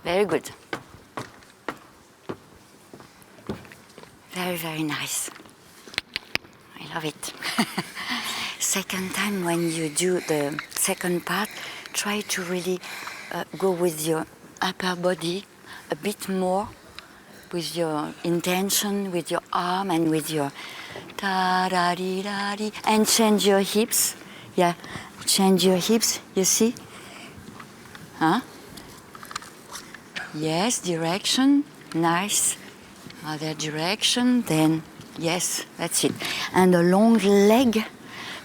Very good. Very, very nice. I love it. Second time when you do the second part, try to really go with your upper body a bit more, with your intention, with your arm and with your ta-da-dee-da-dee, and change your hips. Yeah, change your hips, you see? Huh? Yes, direction, nice. Other direction, then yes, that's it. And a long leg,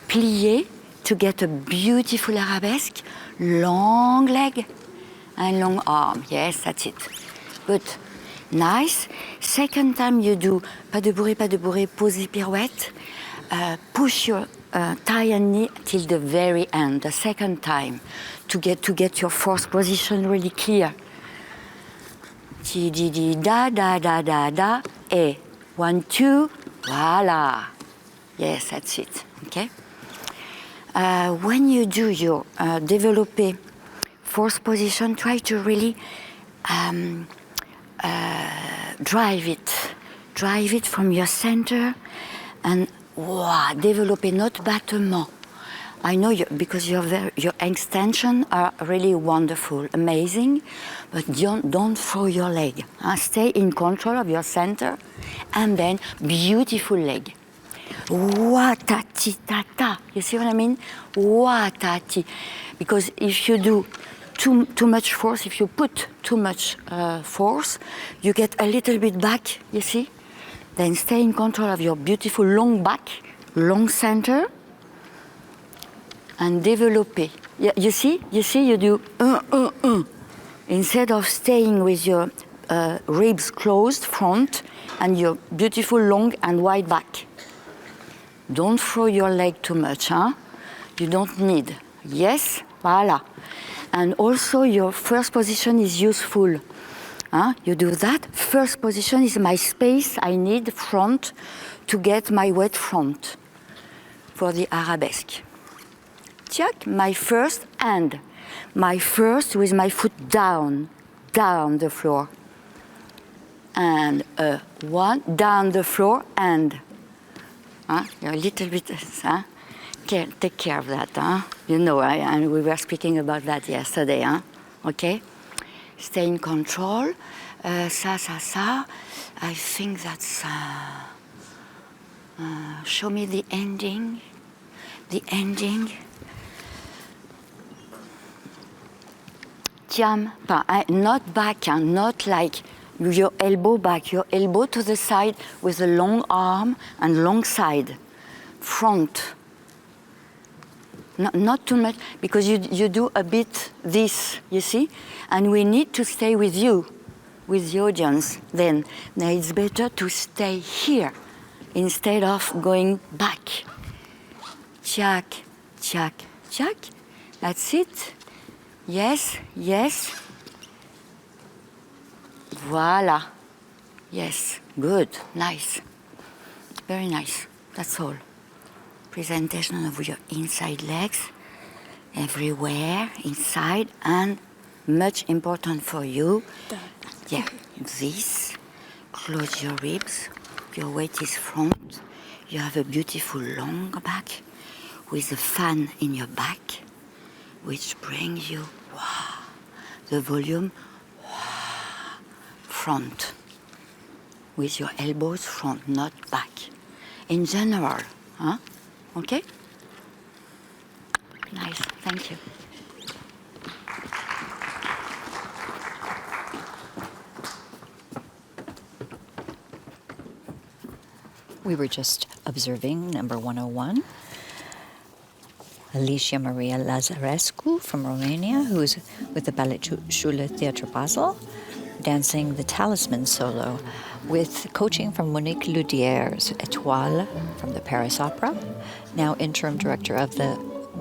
plié, to get a beautiful arabesque. Long leg and long arm. Yes, that's it. Good. Nice. Second time you do pas de bourrée, posy pirouette. Push your thigh and knee till the very end, the second time, to get your fourth position really clear. Ti di di da da da da da. 1, 2. Voila. Yes, that's it. Okay. When you do your développé fourth position, try to really drive it from your center and wow, développer, not battement. I know you, because your extension are really wonderful, amazing, but don't throw your leg. Stay in control of your center, and then beautiful leg. Wa-ta-ti-ta-ta. You see what I mean? Wa-ta-ti. Because if you do too much force, if you put too much force, you get a little bit back, you see? Then stay in control of your beautiful long back, long center, and développer. You see, you do instead of staying with your ribs closed front and your beautiful long and wide back. Don't throw your leg too much, huh? You don't need. Yes, voila. And also your first position is useful. Huh? You do that. First position is my space I need front to get my wet front for the arabesque. Check my first and my first with my foot down the floor. And one, down the floor and. You're a little bit, take care of that, huh? You know, and we were speaking about that yesterday, huh? Okay? Stay in control. Ça. I think that's, show me the ending. The ending. Tiam, not back, not like your elbow back, your elbow to the side with a long arm and long side. Front. Not too much, because you do a bit this, you see? And we need to stay with you, with the audience then. Now it's better to stay here instead of going back. Tchac, tchac, tchac. That's it. Yes. Voila. Yes, good, nice. Very nice, that's all. Presentation of your inside legs, everywhere, inside, and much important for you. Yeah, this. Close your ribs, your weight is front. You have a beautiful long back with a fan in your back, which brings you, wow, the volume, front, with your elbows front, not back. In general, huh? Okay? Nice, thank you. We were just observing number 101. Alicia Maria Lazarescu from Romania, who's with the Balletschule Theatre Basel, dancing the Talisman solo with coaching from Monique Ludier's Étoile from the Paris Opera, now interim director of the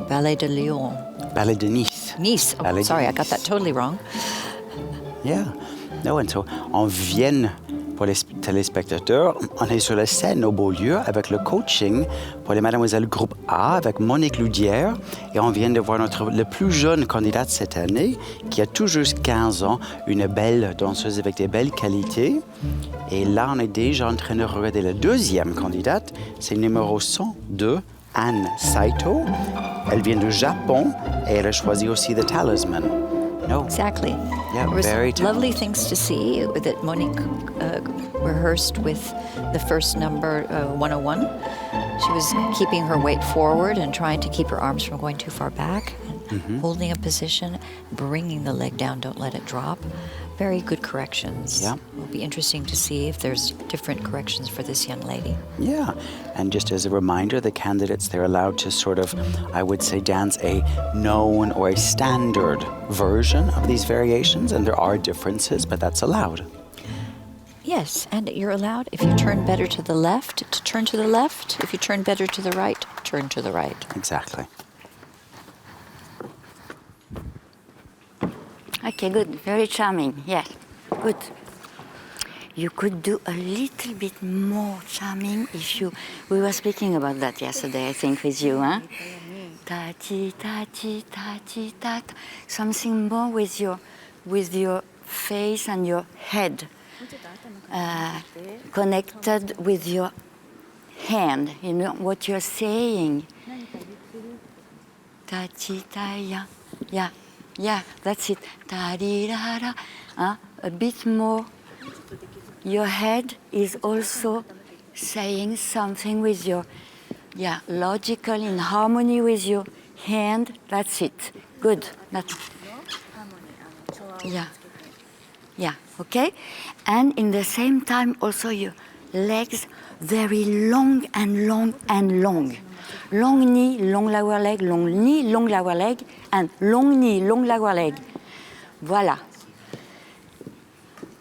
Ballet de Lyon. Ballet de Nice. Nice. Oh, Ballet sorry, de I got that totally wrong. Yeah. No, and so en Vienne, pour les téléspectateurs, on est sur la scène au Beaulieu avec le coaching pour les Mademoiselles Groupe A avec Monique Loudière. Et on vient de voir le plus jeune candidate cette année, qui a tout juste 15 ans, une belle danseuse avec des belles qualités. Et là, on est déjà en train de regarder la deuxième candidate, c'est numéro 102, Anne Saito. Elle vient du Japon et elle a choisi aussi The Talisman. No. Exactly. Yeah, there was very lovely things to see that Monique rehearsed with the first number, 101. She was keeping her weight forward and trying to keep her arms from going too far back, and holding a position, bringing the leg down, don't let it drop. Very good corrections. Yeah. It'll be interesting to see if there's different corrections for this young lady. Yeah, and just as a reminder, the candidates, they're allowed to sort of, I would say, dance a known or a standard version of these variations, and there are differences, but that's allowed. Yes, and you're allowed, if you turn better to the left, to turn to the left. If you turn better to the right, turn to the right. Exactly. Okay, good. Very charming. Yes, good. You could do a little bit more charming if you... We were speaking about that yesterday, I think, with you, huh? Ta-ti, ta-ti, ta-ti, ta. Something more with your face and your head. Connected with your hand, you know what you're saying. Ta-ti, ta-ya, yeah. Yeah, that's it. Ta-di-da-da. A bit more. Your head is also saying something with your, logical, in harmony with your hand. That's it. Good. Yeah, okay? And in the same time, also your legs very long and long and long. Long knee, long lower leg, long knee, long lower leg, and long knee, long lower leg. Voilà.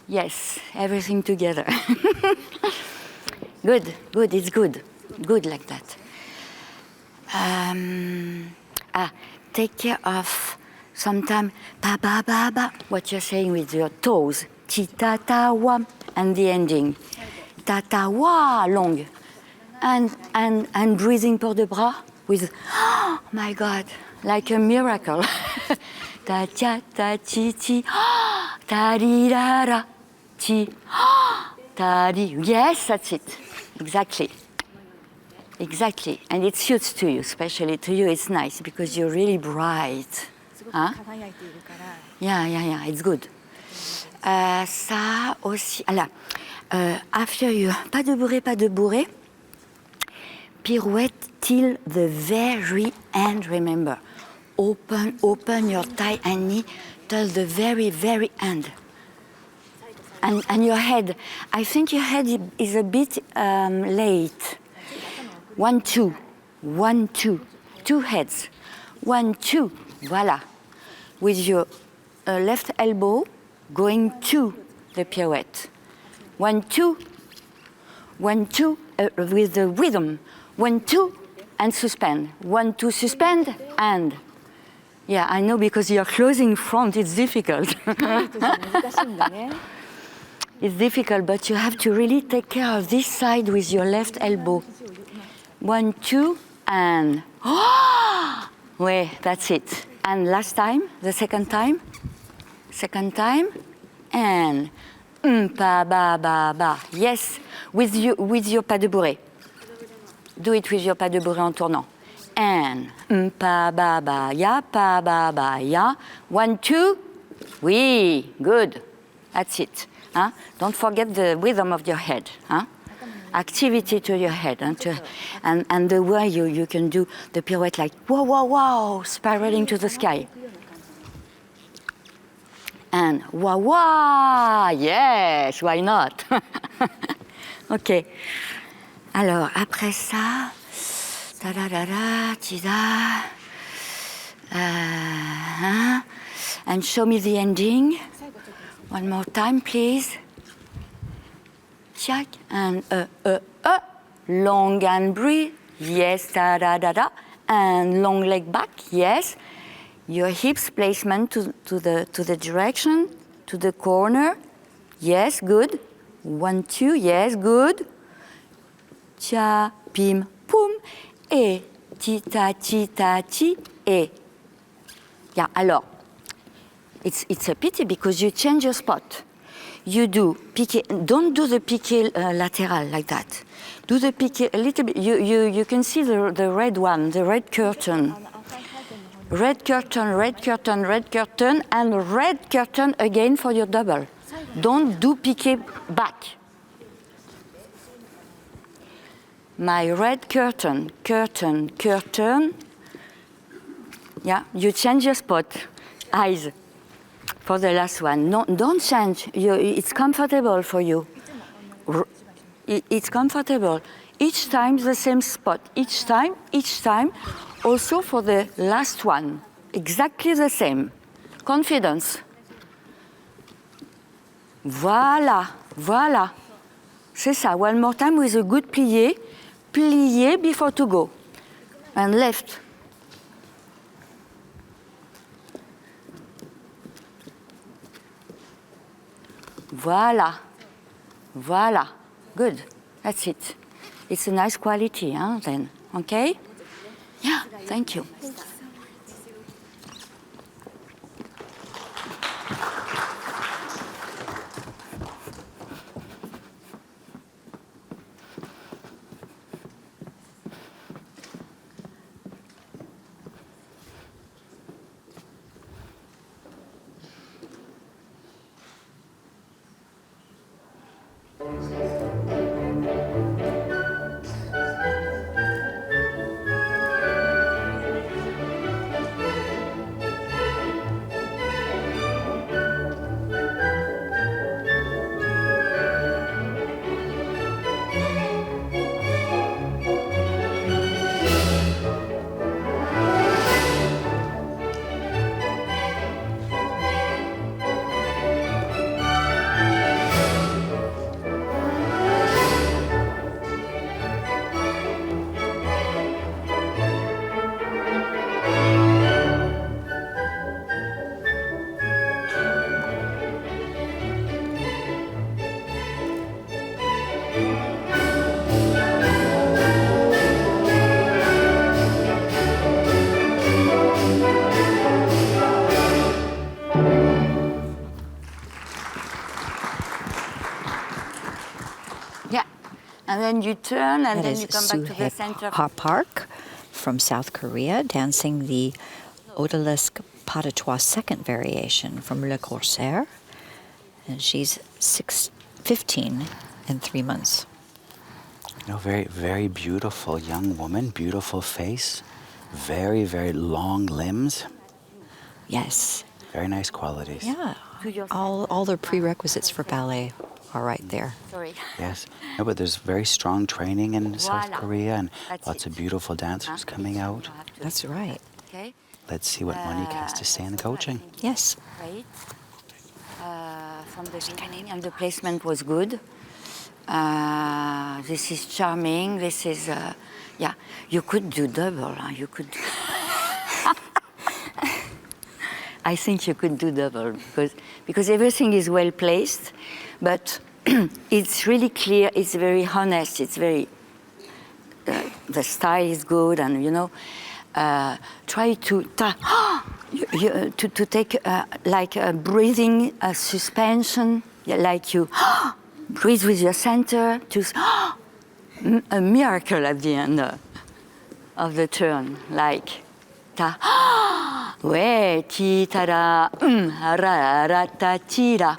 Yes, everything together. Good, it's good. Good like that. Take care of sometimes ba-ba-ba-ba, what you're saying with your toes. Ti-ta-ta-wa, and the ending. Ta-ta-wa, long. And breathing pour de bras with, oh my God, like a miracle. Ta cha ta chi chi, ta di da da, chi, ta di. Yes, that's it. Exactly. And it suits to you, especially to you. It's nice because you're really bright. Huh? Yeah, it's good. Ça aussi. Alors, after you, pas de bourrée. Pirouette till the very end, remember. Open your thigh and knee till the very, very end. And your head. I think your head is a bit late. 1, 2. 1, 2. 2 heads. 1, 2. Voilà. With your left elbow going to the pirouette. 1, 2. 1, 2 with the rhythm. 1, 2, and suspend. 1, 2, suspend, and. Yeah, I know because you're closing front, it's difficult. It's difficult, but you have to really take care of this side with your left elbow. 1, 2, and. Oh! Wait, that's it. And last time, the second time. And. Pa, ba, ba, ba. Yes, with your pas de bourrée. Do it with your pas de bourrée en tournant. And, pa, ba, ba, ya, pa, ba, ba, ya. 1, 2. Oui, good. That's it. Huh? Don't forget the rhythm of your head. Huh? Activity to your head. And the way you can do the pirouette like, wow, spiraling to the sky. And, wow, yes, why not? OK. Alors, après ça, ta-da-da-da, ti-da, and show me the ending. One more time, please. Check, and long and breathe, yes, ta-da-da-da, and long leg back, yes. Your hips placement to the direction, to the corner, yes, good. 1, 2, yes, good. Tia, pim, poum. Et, ti, ta, ti, et. Yeah, alors, it's a pity because you change your spot. You do piqué, don't do the piqué lateral like that. Do the piqué a little bit, you can see the red one, the red curtain. Red curtain, red curtain, red curtain, and red curtain again for your double. Don't do piqué back. My red curtain, curtain, curtain. Yeah, you change your spot. Eyes for the last one. No, don't change. It's comfortable for you. It's comfortable. Each time the same spot. Each time. Also for the last one. Exactly the same. Confidence. Voilà, voilà. C'est ça. One more time with a good plié. Plié before to go. And left. Voilà. Voilà. Good. That's it. It's a nice quality, huh, then. Okay? Yeah, thank you. And then you turn, and then you come back to the center. Park from South Korea, dancing the Odalisque Pas de Trois second variation from Le Corsaire. And she's 15 and 3 months. You know, very, very beautiful young woman, beautiful face, very, very long limbs. Yes. Very nice qualities. Yeah. All the prerequisites for ballet are right there. Sorry. Yes. No, but there's very strong training in South Voilà. Korea and That's lots it. of beautiful dancers coming out. That's right. Okay. Let's see what Monique has to say in the coaching. Yes. Great. From the beginning, and the placement was good. This is charming. This is, yeah. You could do double. Huh? You could. I think you could do double because everything is well placed, but it's really clear. It's very honest. It's very. The style is good, and you know, try to to take like a breathing suspension, like you breathe with your center to a miracle at the end of the turn, like ta ouais ti ta da ra ra ta ti da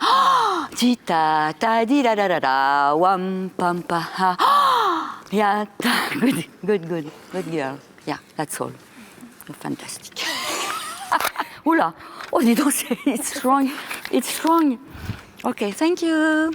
ti ta ta di da da da da wam pam pa ha yeah good girl, yeah, that's all. Fantastic. Oula, oh dis donc, it's strong. Okay, thank you.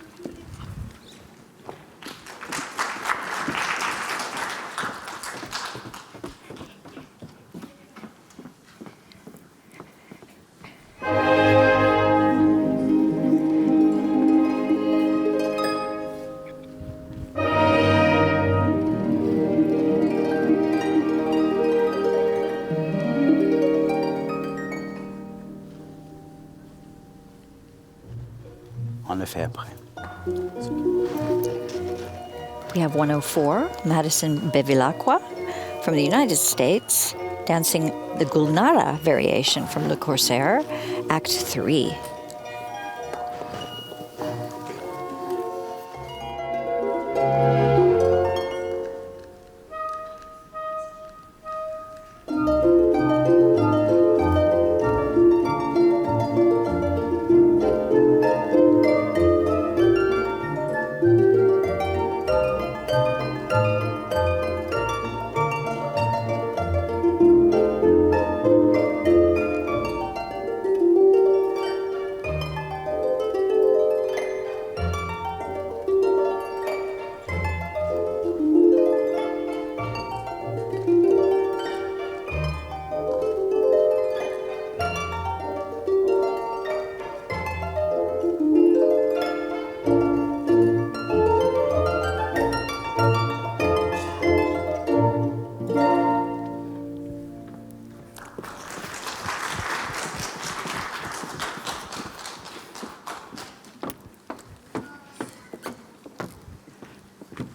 on le fait après. We have 104, Madison Bevilacqua from the United States, dancing the Gulnara variation from Le Corsaire, Act 3.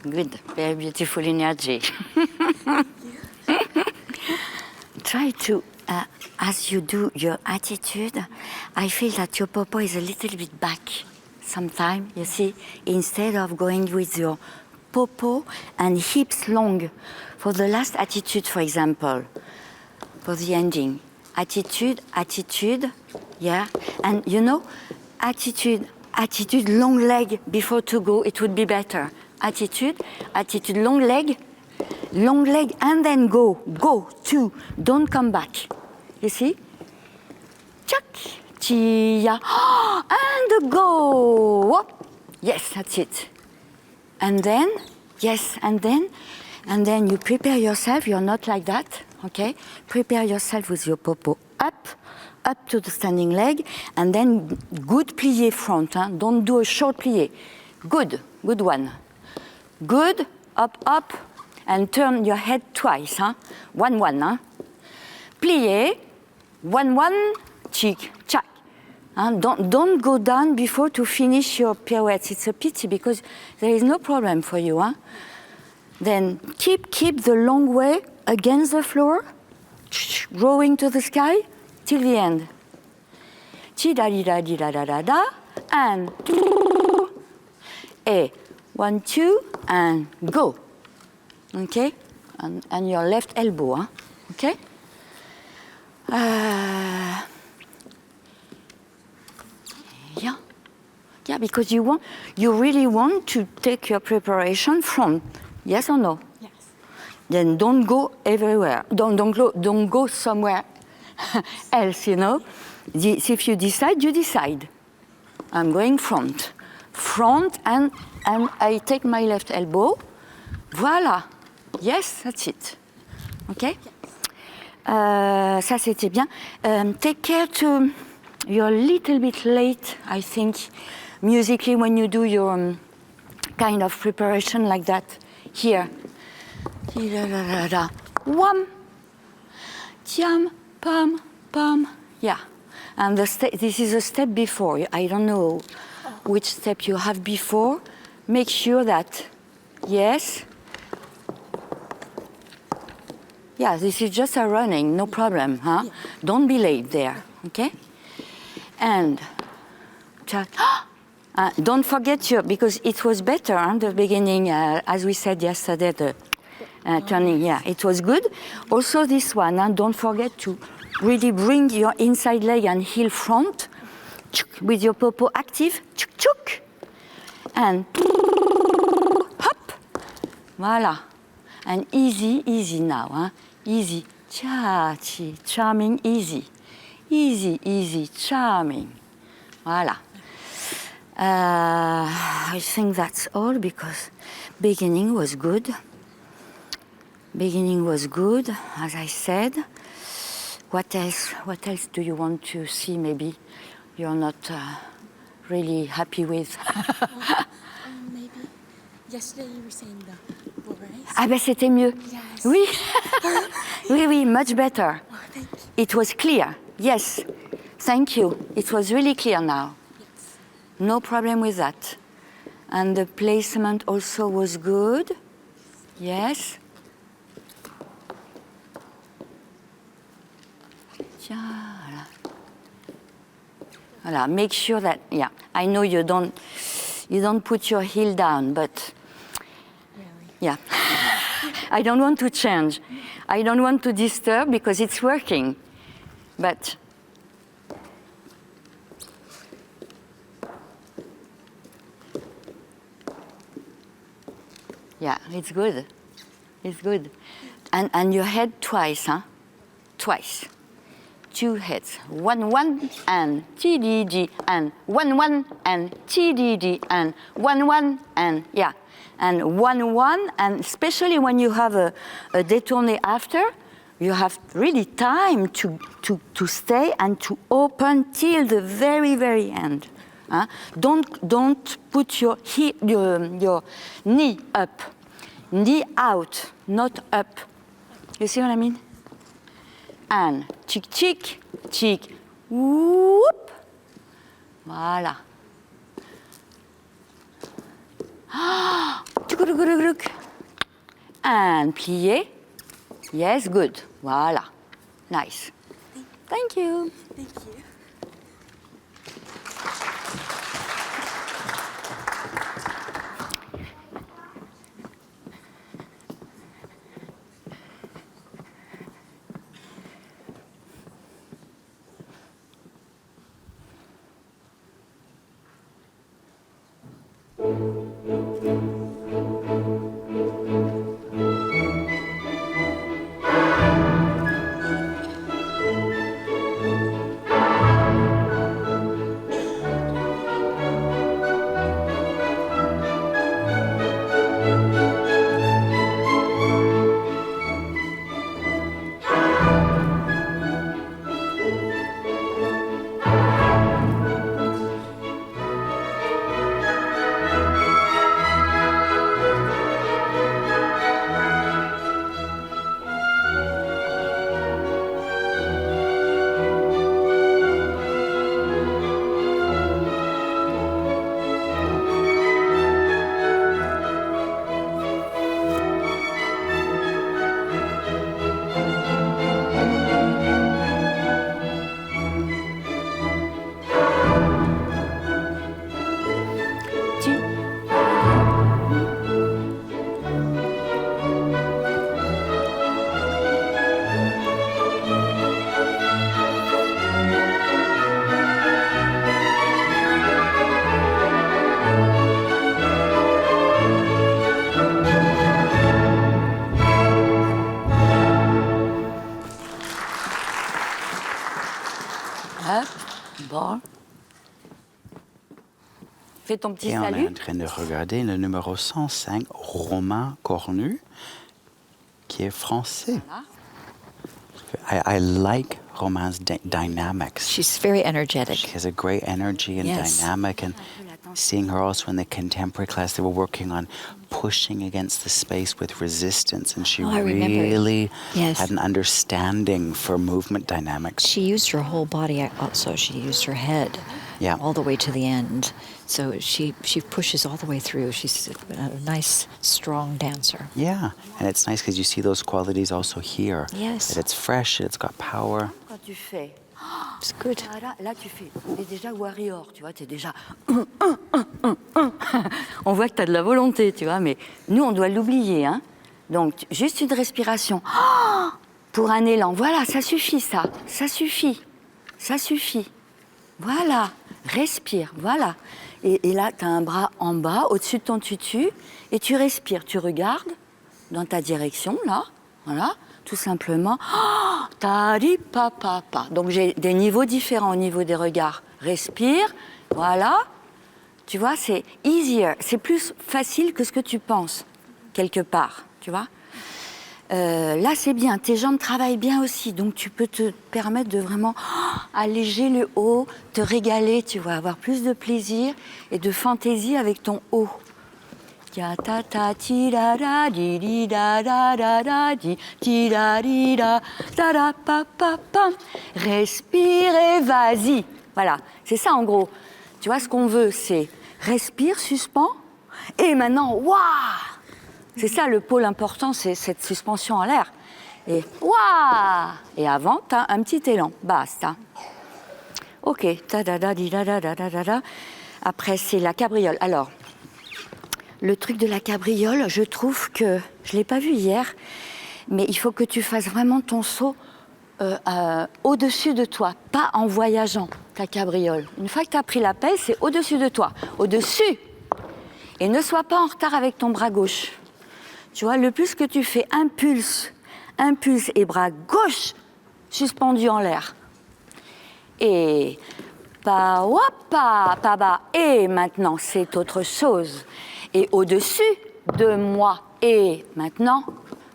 Good, very beautiful energy. Try to, as you do your attitude, I feel that your popo is a little bit back sometimes, you see, instead of going with your popo and hips long. For the last attitude, for example, for the ending. Attitude, attitude, yeah. And you know, attitude, attitude, long leg before to go, it would be better. Attitude, attitude, long leg, and then go, 2, don't come back. You see? Chuck, chia, and go. Whoop. Yes, that's it. And then, yes, and then you prepare yourself, you're not like that, okay? Prepare yourself with your popo up to the standing leg, and then good plié front, huh? Don't do a short plié. Good one. Good, up, and turn your head twice, huh? 1, huh? Plié, 1, cheek, check. Don't go down before to finish your pirouettes. It's a pity because there is no problem for you, huh? Then keep the long way against the floor, rowing to the sky till the end. Chi-da-di-da-di-da-da-da-da, and a 1, 2, and go. Okay? And your left elbow, huh? Okay? Yeah, because you really want to take your preparation from, yes or no? Yes. Then don't go everywhere. Don't go somewhere else, you know? If you decide, you decide. I'm going front, and I take my left elbow. Voila. Yes, that's it. Okay? Ça, c'était bien. Take care to... You're a little bit late, I think, musically, when you do your kind of preparation like that. Here. Wham. Tiam, pam, pam. Yeah. And this is a step before. I don't know which step you have before. Make sure that, yes. Yeah, this is just a running, no problem, huh? Yeah. Don't be late there, okay? And don't forget because it was better at the beginning, as we said yesterday, the turning, yeah, it was good. Also this one, and don't forget to really bring your inside leg and heel front with your popo active, and hop, voila. And easy now, huh? Easy, charming, easy, charming, voila. I think that's all because beginning was good. Beginning was good, as I said. What else do you want to see? Maybe you're not really happy with. Maybe yesterday you were saying the boys. Ah ben c'était mieux. Yes. Oui. oui, much better. Oh, thank you. It was clear. Yes. Thank you. It was really clear now. Yes. No problem with that. And the placement also was good. Yes. Voilà. Voilà. Make sure that, yeah, I know you don't put your heel down, but yeah. I don't want to change. I don't want to disturb because it's working. But yeah, it's good. It's good. And your head twice, huh? Twice. 2 heads. 1, 1, and TDD, and 1, 1, and TDD, and 1, 1, and yeah. And 1, 1, and especially when you have a détourné after, you have really time to stay and to open till the very, very end. Huh? Don't put your knee up. Knee out, not up. You see what I mean? And chick, chick, chick, whoop. Voilà. And plier. Yes, good. Voilà. Nice. Thank you. Thank you. Bon. Fais ton petit Et on est salut. en train de regarder le numéro 105, Romain Cornu, qui est français. Voilà. I like Romain's dynamics. She's very energetic. She has a great energy and Yes. dynamic, and seeing her also in the contemporary class, they were working on pushing against the space with resistance, and she Oh, I remember. really Yes. had an understanding for movement dynamics. She used her whole body also. She used her head Yeah. all the way to the end. So she pushes all the way through. She's a nice, strong dancer. Yeah, and it's nice because you see those qualities also here. Yes. That it's fresh, it's got power. Quand tu fais, It's good. là tu fais, tu es déjà warrior, tu vois, tu es déjà... On voit que tu as de la volonté, tu vois, mais nous, on doit l'oublier. Hein. Donc, juste une respiration pour un élan. Voilà, ça suffit, ça. Ça suffit. Ça suffit. Voilà. Respire, voilà. Et là, tu as un bras en bas, au-dessus de ton tutu, et tu respires. Tu regardes dans ta direction, là. Voilà. Tout simplement. Tari pa pa pa. Donc j'ai des niveaux différents au niveau des regards. Respire, voilà. Tu vois, c'est easier, c'est plus facile que ce que tu penses, quelque part, tu vois. Là, c'est bien, tes jambes travaillent bien aussi, donc tu peux te permettre de vraiment alléger le haut, te régaler, tu vois, avoir plus de plaisir et de fantaisie avec ton haut. Ta ta ta ti da da di di da da da da di ti da di da da da pa pa pa. Respire et vas-y. Voilà, c'est ça en gros. Tu vois, ce qu'on veut, c'est respire, suspends, et maintenant, waouh! C'est ça le pôle important, c'est cette suspension en l'air. Et waouh! Et avant, tu as un petit élan, basta. Ok, ta-da-da-di-da-da-da-da-da. Après, c'est la cabriole. Alors, le truc de la cabriole, je trouve que, je ne l'ai pas vu hier, mais il faut que tu fasses vraiment ton saut au-dessus de toi, pas en voyageant ta cabriole. Une fois que tu as pris la pelle, c'est au-dessus de toi, au-dessus. Et ne sois pas en retard avec ton bras gauche. Tu vois, le plus que tu fais impulse et bras gauche suspendu en l'air. Et pa wapa, pa ba. Et maintenant, c'est autre chose. Et au-dessus de moi. Et maintenant,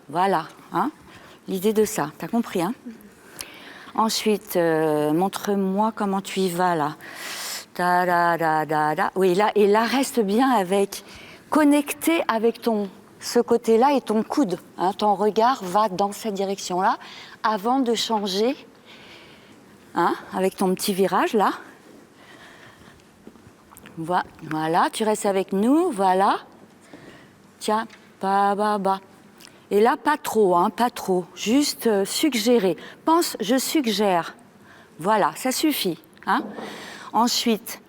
voilà. Hein, l'idée de ça, t'as compris, hein? Ensuite, montre-moi comment tu y vas, là. Da, da, da, da, da. Oui, là, et là, reste bien connecté avec ce côté-là et ton coude. Hein, ton regard va dans cette direction-là avant de changer, hein, avec ton petit virage, là. Voilà, tu restes avec nous, voilà. Tiens, ba, ba, ba. Et là, pas trop, hein, pas trop. Juste suggérer. Pense, je suggère. Voilà, ça suffit. Hein. Ensuite,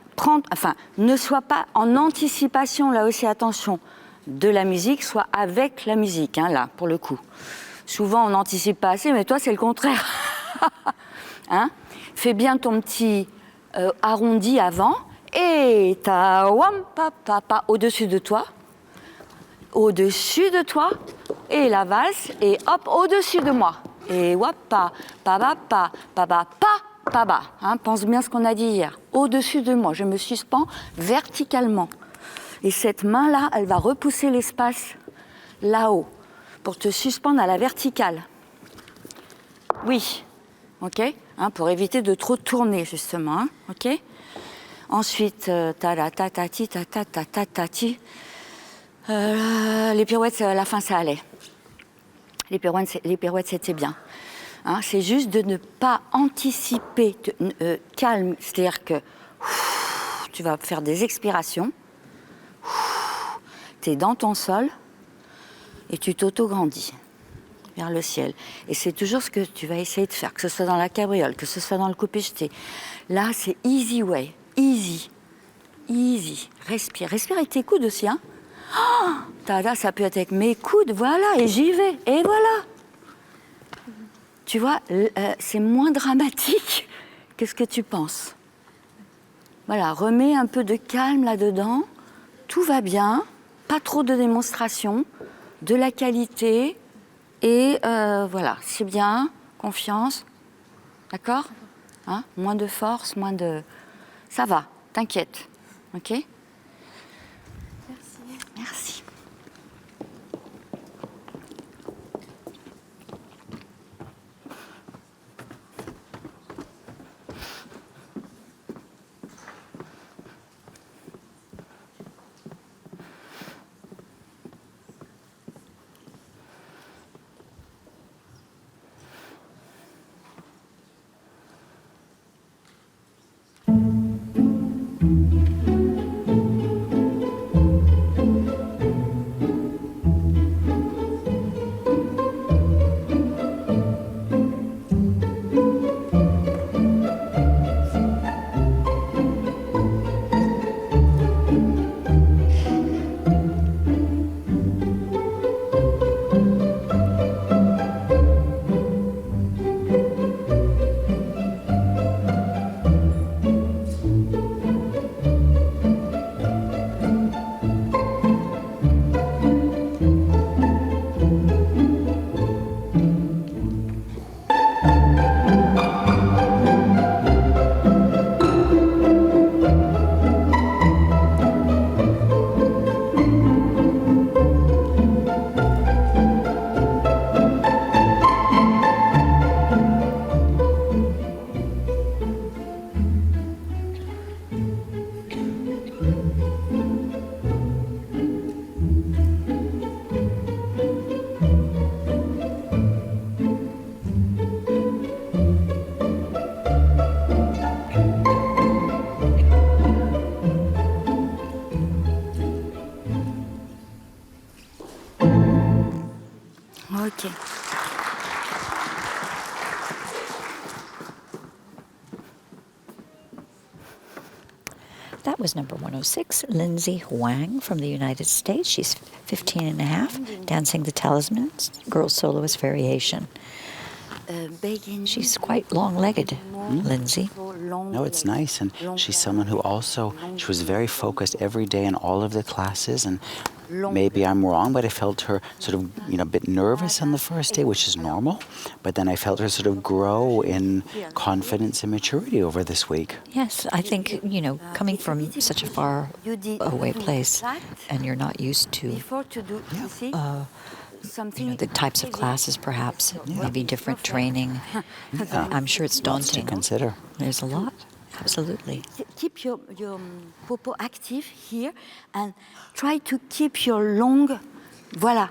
ne sois pas en anticipation, là aussi, attention, de la musique, soit avec la musique, hein, là, pour le coup. Souvent, on n'anticipe pas assez, mais toi, c'est le contraire. Hein. Fais bien ton petit arrondi avant, et ta wam pa pa pa au-dessus de toi. Au-dessus de toi, et la valse, et hop, au-dessus de moi. Et wap, pa ba, pa ba, pa ba. Hein, pense bien ce qu'on a dit hier. Au-dessus de moi, je me suspends verticalement. Et cette main-là, elle va repousser l'espace là-haut, pour te suspendre à la verticale. Oui, ok, hein, pour éviter de trop tourner, justement, hein, ok. Ensuite, ta-ta-ta-ti, ta-ta-ta-ta-ti. Les pirouettes, à la fin, ça allait. Les pirouettes, c'était bien. Hein, c'est juste de ne pas anticiper, calme, c'est-à-dire que tu vas faire des expirations, tu es dans ton sol et tu t'auto-grandis vers le ciel. Et c'est toujours ce que tu vas essayer de faire, que ce soit dans la cabriole, que ce soit dans le coupé-jeté. Là, c'est easy way, easy, respire avec tes coudes aussi, hein. Oh, tada, ça peut être avec mes coudes, voilà, et j'y vais, et voilà. Tu vois, c'est moins dramatique que ce que tu penses. Voilà, remets un peu de calme là-dedans, tout va bien, pas trop de démonstration, de la qualité, et voilà, c'est bien, confiance, d'accord, hein, moins de force, moins de... Ça va, t'inquiète, ok. Merci. Okay. That was number 106, Lindsay Huang from the United States. She's 15 and a half, dancing the Talismans, girl soloist variation. She's quite long-legged, Lindsay. No, it's nice. And she's someone who also, she was very focused every day in all of the classes. And maybe I'm wrong, but I felt her sort of, a bit nervous on the first day, which is normal. But then I felt her sort of grow in confidence and maturity over this week. Yes, I think, coming from such a far away place and you're not used to the types of classes, perhaps, maybe different training. I'm sure it's Lots daunting. to consider. There's a lot, absolutely. Keep your popo active here and try to keep your long, voilà.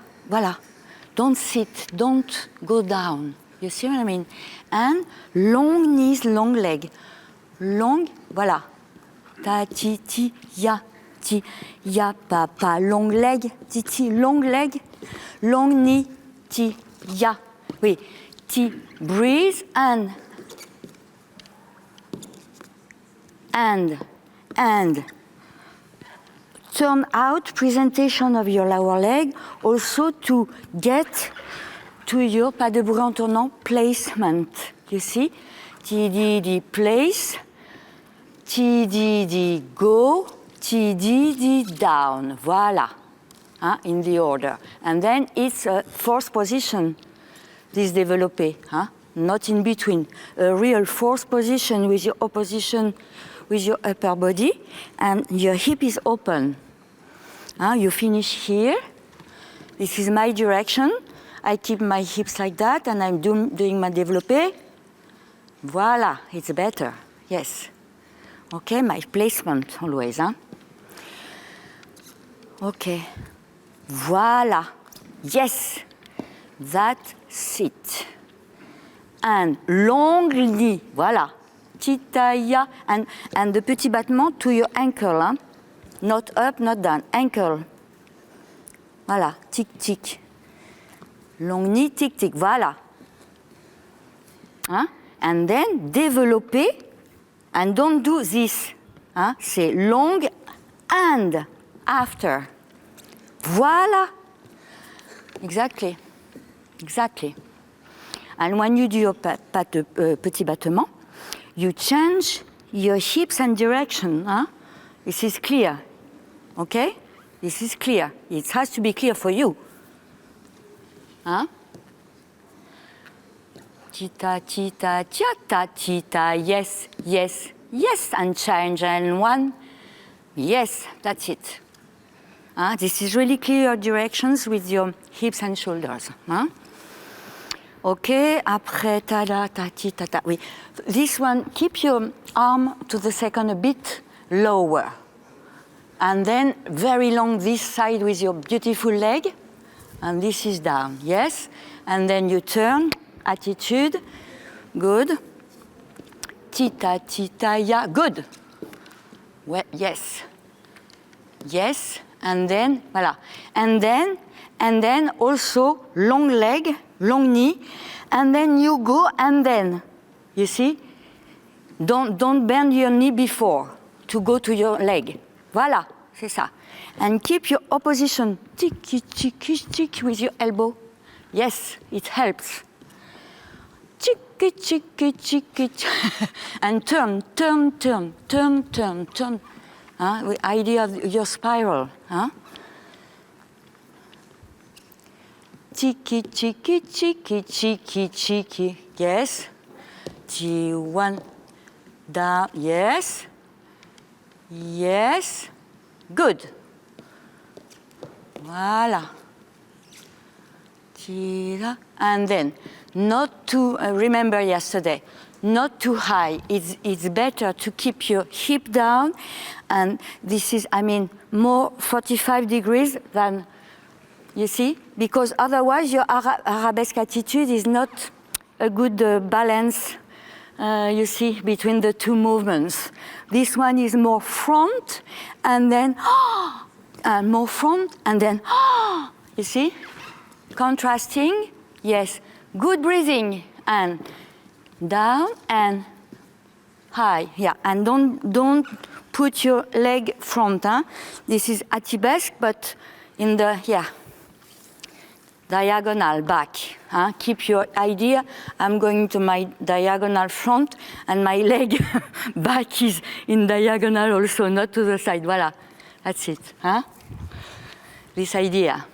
Don't sit, don't go down. You see what I mean? And long knees, long leg. Long, voilà. Ta, ti, ya, pa, pa. Long leg, ti, long leg. Long knee, ti, ya. Oui, ti, breathe and turn out presentation of your lower leg, also to get to your pas de bourrée en tournant placement. You see? Ti, di, place. Ti, di, go. Ti, di, down. Voilà. In the order. And then it's a fourth position, this développé, not in between. A real fourth position with your opposition with your upper body, and your hip is open. You finish here. This is my direction. I keep my hips like that, and I'm doing my développé. Voilà, it's better. Yes. Okay, my placement always. Okay. Voilà. Yes. That's it. And long knee. Voilà. Titaya. And the petit battement to your ankle. Not up, not down. Ankle. Voilà. Tic, tic. Long knee, tic, tic. Voilà. And then développer. And don't do this. C'est long and after. Voilà. Exactly. And when you do your petit battement, you change your hips and direction. This is clear. Okay? This is clear. It has to be clear for you. Tita, tita, tita, tita. Yes, yes, yes. And change. And one. Yes, that's it. This is really clear directions with your hips and shoulders. Okay, après, ta-da, ta-ti, ta-ta. Oui. This one, keep your arm to the second a bit lower. And then very long this side with your beautiful leg. And this is down, yes? And then you turn, attitude, good. Tita, tita, ya, good. Well, yes. Yes. And then, voilà. And then also long leg, long knee, and then you go and then, you see? Don't bend your knee before to go to your leg. Voilà, c'est ça. And keep your opposition, tick, tick, tick, with your elbow. Yes, it helps. Tick, tick, tick, and turn. With idea of your spiral. Cheeky, cheeky, cheeky, cheeky, cheeky. Yes. T1 down. Yes. Yes. Good. Voilà. And then, not to remember yesterday. Not too high. It's better to keep your hip down, and this is, more 45 degrees than, you see, because otherwise your arabesque attitude is not a good balance, you see, between the two movements. This one is more front, and then, and more front, and then, you see, contrasting, Yes. Good breathing. And down and high. Yeah. And don't put your leg front. Huh? This is arabesque, but in the, diagonal back. Huh? Keep your idea. I'm going to my diagonal front, and my leg back is in diagonal also, not to the side. Voilà. That's it. Huh? This idea.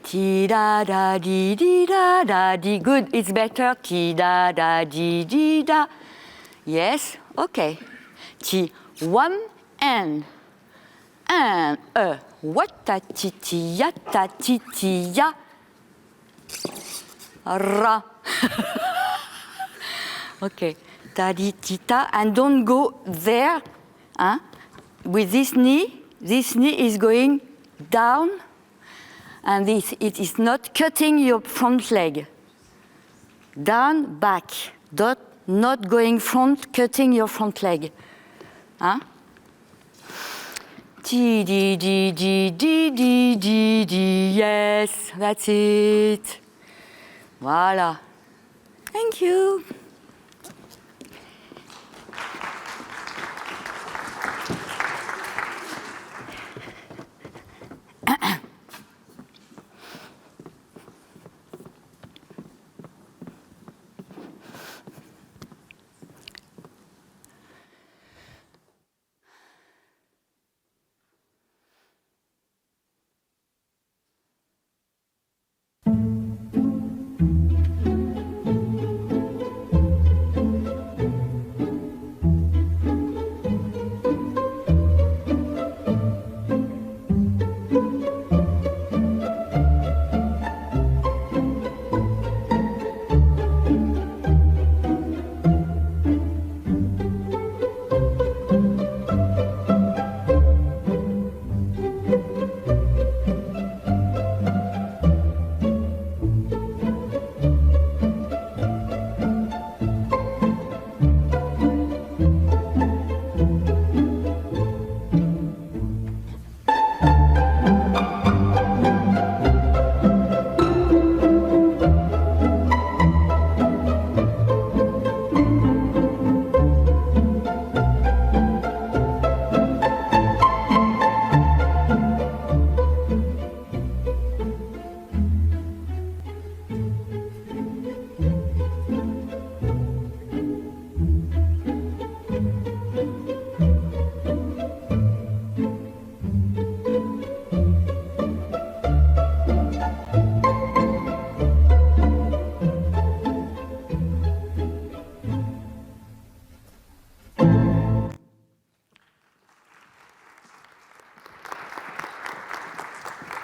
Ti da da di da da di. Good. It's better. Ti da da di da. Yes. Okay. Ti. One and what ta ti ti ya ra. Okay. Ta di ti ta, and don't go there. Huh? With this knee is going down, and it is not cutting your front leg. Down, back. Not going front, cutting your front leg. Huh? Di di di di di di di di. Yes, that's it. Voilà. Thank you.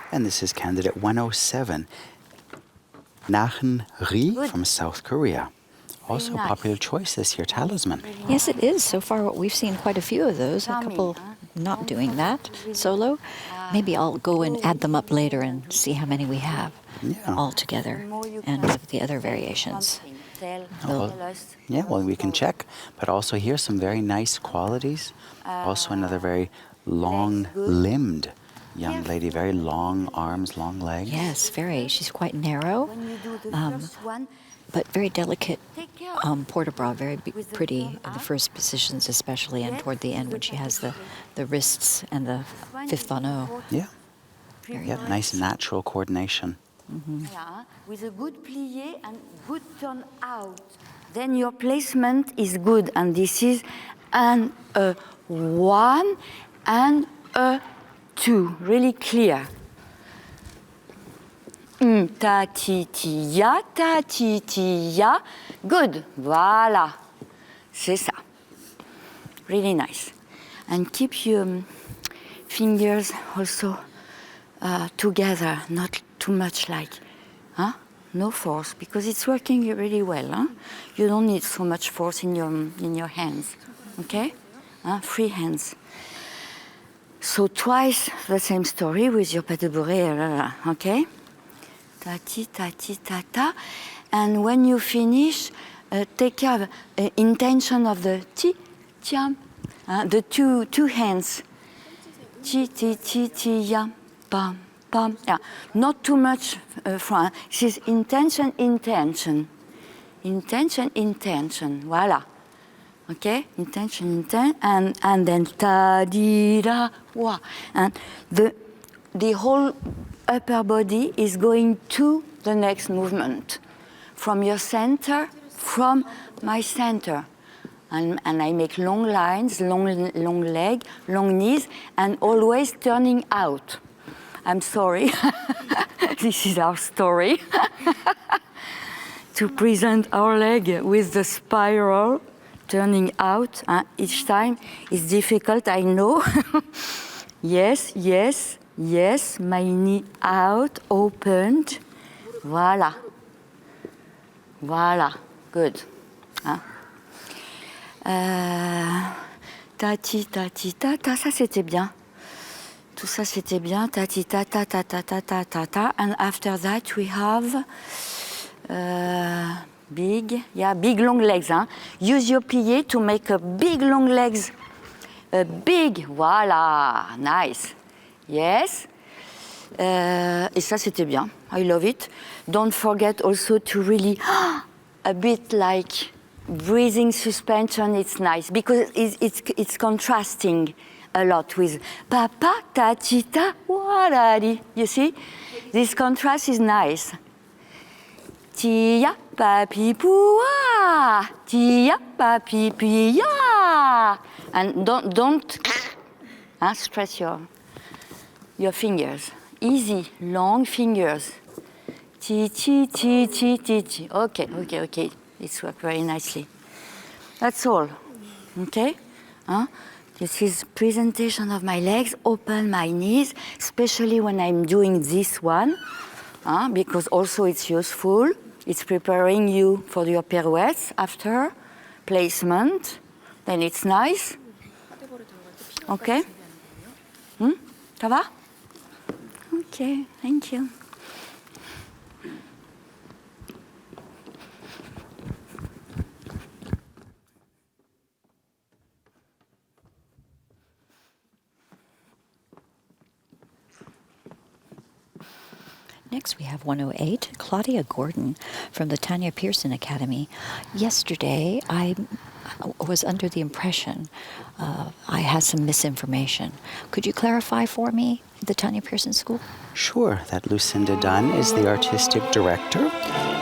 And this is candidate 107, Nachen Ri from South Korea. Also a popular choice this year, Talisman. Yes, it is. So far, we've seen quite a few of those. A couple not doing that solo. Maybe I'll go and add them up later and see how many we have all together and the other variations. Well, we can check. But also here's some very nice qualities. Also another very long-limbed young lady, very long arms, long legs. Yes, very. She's quite narrow, but very delicate port de bras, very pretty in the first positions especially, and toward the end when she has the wrists and the fifth vanneau. Yeah. Nice natural coordination. Mm-hmm. With a good plie and good turn out, then your placement is good. And this is an one and a two, really clear. Ta ti ti ya, ta ti ti ya. Good, voilà. C'est ça. Really nice. And keep your fingers also together, not too much like, no force, because it's working really well. You don't need so much force in your hands, okay? Free hands. So twice the same story with your pas de bourrée, okay? Ta-ti, ta-ti, ta-ta. And when you finish, take care of intention of the ti, tia, the two hands. Ti, ti, ti, ti, ya, pa, Palm. Yeah. Not too much front. She's intention, intention. Intention, intention. Voilà. Okay? Intention, intention. And then ta-di-da, wa. And the whole upper body is going to the next movement. From your center, from my center. And I make long lines, long leg, long knees, and always turning out. I'm sorry. This is our story. To present our leg with the spiral turning out each time is difficult, I know. Yes, yes, yes, my knee out, opened. Voilà. Voilà, good. Ta-ti, ta-ti, ta-ta, ça c'était bien. Tout ça c'était bien. Ta-ti, ta-ta, ta-ta, ta-ta, ta-ta. And after that we have big long legs. Hein? Use your plié to make a big long legs. A big, voilà, nice. Yes. Et ça c'était bien. I love it. Don't forget also to really a bit like breathing suspension. It's nice because it's contrasting a lot with papa ta chita warari. You see, this contrast is nice. Tia papi pua, tia papi pia, and don't stress your fingers. Easy, long fingers. Ti ti ti ti ti ti. Okay. It's worked very nicely. That's all. Okay? This is presentation of my legs. Open my knees, especially when I'm doing this one, because also it's useful. It's preparing you for your pirouettes after placement. Then it's nice. Okay? Ça va? Okay, thank you. Next, we have 108, Claudia Gordon from the Tanya Pearson Academy. Yesterday, I was under the impression I had some misinformation. Could you clarify for me the Tanya Pearson School? Sure, that Lucinda Dunn is the artistic director,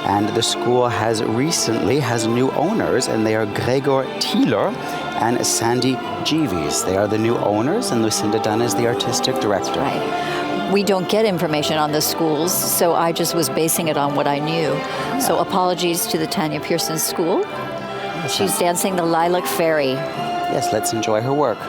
and the school has new owners, and they are Gregor Thieler and Sandy Jeeves. They are the new owners, and Lucinda Dunn is the artistic director. Right. We don't get information on the schools, so I just was basing it on what I knew. Yeah. So apologies to the Tanya Pearson School. Yes, she's dancing the Lilac Fairy. Yes, let's enjoy her work.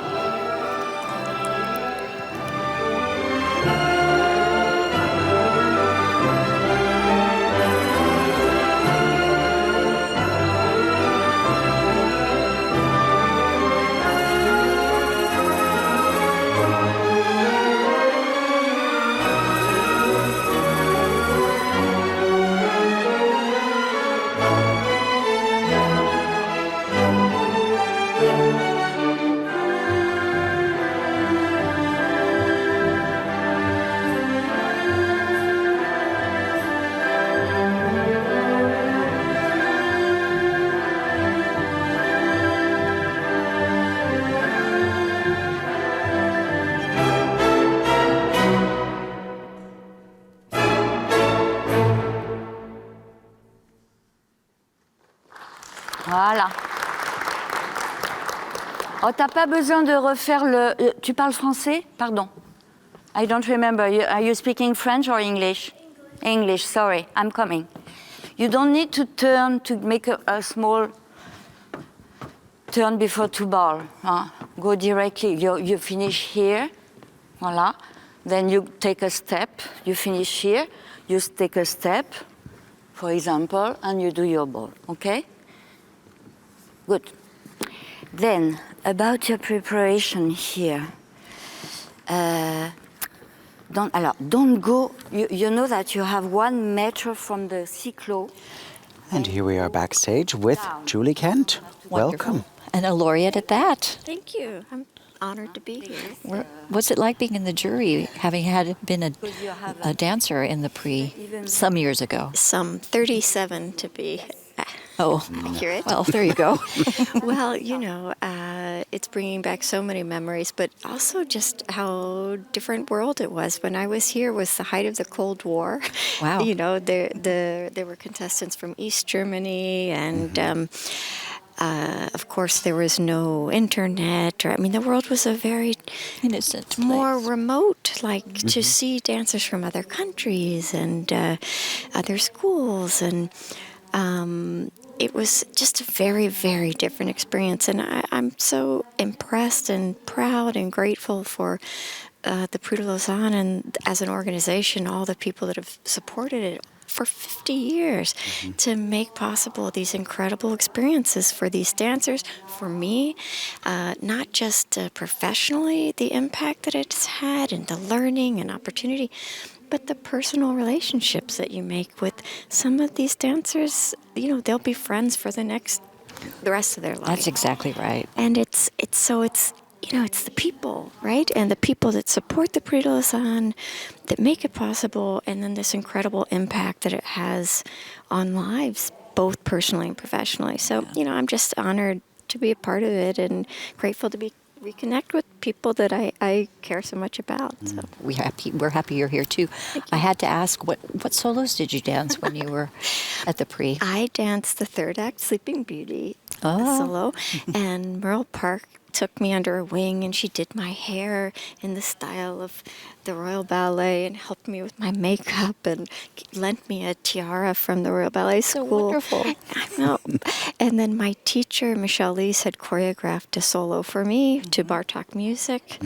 Voilà. Oh, t'as pas besoin de refaire tu parles français? Pardon. I don't remember. Are you speaking French or English? English, sorry. I'm coming. You don't need to turn to make a small turn before two ball. Go directly. You finish here. Voilà. Then you take a step. You finish here. You take a step, for example, and you do your ball. Okay? Good. Then, about your preparation here. Don't go, you know that you have 1 meter from the cyclo. And here we are backstage with Julie Kent. Wonderful. Welcome. And a laureate at that. Thank you. honored to be here. What's it like being in the jury, having been a dancer in the Prix some years ago? Some 37 to be accurate. Well, there you go. Well, it's bringing back so many memories, but also just how different world it was. When I was here was the height of the Cold War. Wow. There were contestants from East Germany, and of course there was no internet. The world was a very innocent, more remote, to see dancers from other countries and other schools, and it was just a very, very different experience. And I'm so impressed and proud and grateful for the Prix de Lausanne and as an organization, all the people that have supported it for 50 years to make possible these incredible experiences for these dancers, for me, not just professionally, the impact that it's had and the learning and opportunity, but the personal relationships that you make with some of these dancers. They'll be friends for the rest of their life. That's exactly right. And it's the people, right? And the people that support the Prix de Lausanne, that make it possible, and then this incredible impact that it has on lives, both personally and professionally. So, I'm just honored to be a part of it and grateful to reconnect with people that I care so much about. So. We're happy you're here too. I had to ask, what solos did you dance when you were at the Prix? I danced the third act, Sleeping Beauty solo, and Merle Park took me under her wing, and she did my hair in the style of the Royal Ballet and helped me with my makeup and lent me a tiara from the Royal Ballet School. So wonderful. I know. And then my teacher, Michelle Lees, had choreographed a solo for me to Bartok music,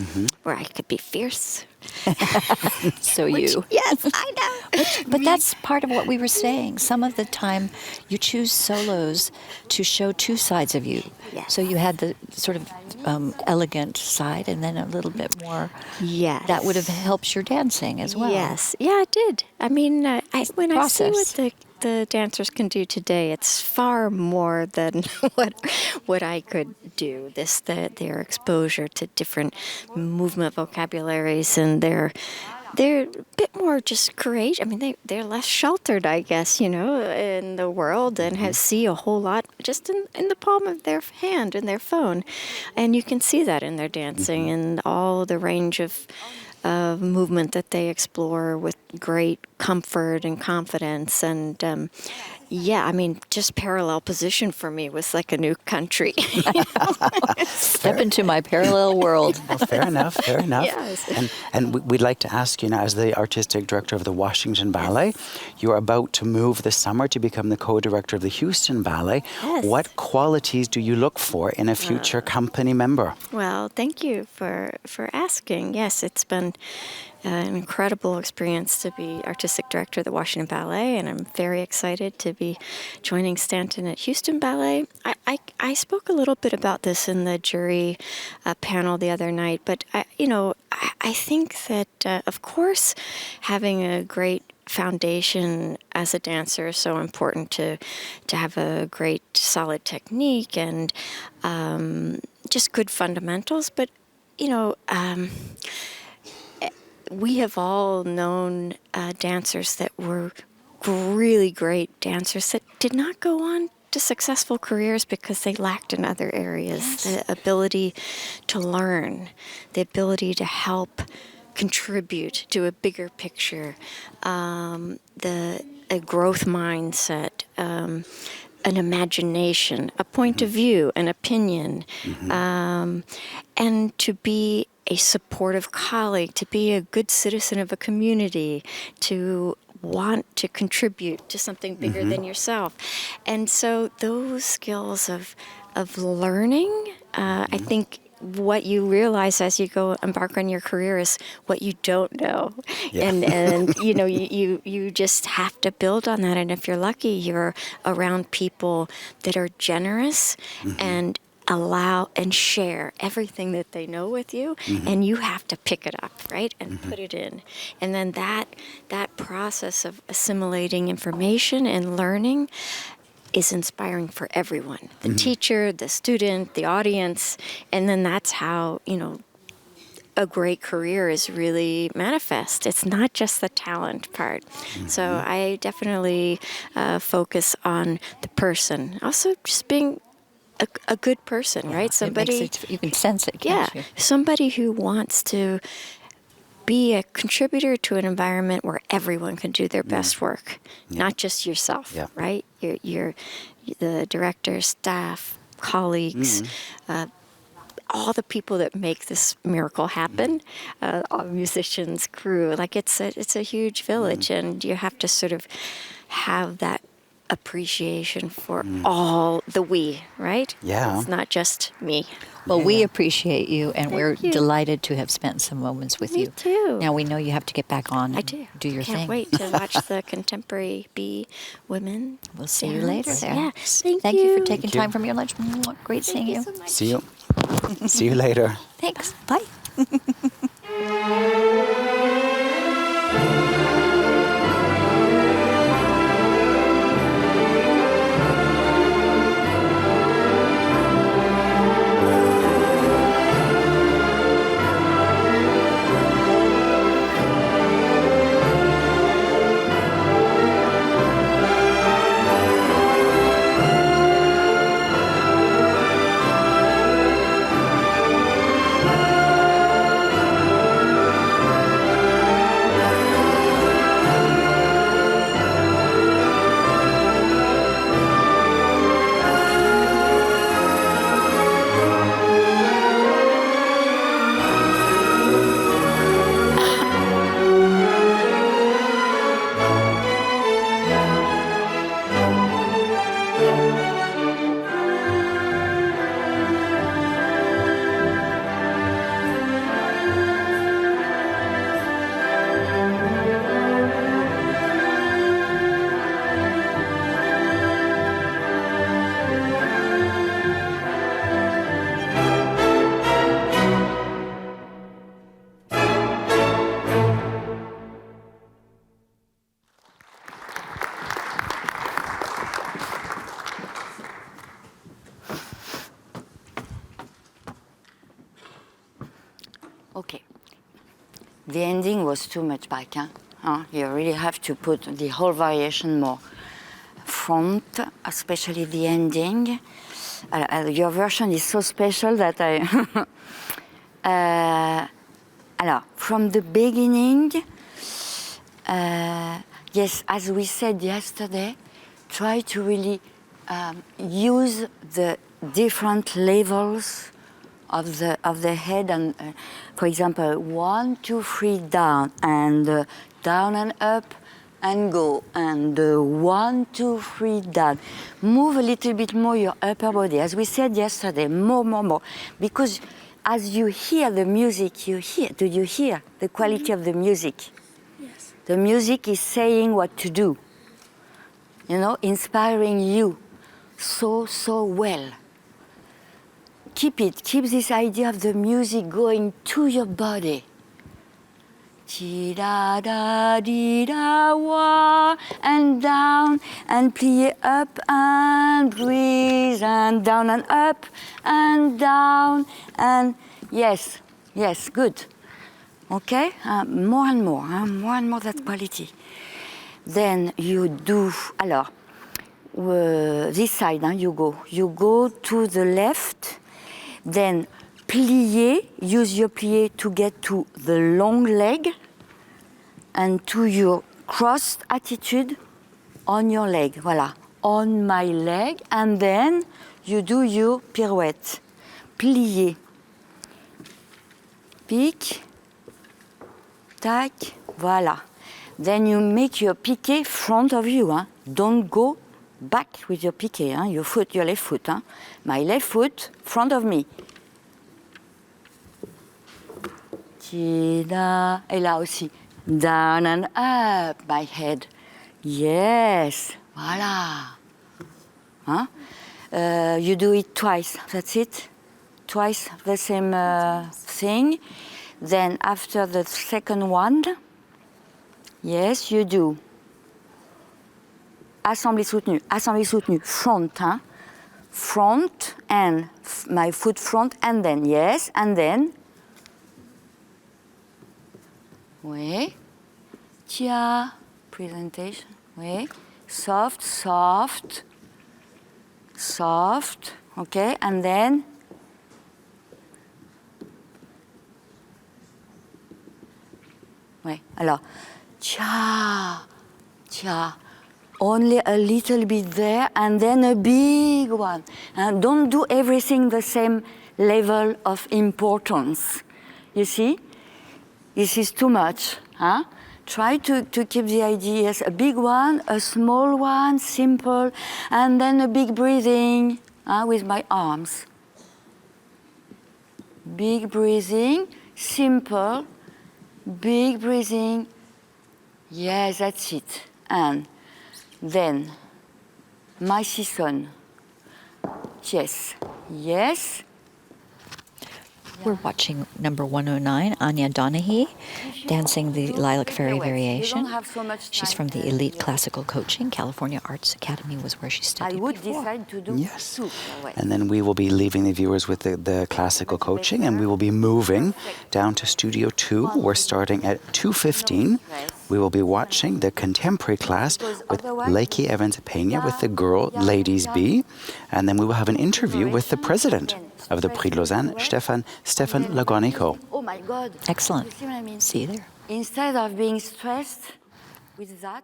where I could be fierce. Yes, I know. But that's part of what we were saying. Some of the time you choose solos to show two sides of you. Yes. So you had the sort of elegant side and then a little bit more. Yes. That would have helped your dancing as well. Yes. Yeah, it did. When I see Process. what the dancers can do today, it's far more than what I could do. Their exposure to different movement vocabularies, and they're a bit more just courageous. They're less sheltered, I guess, in the world, and see a whole lot just in the palm of their hand and their phone. And you can see that in their dancing and all the range of movement that they explore with great comfort and confidence. And just parallel position for me was like a new country. Step into my parallel world. Well, fair enough. Yes. And we'd like to ask you now, as the artistic director of the Washington Ballet, you're about to move this summer to become the co-director of the Houston Ballet. Yes. What qualities do you look for in a future company member? Well, thank you for asking. Yes, it's been an incredible experience to be artistic director of the Washington Ballet, and I'm very excited to be joining Stanton at Houston Ballet. I spoke a little bit about this in the jury panel the other night, but I think that of course having a great foundation as a dancer is so important to have a great solid technique and just good fundamentals, but we have all known dancers that were really great dancers that did not go on to successful careers because they lacked in other areas. Yes. The ability to learn, the ability to help contribute to a bigger picture, a growth mindset, an imagination, a point of view, an opinion, and to be a supportive colleague, to be a good citizen of a community, to want to contribute to something bigger than yourself. And so those skills of learning, I think what you realize as you go embark on your career is what you don't know. Yeah. And you just have to build on that. And if you're lucky, you're around people that are generous and allow and share everything that they know with you, and you have to pick it up, right, and put it in. And then that process of assimilating information and learning, is inspiring for everyone, the teacher, the student, the audience, and then that's how, a great career is really manifest. It's not just the talent part. So I definitely focus on the person. Also just being a good person, right? Somebody, you can sense it, can't you? somebody who wants to be a contributor to an environment where everyone can do their best work, not just yourself, right? You're the director, staff, colleagues, all the people that make this miracle happen, all musicians, crew. Like it's a huge village, and you have to sort of have that appreciation for all the we, right? Yeah. It's not just me. Well, we appreciate you, and we're you. delighted to have spent some moments with Me you. too. Now we know you have to get back on. I and do. Do your Can't thing. wait to watch the contemporary bee women. We'll see you dance. later. There. Yeah. Thank you for Thank taking you. time from your lunch. Great seeing you. so much. See you. See you later. Thanks. Bye. Okay. The ending was too much back, huh? You really have to put the whole variation more front, especially the ending. Your version is so special that I... alors, from the beginning, yes, as we said yesterday, try to really use the different levels of the head, and for example, 1, 2, 3 down, and down and up and go, and 1, 2, 3 down. Move a little bit more your upper body, as we said yesterday, more, because as you hear the music, do you hear the quality of the music? Yes. The music is saying what to do, inspiring you so well. Keep this idea of the music going to your body. Ti da da di da wa, and down, and plie up and breathe, and down and up and down, and yes, good. Okay, more and more that quality. Then you do, alors, this side, you go to the left. Then plier, use your plier to get to the long leg and to your crossed attitude on your leg. Voilà, on my leg, and then you do your pirouette. Plier. Pique, tac, voilà. Then you make your piqué front of you. Don't go back with your piqué, your left foot. My left foot, front of me. Et là aussi. Down and up, my head. Yes, voilà. You do it twice, that's it. Twice the same thing. Then after the second one, yes, you do. assembly soutenu, front, hein? Front and my foot front, and then, yes, and then. Oui. Tia, presentation, oui. Soft, soft, soft, okay, and then. Oui, alors, tia, tia. Only a little bit there, and then a big one. And don't do everything the same level of importance. You see? This is too much. Huh? Try to keep the idea, yes, a big one, a small one, simple, and then a big breathing with my arms. Big breathing, simple, big breathing. Yes, that's it. And then, my son. Yes, yes. We're watching number 109, Anya Donaghy, dancing the Lilac Fairy variation. She's from the Elite Classical Coaching. California Arts Academy was where she studied I would before. decide to do Yes. And then we will be leaving the viewers with the classical coaching, and we will be moving down to Studio 2. We're starting at 2:15. We will be watching the contemporary class with Lakey Evans-Pena with the Ladies B. And then we will have an interview with the president of the Prix de Lausanne, Stefan Lagonico. Oh my God. Excellent. You see what I mean? See you there. Instead of being stressed with that,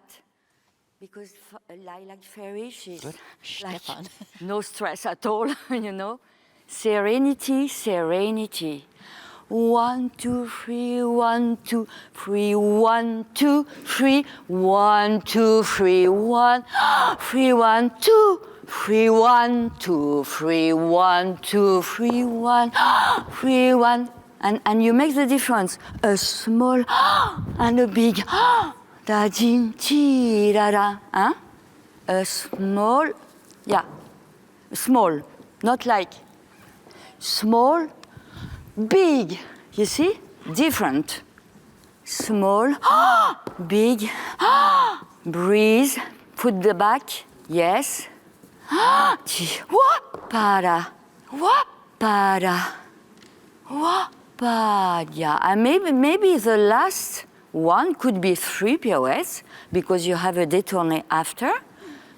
because Lilac Fairy, she's like Stefan. no stress at all, you know. Serenity, serenity. 1, 2, 3, 1, 2, 3, 1, 2, 3, 1, 2, 3, 1, 3, 1, 2. 3, 1, 2, 3, 1, 2, 3, 1, 3, 1. And you make the difference. A small and a big. Da, din, ti, da, da. Huh? A small, yeah. Small, not like. Small, big. You see? Different. Small, big. Breathe. Put the back. Yes. Para, para, para. And maybe the last one could be 3 pirouettes because you have a détourné after.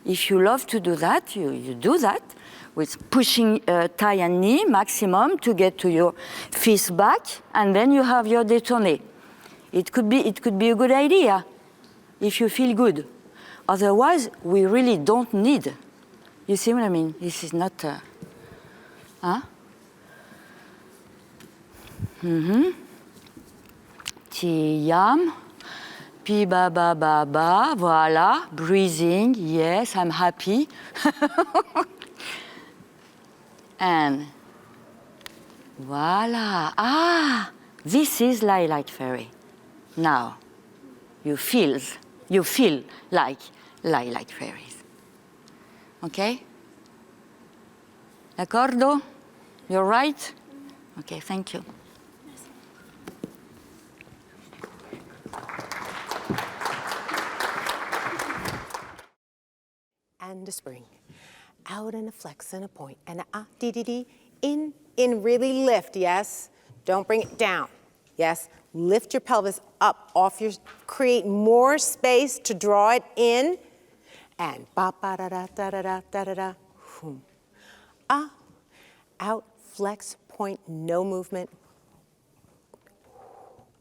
If you love to do that, you do that with pushing thigh and knee maximum to get to your fist back, and then you have your détourné. It could be a good idea if you feel good. Otherwise, we really don't need. You see what I mean? This is not. Tiyam. Pi ba ba ba ba. Voila. Breathing. Yes, I'm happy. And voila. This is Lilac Fairy. Now, you feel like Lilac Fairies. Okay? D'accordo? You're right? Okay, thank you. And a spring. Out and a flex and a point. And a dee dee dee. In, really lift, yes? Don't bring it down, yes? Lift your pelvis up off your, create more space to draw it in. And ba ba da da da da da da da da. Out, flex, point, no movement.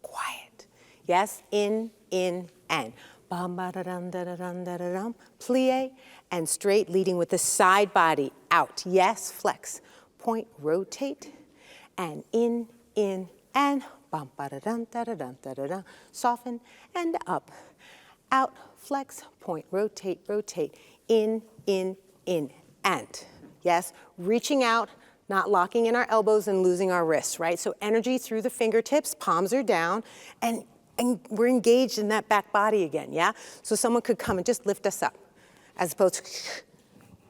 Quiet. Yes, in, and. Bam ba da dum da da dum da da dum. Plie and straight, leading with the side body. Out. Yes, flex. Point, rotate, and in, and. Bam ba da dum da da dum da da dum. Soften and up. Out, flex, point, rotate, in, and. Yes, reaching out, not locking in our elbows and losing our wrists, right? So energy through the fingertips, palms are down, and we're engaged in that back body again, yeah? So someone could come and just lift us up, as opposed to,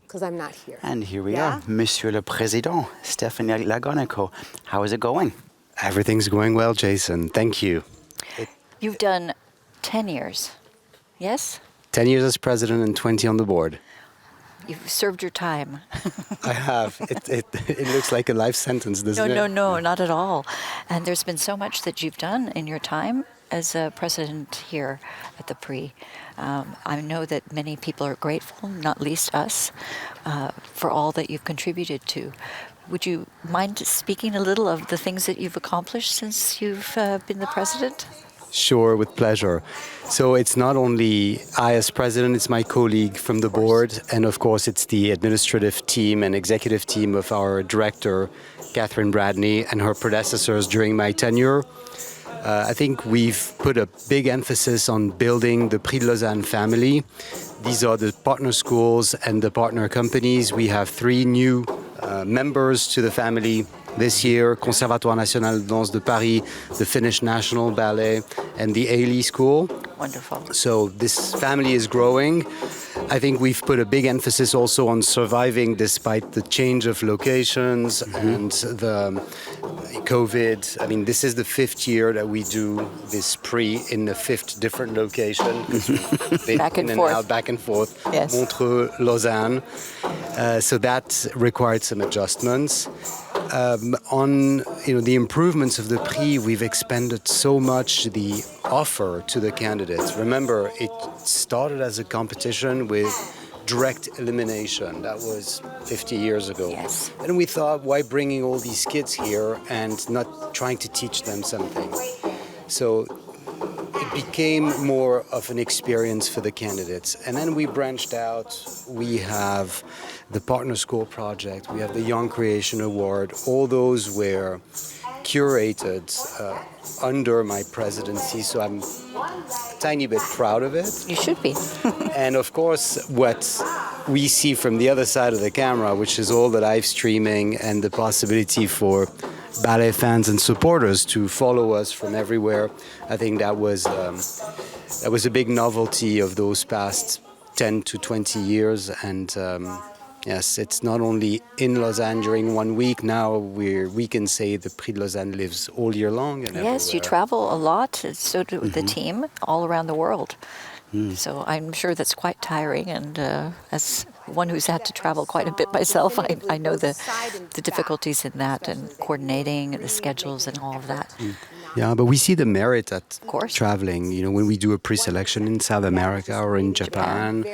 because I'm not here. And here we are, Monsieur le Président, Stephanie Lagonico. How is it going? Everything's going well, Jason. Thank you. You've done 10 years, yes? 10 years as president and 20 on the board. You've served your time. I have. It looks like a life sentence, doesn't it? No, not at all. And there's been so much that you've done in your time as a president here at the Prix. I know that many people are grateful, not least us, for all that you've contributed to. Would you mind speaking a little of the things that you've accomplished since you've been the president? Sure, with pleasure. So it's not only I as president, it's my colleague from the board, and of course it's the administrative team and executive team of our director, Catherine Bradney, and her predecessors during my tenure. I think we've put a big emphasis on building the Prix de Lausanne family. These are the partner schools and the partner companies. We have 3 new members to the family this year: Conservatoire National de Danse de Paris, the Finnish National Ballet, and the Ailey School. Wonderful. So this family is growing. I think we've put a big emphasis also on surviving despite the change of locations and the COVID. I mean, this is the 5th year that we do this Prix in the 5th different location. Back and forth. Back and forth. Yes. Montreux, Lausanne. So that required some adjustments. On the improvements of the Prix, we've expanded so much the offer to the candidates. Remember, it started as a competition with direct elimination. That was 50 years ago. Yes. And we thought, why bringing all these kids here and not trying to teach them something? So it became more of an experience for the candidates. And then we branched out. We have the Partner School Project. We have the Young Creation Award. All those were curated under my presidency, so I'm a tiny bit proud of it. You should be. And of course, what we see from the other side of the camera, which is all the live streaming and the possibility for ballet fans and supporters to follow us from everywhere, I think that was a big novelty of those past 10 to 20 years. And yes, it's not only in Lausanne during 1 week. Now we can say the Prix de Lausanne lives all year long. And Yes, you travel a lot. So do the team all around the world. So I'm sure that's quite tiring. And as one who's had to travel quite a bit myself, I know the difficulties in that and coordinating the schedules and all of that. Yeah, but we see the merit at course. traveling. When we do a pre-selection in South America or in Japan,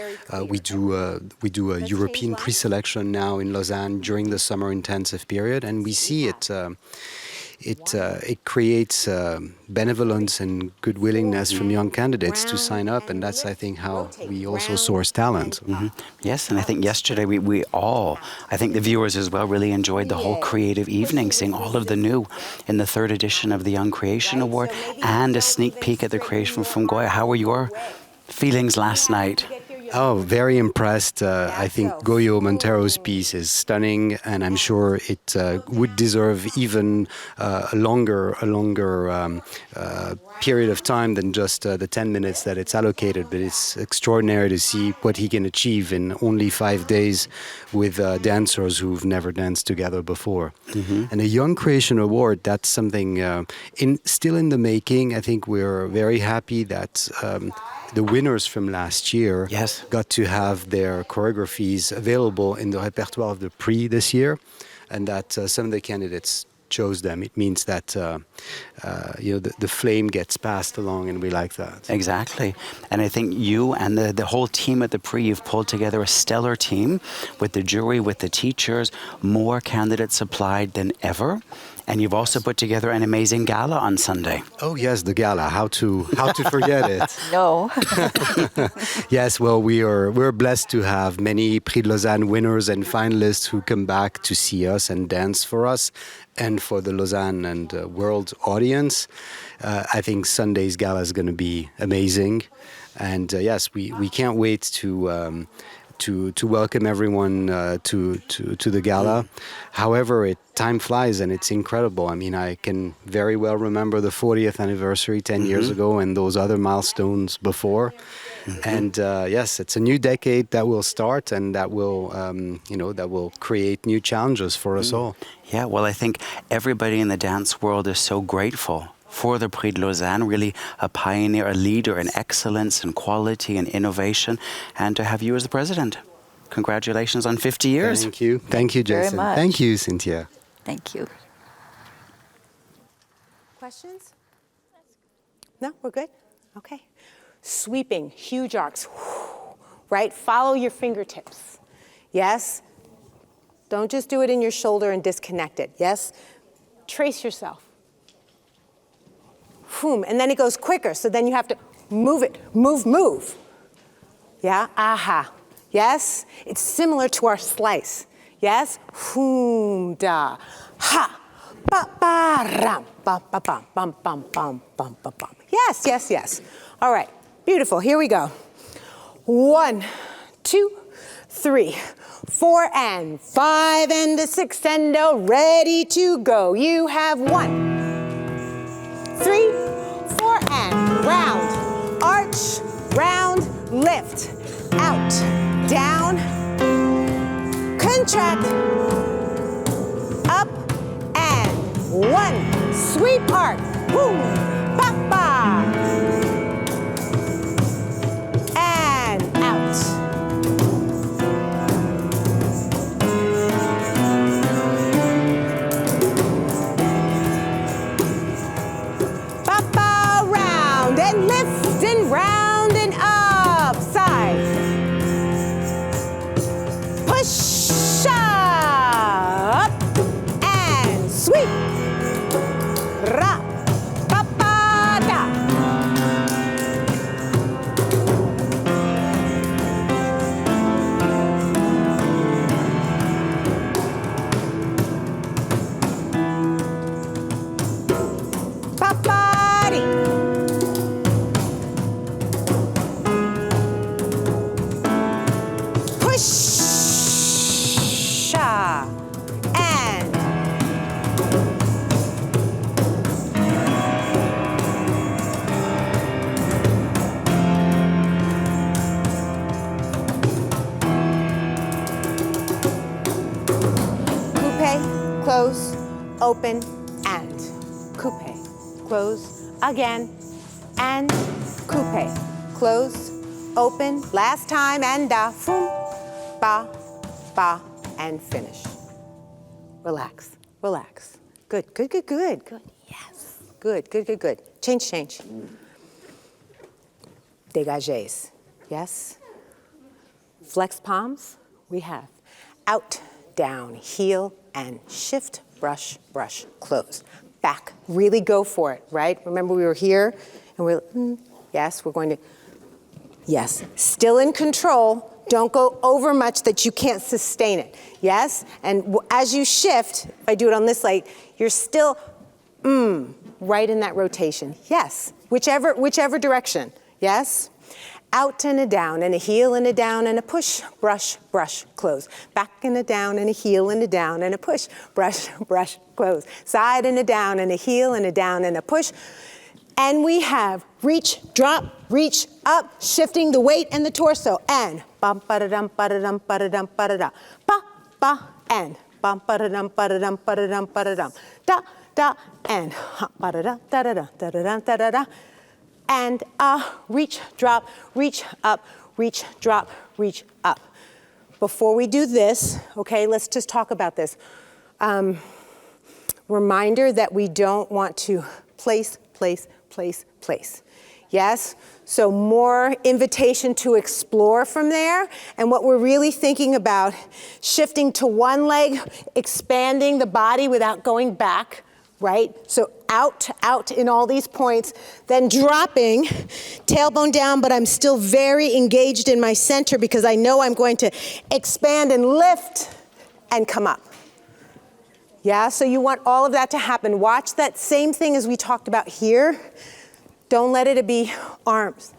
we do a European pre-selection now in Lausanne during the summer intensive period, and we see it. It creates benevolence and good willingness from young candidates to sign up, and that's, I think, how we also source talent. Yes, and I think yesterday we all, I think the viewers as well, really enjoyed the whole creative evening, seeing all of the new in the 3rd edition of the Young Creation Award and a sneak peek at the creation from Goya. How were your feelings last night? Oh, very impressed. I think Goyo Montero's piece is stunning, and I'm sure it would deserve even a longer period of time than just the 10 minutes that it's allocated. But it's extraordinary to see what he can achieve in only 5 days with dancers who've never danced together before. And a Young Creation Award, that's something still in the making. I think we're very happy that the winners from last year got to have their choreographies available in the repertoire of the Prix this year, and that some of the candidates chose them. It means that the flame gets passed along, and we like that. Exactly. And I think you and the whole team at the Prix, you've pulled together a stellar team with the jury, with the teachers, more candidates applied than ever. And you've also put together an amazing gala on Sunday. Oh yes, the gala. How to forget it? No. Yes, well, we're blessed to have many Prix de Lausanne winners and finalists who come back to see us and dance for us and for the Lausanne and world audience. I think Sunday's gala is going to be amazing. And yes, we can't wait to welcome everyone to the gala. However, time flies and it's incredible. I mean, I can very well remember the 40th anniversary 10 years ago and those other milestones before. And yes, it's a new decade that will start, and that will create new challenges for us all. Yeah, well, I think everybody in the dance world is so grateful for the Prix de Lausanne, really a pioneer, a leader in excellence and quality and innovation, and to have you as the president. Congratulations on 50 years. Thank you. Thank you, very Jason. much. Thank you, Cynthia. Thank you. Questions? No, we're good? Okay. Sweeping, huge arcs, right? Follow your fingertips. Yes? Don't just do it in your shoulder and disconnect it. Yes? Trace yourself. Boom. And then it goes quicker, so then you have to move it. Move. Yeah? Aha. Yes? It's similar to our slice. Yes? Boom, da, ha. Ba ba ram, ba ba bum, bum bum bum bum bum bum. Yes. All right, beautiful. Here we go. 1, 2, 3, 4, and 5, and a 6, and a ready to go. You have 1, 3, 4, and round, arch, round, lift, out, down, contract, up, and 1, sweep arc, boom, ba ba, and out. Ba ba, round and lift and round and up, side. Push up and sweep. Ra, ba ba da. Ba ba dee. Push and coupe, close, open, and coupe, close, again, and coupe, close, open, last time, and boom, ba, ba, and finish. Relax. Good. Yes. Good. Change. Dégagés. Yes. Flex palms. We have out, down, heel, and shift, brush, close. Back. Really go for it, right? Remember we were here, and yes, we're going to, yes. Still in control. Don't go over much that you can't sustain it. Yes? And as you shift, if I do it on this leg, you're still right in that rotation. Yes. Whichever direction. Yes? Out and a down, and a heel and a down, and a push, brush, close. Back and a down, and a heel and a down, and a push, brush, close. Side and a down, and a heel and a down, and a push. And we have reach, drop, reach, up, shifting the weight and the torso. And bum ba-da-dum, ba-da-dum, ba-da-dum, ba-da-dum. Ba, and bum ba-da-dum, ba-da-dum, ba-da-dum, ba-da-dum. Da, and ba-da-dum, da-da-dum, da-da-dum, da-da-dum. And reach, drop, reach up, reach, drop, reach up. Before we do this, okay, let's just talk about this. Reminder that we don't want to place. Yes? So more invitation to explore from there. And what we're really thinking about, shifting to one leg, expanding the body without going back, right? So out in all these points, then dropping, tailbone down, but I'm still very engaged in my center because I know I'm going to expand and lift and come up. Yeah, so you want all of that to happen. Watch that same thing as we talked about here. Don't let it be arms.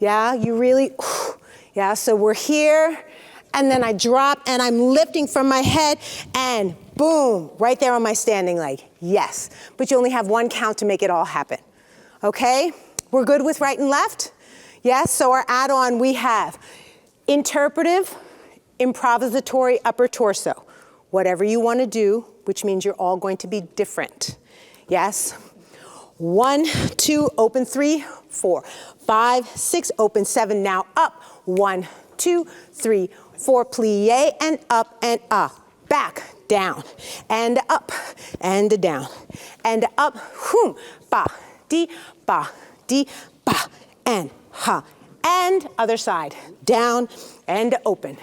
Yeah, you really, yeah, so we're here, and then I drop, and I'm lifting from my head, and boom, right there on my standing leg. Yes, but you only have one count to make it all happen. Okay, we're good with right and left? Yes, so our add-on, we have interpretive, improvisatory upper torso. Whatever you want to do, which means you're all going to be different. Yes. 1, 2, open 3, 4, 5, 6, open 7, now up. 1, 2, 3, 4, plie and up, back, down, and up, and down, and up, whoom, ba, di, ba, and ha, and other side, down, and open,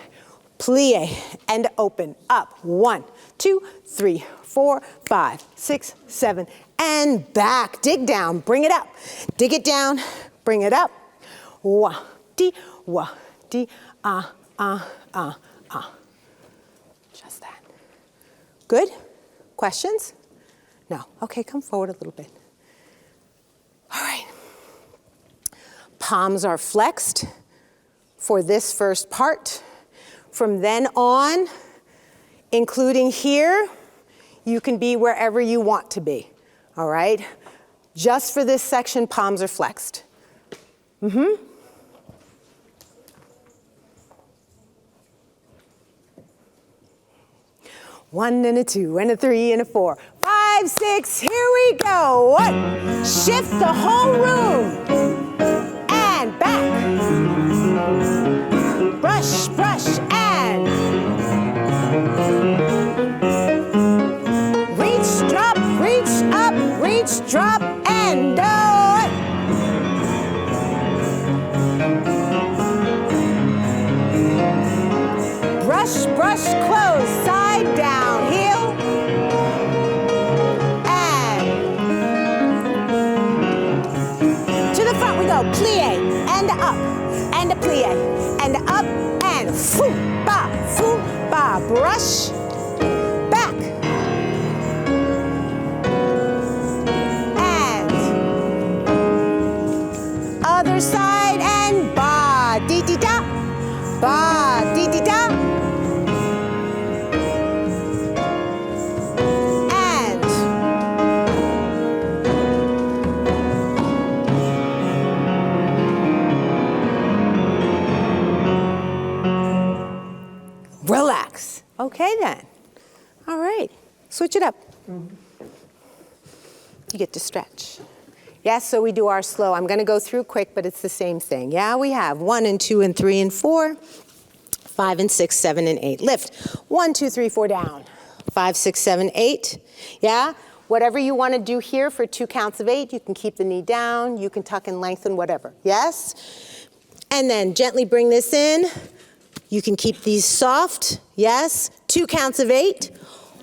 plie, and open, up, 1, 2, 3, 4, 5, 6, 7, and back, dig down, bring it up, dig it down, bring it up, wa, di, just that. Good? Questions? No. Okay, come forward a little bit. All right. Palms are flexed for this first part. From then on, including here, you can be wherever you want to be. All right? Just for this section, palms are flexed. Mm-hmm. One and a 2 and a 3 and a 4, 5, 6, here we go. 1, shift the whole room. And back. Brush, brush, and. Reach, drop, reach, up, reach, drop, and down. Brush, brush, close, side, down, heel, and to the front we go, plie, and up, and a plie, and up, and foo, ba, brush, back, and other side, and ba, di-di-da, ba, di-di-da, relax. Okay then. All right. Switch it up. You get to stretch. Yes, so we do our slow. I'm going to go through quick, but it's the same thing. Yeah, we have 1 and 2 and 3 and 4, 5 and 6, 7 and 8. Lift. 1, 2, 3, 4 down. 5, 6, 7, 8. Yeah? Whatever you want to do here for 2 counts of 8, you can keep the knee down, you can tuck and lengthen, whatever. Yes? And then gently bring this in. You can keep these soft, yes. 2 counts of 8.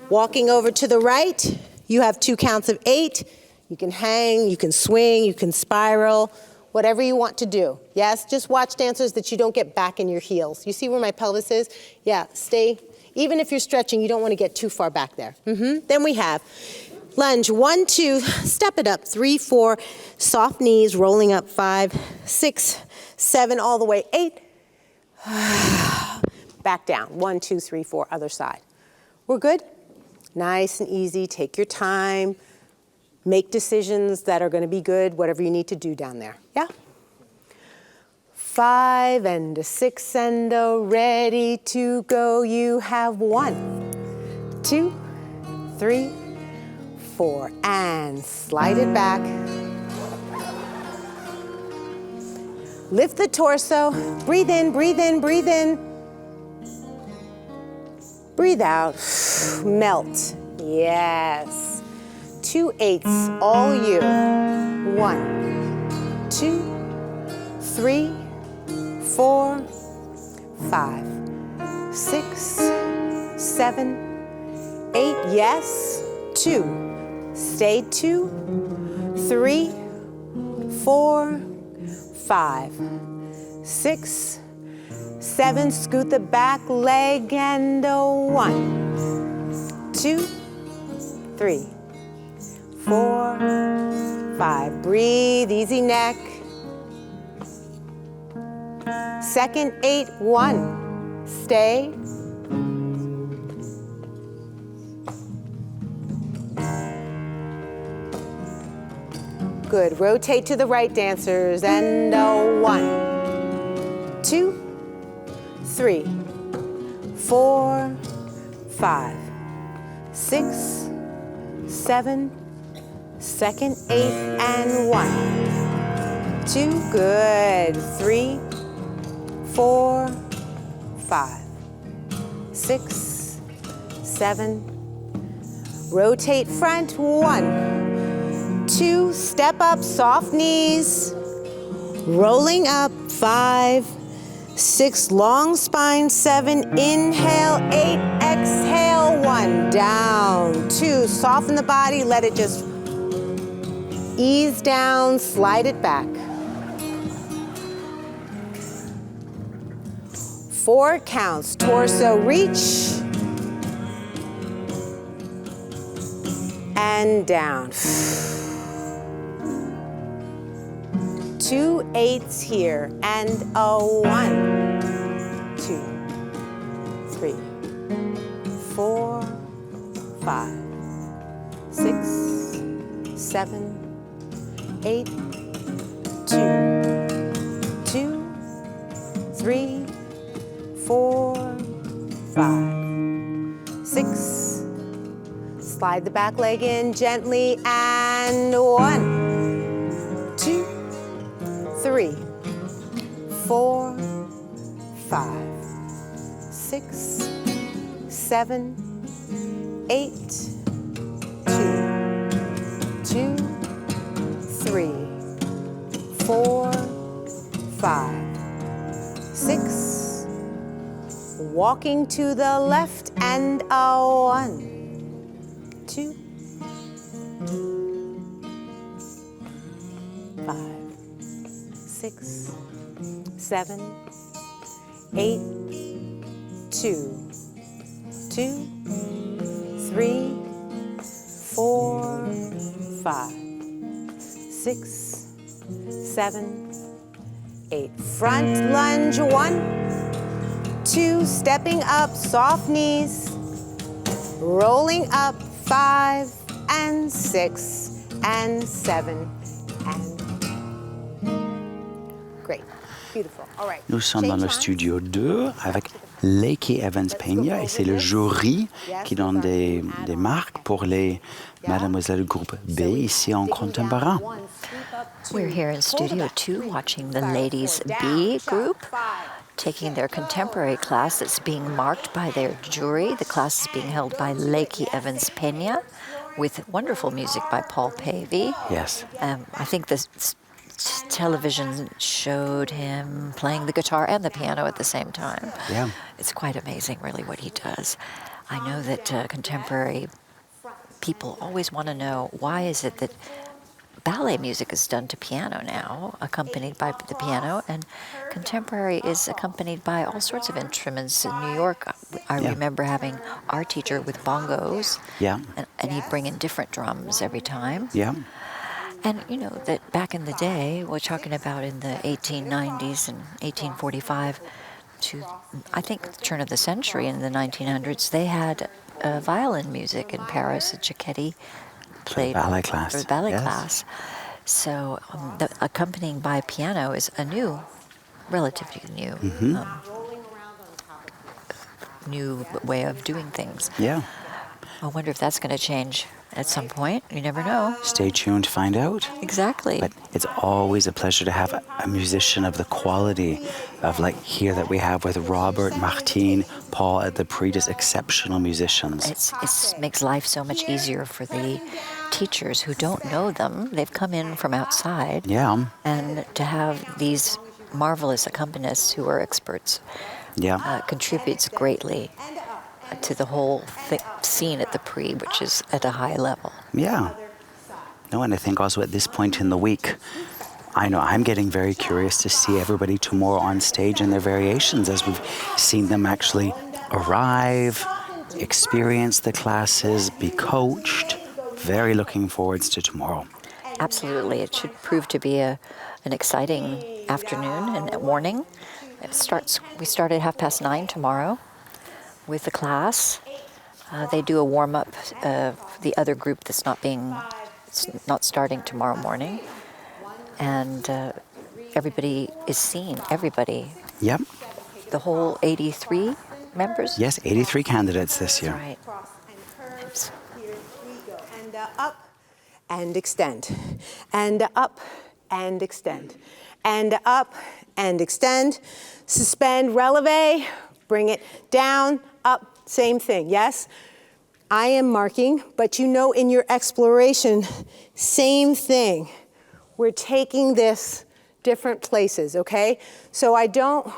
Walking over to the right, you have 2 counts of 8. You can hang, you can swing, you can spiral, whatever you want to do. Yes, just watch, dancers, that you don't get back in your heels. You see where my pelvis is? Yeah, stay. Even if you're stretching, you don't want to get too far back there. Then we have lunge, 1, 2, step it up, 3, 4, soft knees, rolling up, 5, 6, 7, all the way, 8. Back down, 1, 2, 3, 4, other side. We're good? Nice and easy, take your time. Make decisions that are going to be good, whatever you need to do down there. Yeah? 5 and a 6 and a ready to go. You have 1, 2, 3, 4, and slide it back. Lift the torso, breathe in, breathe in, breathe in. Breathe out, melt, yes. 2 8s, all you. 1, 2, 3, 4, 5, 6, 7, 8, yes. 2, stay 2, 3, 4, 5, 6, 7, scoot the back leg, and a 1, 2, 3, 4, 5. Breathe, easy neck. Second 8, 1. Stay. Good. Rotate to the right, dancers, and a 1, 2, 3, 4, 5, 6, 7, second, 8, and 1, 2, good, 3, 4, 5, 6, 7, rotate front, 1, 2, step up, soft knees, rolling up, 5, 6, long spine, 7, inhale, 8, exhale, 1, down, 2, soften the body, let it just ease down, slide it back. 4 counts, torso reach, and down. 2 8s here, and a 1, 2, 3, 4, 5, 6, 7, 8, 2, 2, 3, 4, 5, 6. Slide the back leg in gently, and 1, 2, 3, 4, 5, 6, 7, 8, 2, 2, 3, 4, 5, 6. Walking to the left, and a 1, 2, 5, 6, 7, 8, 2, 2, 3, 4, 5, 6, 7, 8. Front lunge, 1, 2, stepping up, soft knees, rolling up, 5, and 6, and 7, and great. Beautiful. All right. Nous sommes dans le studio 2 avec Lakey Evans-Peña et c'est le jury qui donne des marques pour les Mademoiselles groupe B ici en contemporain. We're here in Studio 2 watching the Ladies B group taking their contemporary class that's being marked by their jury. The class is being held by Lakey Evans-Peña with wonderful music by Paul Pavey. Yes. I think the television showed him playing the guitar and the piano at the same time. Yeah. It's quite amazing, really, what he does. I know that contemporary people always want to know, why is it that ballet music is done to piano now, accompanied by the piano, and contemporary is accompanied by all sorts of instruments. In New York, I remember having our teacher with bongos, and he'd bring in different drums every time. Yeah. And you know that back in the day, we're talking about in the 1890s and 1845 to, I think, the turn of the century in the 1900s, they had violin music in Paris. Cicchetti played ballet class. For ballet class. So the accompanying by piano is a new, relatively new, new way of doing things. Yeah. I wonder if that's going to change at some point. You never know. Stay tuned to find out. Exactly. But it's always a pleasure to have a musician of the quality of like here that we have with Robert, Martine, Paul at the Prix, just exceptional musicians. It makes life so much easier for the teachers who don't know them. They've come in from outside. Yeah. And to have these marvelous accompanists who are experts contributes greatly to the whole scene at the Prix, which is at a high level. Yeah. No, and I think also at this point in the week, I know I'm getting very curious to see everybody tomorrow on stage and their variations as we've seen them actually arrive, experience the classes, be coached. Very looking forward to tomorrow. Absolutely. It should prove to be an exciting afternoon and morning. We start at 9:30 tomorrow with the class. They do a warm-up, the other group that's not starting tomorrow morning. And everybody is seen, everybody. Yep. The whole 83 members? Yes, 83 candidates this year. Right. And up and extend. And up and extend. And up and extend. Suspend, releve, bring it down, up, same thing, yes? I am marking, but you know in your exploration, same thing. We're taking this different places, okay? So I don't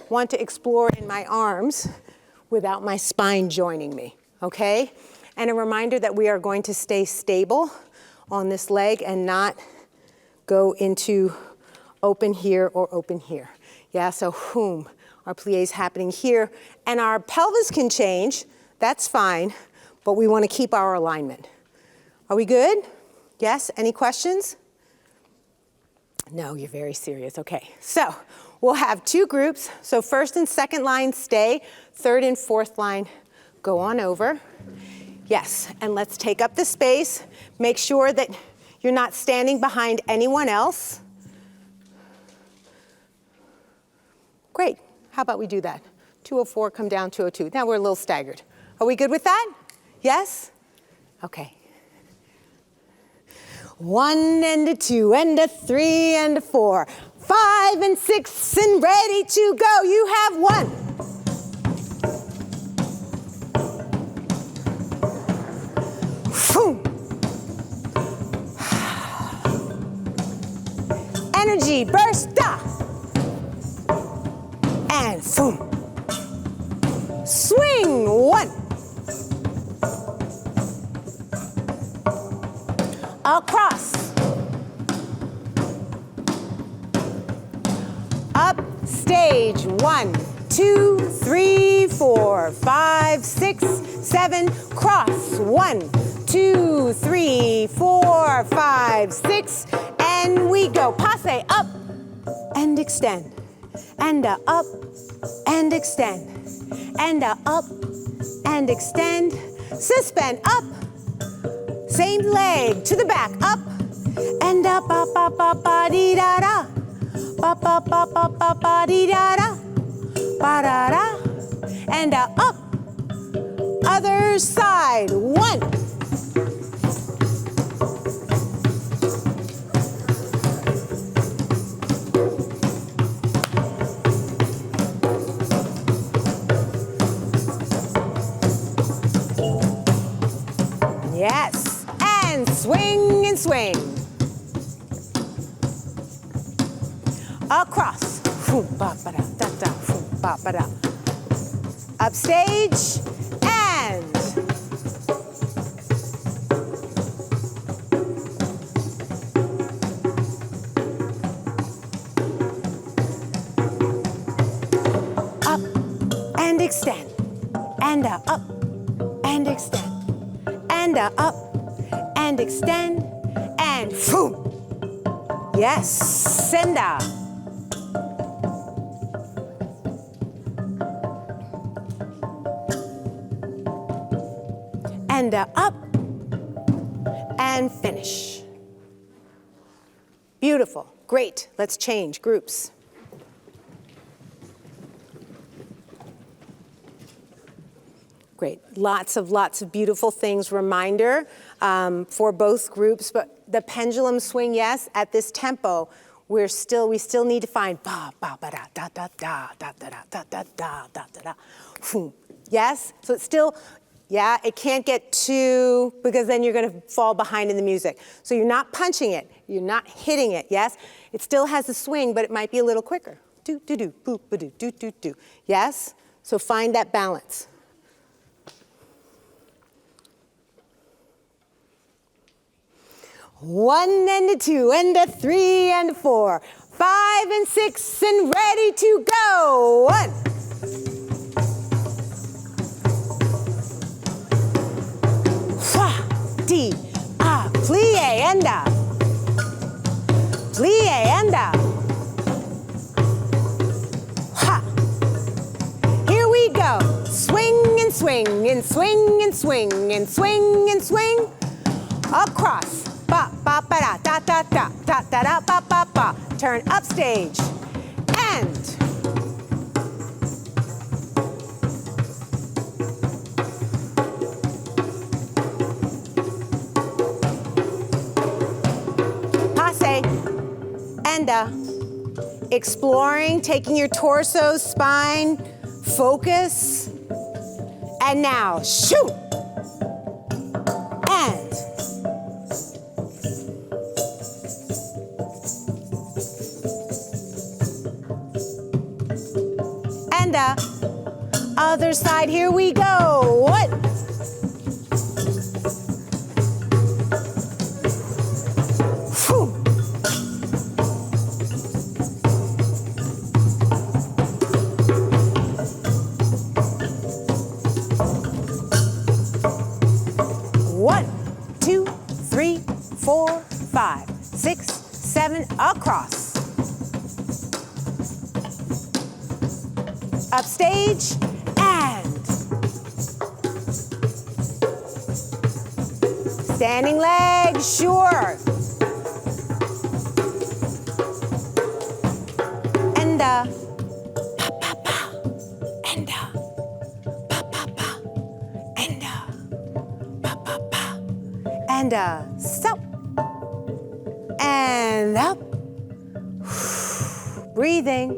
want to explore in my arms without my spine joining me, okay? And a reminder that we are going to stay stable on this leg and not go into open here or open here. Yeah, so our plie is happening here. And our pelvis can change, that's fine, but we want to keep our alignment. Are we good? Yes, any questions? No, you're very serious, okay. So we'll have two groups. So first and second line stay, third and fourth line go on over. Yes, and let's take up the space. Make sure that you're not standing behind anyone else. Great, how about we do that? 204, come down 202. Now we're a little staggered. Are we good with that? Yes? Okay. 1 and a 2 and a 3 and a 4, 5 and 6 and ready to go. You have 1. Energy burst, and boom. Swing, 1. Across. Up, stage, 1, 2, 3, 4, 5, 6, 7, cross, 1, 2, 3, 4, 5, 6, and we go. Passe, up and extend, and up and extend, and up and extend, suspend, up, same leg to the back, up, and up, dee da da, dee da da, da da, and up, other side, 1. Yes, and swing and swing. Across. Upstage and up and extend, and up and extend. And up, and extend, and boom. Yes, send up. And up, and finish. Beautiful, great. Let's change groups. Great, lots of beautiful things. Reminder for both groups, but the pendulum swing, yes, at this tempo, we still need to find ba ba ba da da da da da da da da da da da da. Yes, so it's still, yeah, it can't get too, because then you're gonna fall behind in the music. So you're not punching it, you're not hitting it, yes? It still has a swing, but it might be a little quicker. Do do do, boop ba do do do do. Yes, so find that balance. 1 and a 2 and a 3 and a 4, 5 and 6 and ready to go. 1. D, plie and plie and ha. Here we go. Swing and swing and swing and swing and swing and swing. Across. Ba ba ba da da da da da da ba ba ba. Turn upstage and and exploring, taking your torso, spine, focus. And now, shoot. And. And other side, here we go. What? Whew. One, two, three, 4, 5, 6, 7, across. Upstage, and. Standing leg, sure. And pa pa pa, and pa pa pa, and pa pa pa, and stop, and up. Breathing.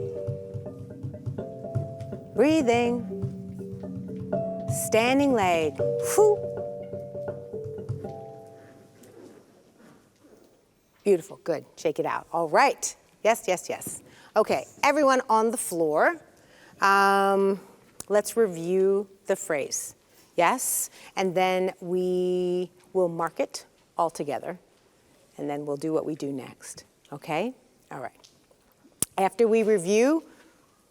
Breathing. Standing leg. Whew. Beautiful, good. Shake it out. All right. Yes, yes, yes. Okay, everyone on the floor. Let's review the phrase. Yes? And then we will mark it all together. And then we'll do what we do next. Okay? All right. After we review,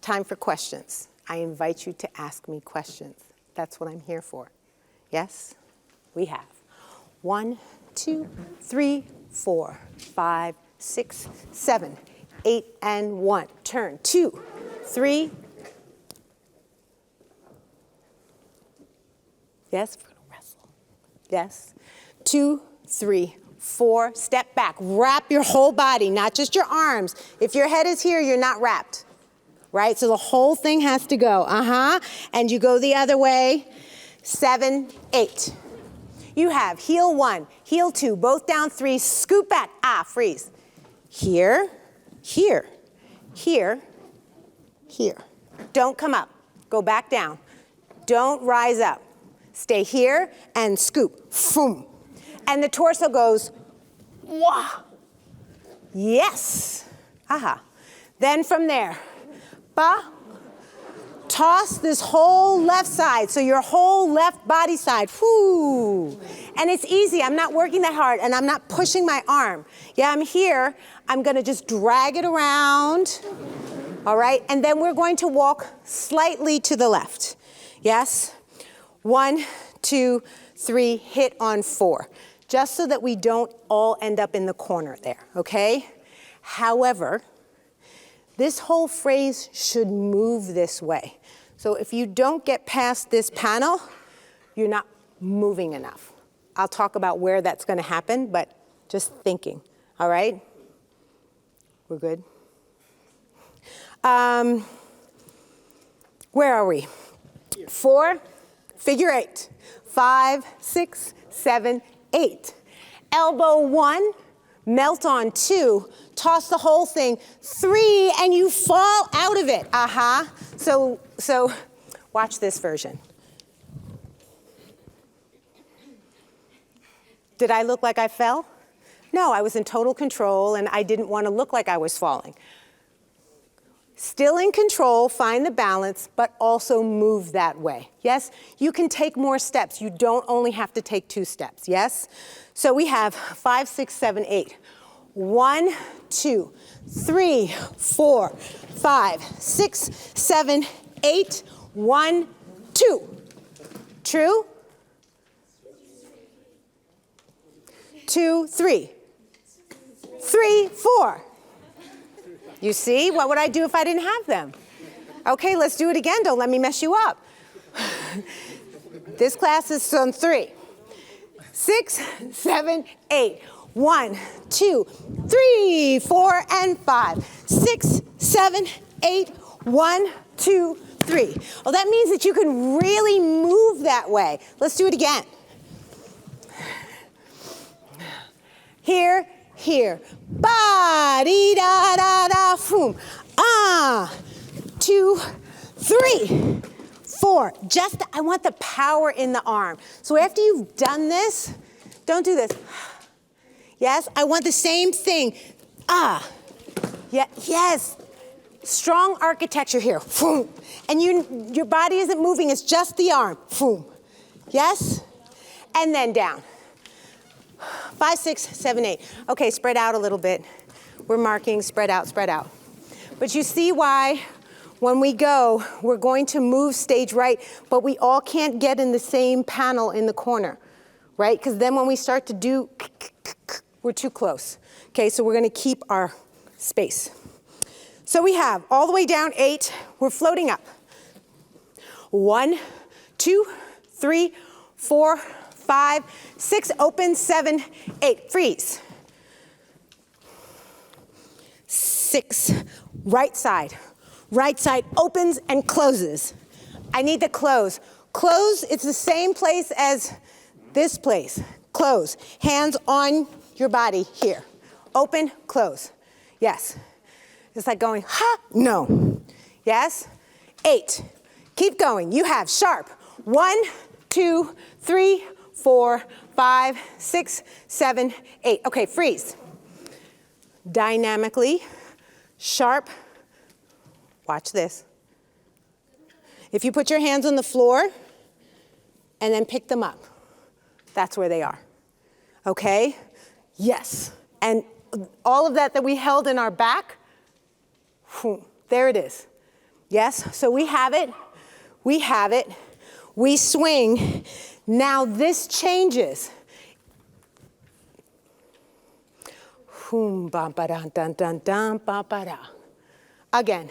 time for questions. I invite you to ask me questions. That's what I'm here for. Yes? We have 1, 2, 3, 4, 5, 6, 7, 8, and 1. Turn. 2, 3. Yes? We're going to wrestle. Yes? 2, 3, 4. Step back. Wrap your whole body, not just your arms. If your head is here, you're not wrapped. Right? So the whole thing has to go. And you go the other way. 7, 8. You have heel 1, heel 2, both down 3, scoot back. Freeze. Here, here, here, here. Don't come up. Go back down. Don't rise up. Stay here and scoop. Boom. And the torso goes, wah. Yes. Then from there, ba. Toss this whole left side, so your whole left body side. Whoo. And it's easy. I'm not working that hard, and I'm not pushing my arm. Yeah, I'm here. I'm going to just drag it around. All right? And then we're going to walk slightly to the left. Yes? 1, 2, 3, hit on 4. Just so that we don't all end up in the corner there, okay? However, this whole phrase should move this way. So if you don't get past this panel, you're not moving enough. I'll talk about where that's going to happen, but just thinking, all right? We're good? Where are we? 4, figure 8. 5, 6, 7, 8. Elbow 1, melt on 2, toss the whole thing. 3, and you fall out of it. So watch this version. Did I look like I fell? No, I was in total control, and I didn't want to look like I was falling. Still in control, find the balance, but also move that way. Yes? You can take more steps. You don't only have to take 2 steps. Yes? So we have 5, 6, 7, 8. 1, 2, 3, 4, 5, 6, 7, 8. 1, 2. True? 2, 3. 3, 4. You see? What would I do if I didn't have them? Okay, let's do it again. Don't let me mess you up. This class is on 3. 6, 7, 8. 1, 2, 3, 4, and 5. 6, 7, 8. 1, 2, 3. Well, that means that you can really move that way. Let's do it again. Here, here. Ba, dee, da, da, da, boom. 2, 3, 4. Just, I want the power in the arm. So after you've done this, don't do this. Yes, I want the same thing. Yeah, yes. Strong architecture here. Boom. And your body isn't moving, it's just the arm. Boom. Yes? And then down. 5, 6, 7, 8. Okay, spread out a little bit. We're marking spread out, spread out. But you see why when we go, we're going to move stage right, but we all can't get in the same panel in the corner, right? Because then when we start to do, we're too close. Okay, so we're going to keep our space. So we have all the way down 8, we're floating up. 1, 2, 3, 4, 5, 6, open, 7, 8, freeze. 6, right side opens and closes. I need to close. Close, it's the same place as this place. Close, hands on your body here. Open, close. Yes. It's like going, ha, no. Yes? 8. Keep going. You have sharp. 1, 2, 3, 4, 5, 6, 7, 8. Okay, freeze. Dynamically, sharp. Watch this. If you put your hands on the floor and then pick them up, that's where they are. Okay? Yes. And all of that we held in our back, there it is. Yes, so we have it, we swing. Now this changes. Again,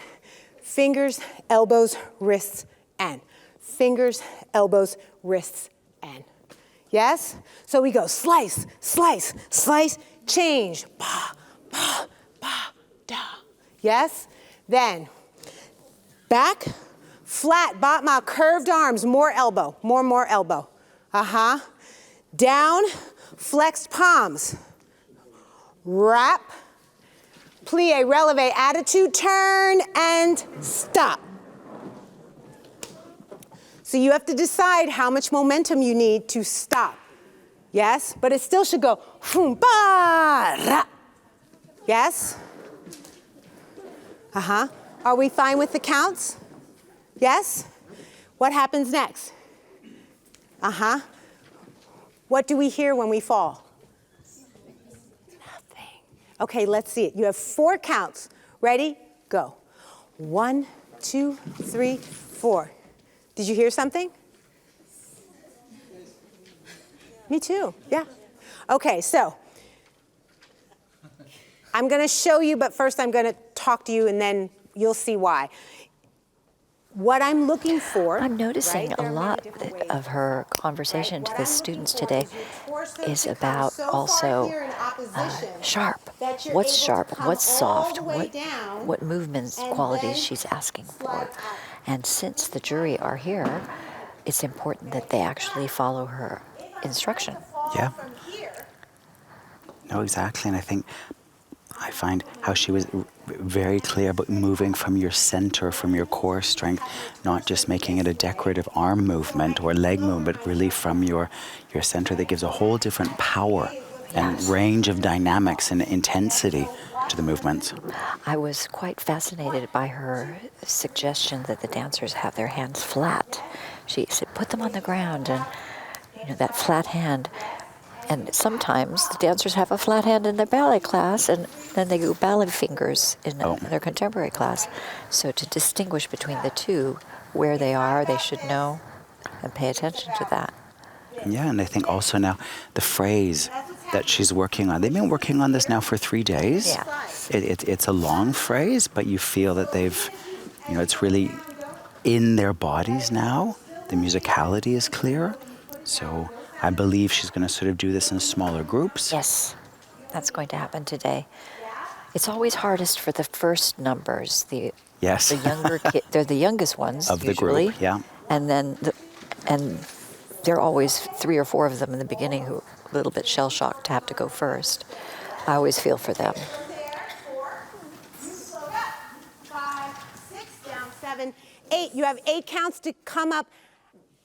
fingers, elbows, wrists, and. Fingers, elbows, wrists, and. Yes? So we go slice, slice, slice, change. Ba, ba, ba, da. Yes? Then back, flat, bottom out, curved arms, more elbow, more elbow. Down, flexed palms. Wrap, plie, releve, attitude, turn, and stop. So you have to decide how much momentum you need to stop. Yes? But it still should go, boom, ba, ra. Yes? Are we fine with the counts? Yes? What happens next? What do we hear when we fall? Nothing. Okay, let's see it. You have 4 counts. Ready? Go. 1, 2, 3, 4. Did you hear something? Me too, yeah. Okay, so I'm going to show you, but first I'm going to talk to you and then you'll see why. What I'm looking for... I'm noticing a lot of her conversation to the students today is about also sharp. What's sharp? What's soft? What movements, qualities she's asking for. And since the jury are here, it's important that they actually follow her instruction. Yeah. No, exactly. And I find how she was very clear about moving from your center, from your core strength, not just making it a decorative arm movement or leg movement, but really from your center that gives a whole different power and range of dynamics and intensity to the movements. I was quite fascinated by her suggestion that the dancers have their hands flat. She said, put them on the ground, and that flat hand. And sometimes the dancers have a flat hand in their ballet class, and then they do ballet fingers in their contemporary class. So to distinguish between the two, where they are, they should know and pay attention to that. Yeah, and I think also now the phrase that she's working on, they've been working on this now for 3 days. Yeah. It's a long phrase, but you feel that they've, it's really in their bodies now. The musicality is clear. So I believe she's going to sort of do this in smaller groups. Yes, that's going to happen today. It's always hardest for the first numbers. Yes. The younger they're the youngest ones of the usually. group. Yeah. And then there are always 3 or 4 of them in the beginning who are a little bit shell-shocked to have to go first. I always feel for them. There, 4. Slow up. 5, 6, down 7, 8. You have 8 counts to come up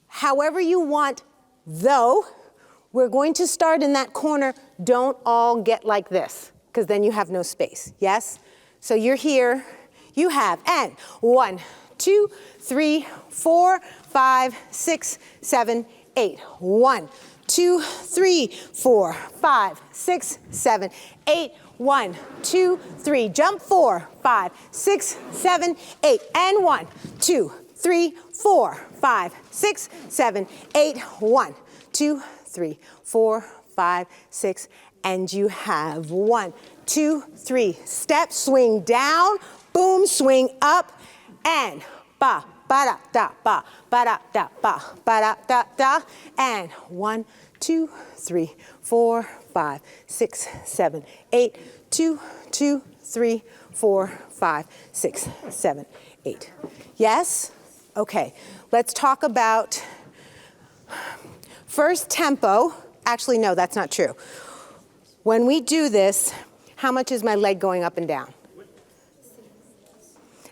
however you want, though. We're going to start in that corner. Don't all get like this, because then you have no space. Yes? So you're here. You have, and 1, 2, 3, 4, 5, 6, 7, 8. 1, 2, 3, 4, 5, 6, 7, 8. 1, 2, 3. Jump 4, 5, 6, 7, 8. And 1, 2, 3, 4, 5, 6, 7, 8. 1, 2, 3, 4, 5, 6. And you have 1, 2, 3. Step, swing down, boom, swing up, and ba, ba da, ba, ba da, da, ba, ba da, da. And 1, 2, 3, 4, 5, 6, 7, 8. 2, 2, 3, 4, 5, 6, 7, 8. Yes? Okay. Let's talk about first tempo. Actually, no, that's not true. When we do this, how much is my leg going up and down?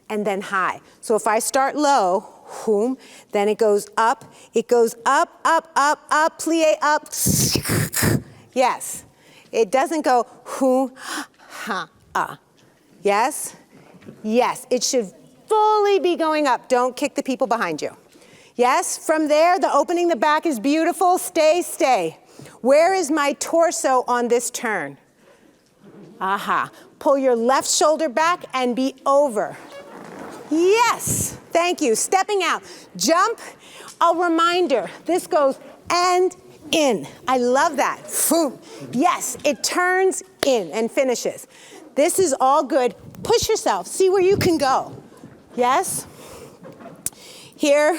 And then high. So if I start low, boom, then it goes up, up, up, plie up. Yes. It doesn't go who, ha, Yes? Yes. It should fully be going up. Don't kick the people behind you. Yes? From there, the opening the back is beautiful. Stay, stay. Where is my torso on this turn? Aha. Pull your left shoulder back and be over. Yes. Thank you. Stepping out. Jump. A reminder. This goes and in. I love that. Yes, it turns in and finishes. This is all good. Push yourself. See where you can go. Yes? Here,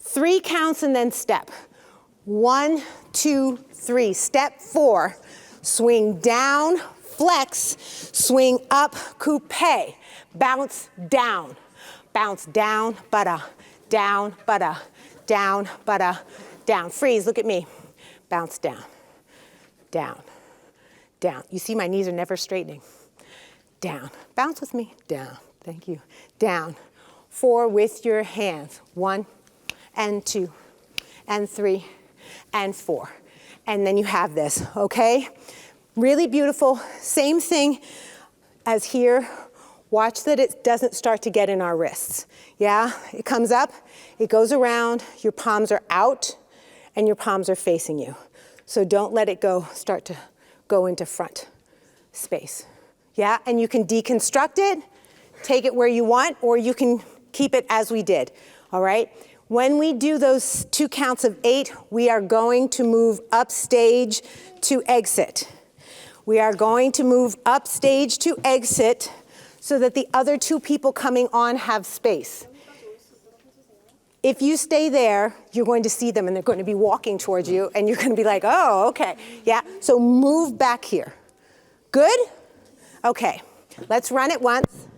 3 counts and then step. 1, 2, 3. Step 4. Swing down, flex, swing up, coupe. Bounce down. Bounce down, bada, down, bada, down, bada, down. Freeze, look at me. Bounce down, down, down. You see my knees are never straightening. Down. Bounce with me. Down. Thank you. Down. 4 with your hands. 1 and 2 and 3 and 4. And then you have this, okay? Really beautiful. Same thing as here. Watch that it doesn't start to get in our wrists. Yeah? It comes up, it goes around, your palms are out, and your palms are facing you. So don't let it start to go into front space. Yeah? And you can deconstruct it, take it where you want, or you can keep it as we did. All right? When we do those 2 counts of 8, we are going to move up stage to exit. We are going to move up stage to exit so that the other 2 people coming on have space. If you stay there, you're going to see them and they're going to be walking towards you and you're going to be like, oh, okay. Yeah, so move back here. Good? Okay, let's run it once.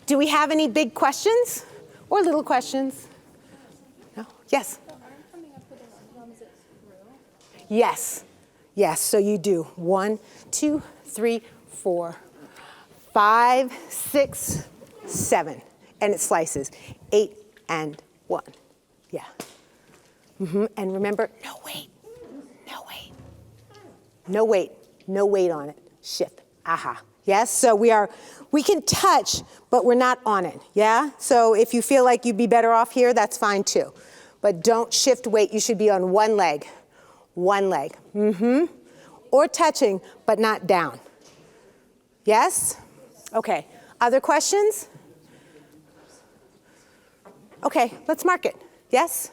Do we have any big questions or little questions? No? Yes? Yes. Yes, so you do 1, 2, 3, 4, 5, 6, 7. And it slices. 8 and 1. Yeah. And remember, no weight. No weight. No weight. No weight on it. Shift. Aha. Yes? So we can touch, but we're not on it. Yeah? So if you feel like you'd be better off here, that's fine too. But don't shift weight. You should be on one leg. One leg. Or touching, but not down. Yes? Okay. Other questions? Okay, let's mark it. Yes?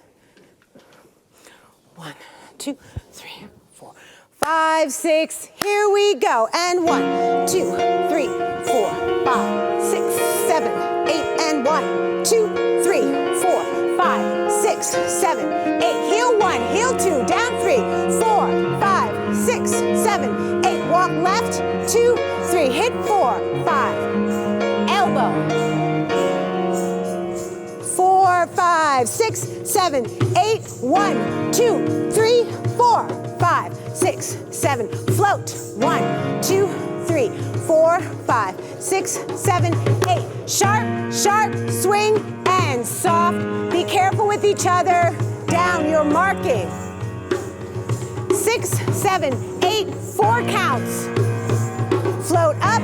1, 2, 3, 4, 5, 6. Here we go. And 1, 2, 3, 4, 5, 6, 7, 8. And 1, 2, 3, 4, 5, 6, 7, 8. Heel 1, heel 2, down 3, 4, 5, 6, 7, 8. Walk left, 2, 3. Hit 4, 5. Elbow. 4, 5, 6, 7, 8. 1, 2, 3, 4, 5, 6, 7, float. 1, 2, 3, 4, 5, 6, 7, 8. Sharp, sharp, swing, and soft. Be careful with each other. Down, you're marking. 6, 7, 8, 4 counts. Float up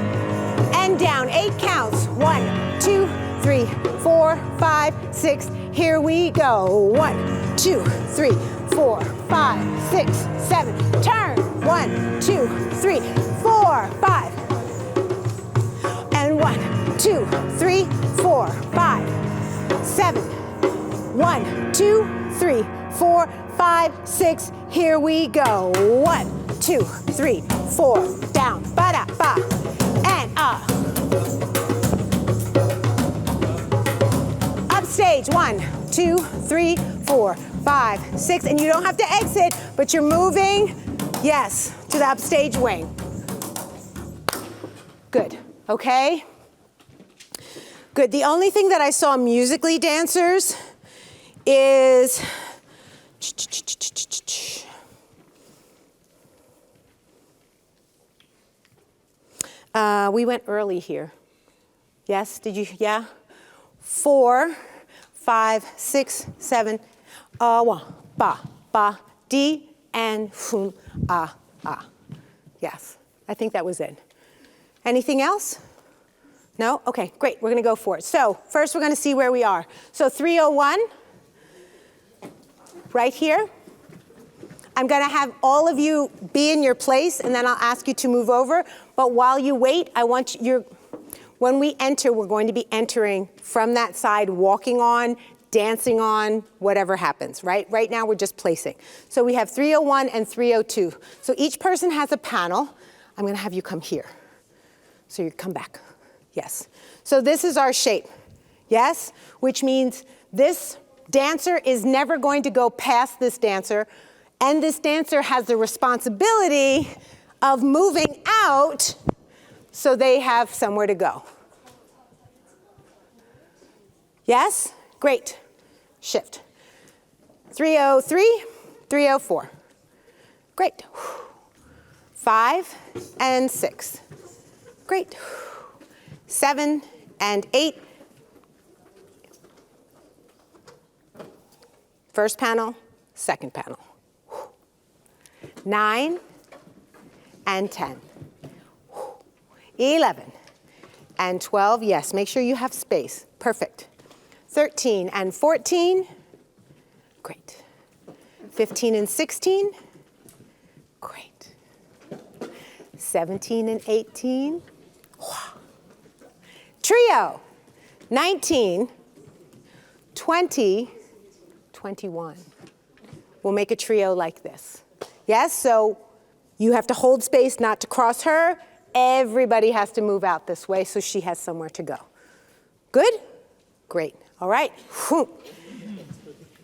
and down, 8 counts. 1, 2, 3, 4, 5, 6. Here we go. 1, 2, 3, 4, 5, 6, 7. Turn. 1, 2, 3, 4, 5. And 1, 2, 3, 4, 5, 7. 1, 2, 3, 4, 5, 6. Here we go. 1, 2, 3, 4. Down. Ba-da-ba. And up. Upstage. 1, 2, 3, 4, 5, 6. And you don't have to exit, but you're moving, yes, to the upstage wing. Good. Okay? Good. The only thing that I saw musically, dancers, is we went early here. Yes, did you? Yeah? 4, 5, 6, 7. 1, ba, ba, di, and fun, ah. Yes, I think that was it. Anything else? No? Okay, great. We're going to go for it. So first we're going to see where we are. So 301, right here. I'm going to have all of you be in your place, and then I'll ask you to move over. But while you wait, I want you, when we enter, we're going to be entering from that side, walking on, dancing on, whatever happens, right? Right now we're just placing. So we have 301 and 302. So each person has a panel. I'm going to have you come here. So you come back. Yes. So this is our shape. Yes? Which means this dancer is never going to go past this dancer, and this dancer has the responsibility of moving out so they have somewhere to go. Yes? Great. Shift. 303, 304. Great. 5 and 6. Great. 7 and 8. First panel, second panel. 9 and 10. 11 and 12. Yes, make sure you have space. Perfect. 13 and 14. Great. 15 and 16. Great. 17 and 18. Trio. 19, 20, 21. We'll make a trio like this. Yes, so you have to hold space not to cross her. Everybody has to move out this way so she has somewhere to go. Good? Great. All right.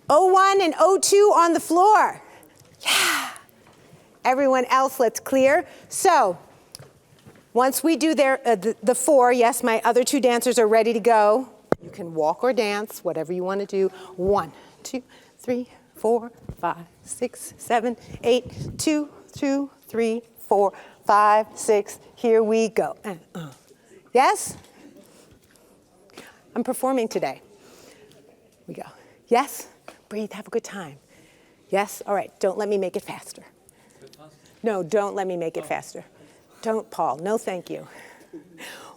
01 and 02 on the floor. Yeah. Everyone else, let's clear. So once we do the 4, yes, my other 2 dancers are ready to go. You can walk or dance, whatever you want to do. 1, 2, 3, 4, 5, 6, 7, 8, 2, 2, 3, 4, 5, 6. Here we go. Yes? I'm performing today. We go. Yes? Breathe, have a good time. Yes? All right, don't let me make it faster. No, don't let me make it faster. Don't, Paul. No, thank you.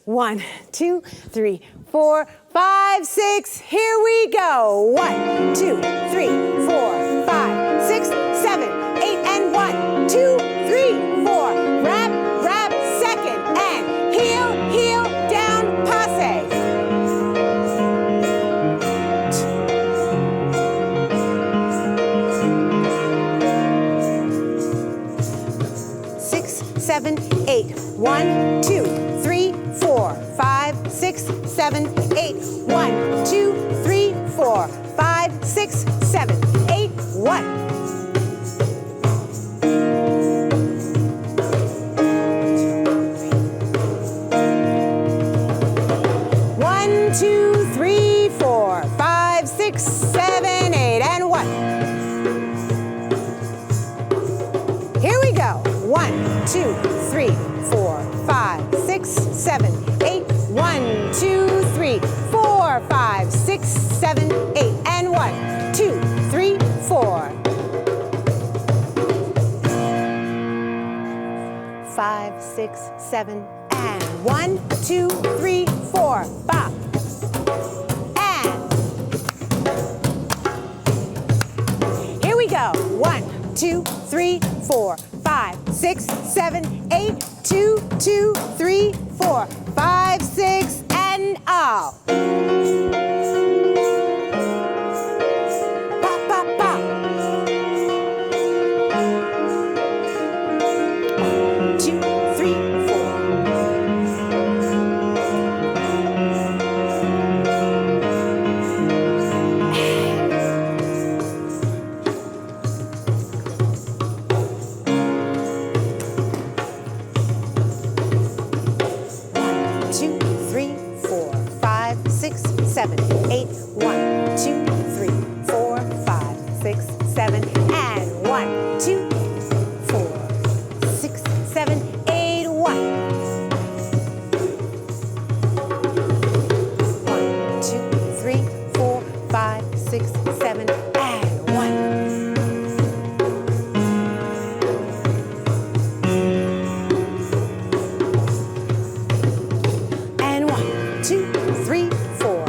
1, 2, 3, 4, 5, 6. Here we go. 1, 2, 3, 4, 5, 6, 7, 8, and 1, 2, 3, 4. Wrap, wrap, second, and heel, heel, down, passe. 6, 7, 8. 1, 2, 3, 4, 5, 6, 7, 8. 1, 2, 3, 4, 5, 6, 7, 8. 1. 2, 3, 4, 5, 6, 7, 8, and 1. Here we go. 7, 8. 1, 2, 3, 4, 5, 6, 7, 8. And 1, 2, 3, 4. 5, 6, 7, and 1, 2, 3, 4. Bop. And here we go. 1, 2, 3, 4, 5, 6, 7, 8. 2, 2, 3, 4, 5, 6, and all. Bop, bop, bop. 2, 3, 4. Seven, 8, 1, 2, 3, 4, 5, 6, 7, and 1, 2, 4, 6, 7, 8, 1. 1, 2, 3, 4, 5, 6, 7, and 1. And 1, 2, 3, 4.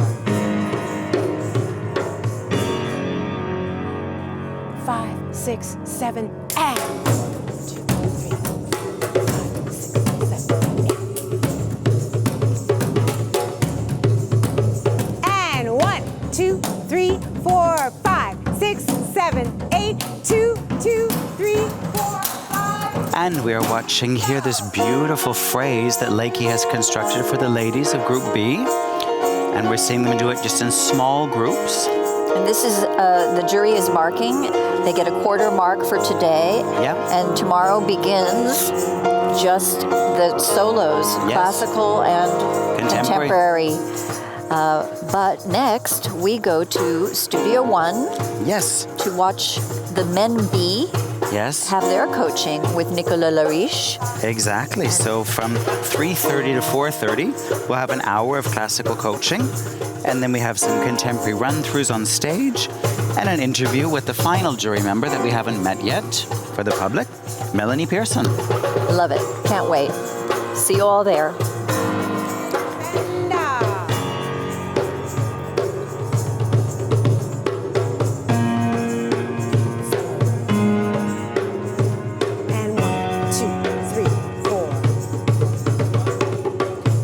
5, 6, 7, and 2, 3, 4, 5, 6, 7, 8. And 1, 2, 3, 4, 5, 6, 7, 8. 2, 2, 3, 4, 5. And we are watching here this beautiful phrase that Lakey has constructed for the ladies of Group B. And we're seeing them do it just in small groups. And this is, the jury is marking. They get a quarter mark for today. Yeah. And tomorrow begins just the solos, Yes. classical and Contemporary. But next, we go to Studio One Yes. to watch the men B Yes. have their coaching with Nicolas Lariche. Exactly. So from 3:30 to 4:30, we'll have an hour of classical coaching. And then we have some contemporary run-throughs on stage and an interview with the final jury member that we haven't met yet for the public, Melanie Pearson. Love it. Can't wait. See you all there. And 1, 2, 3, 4.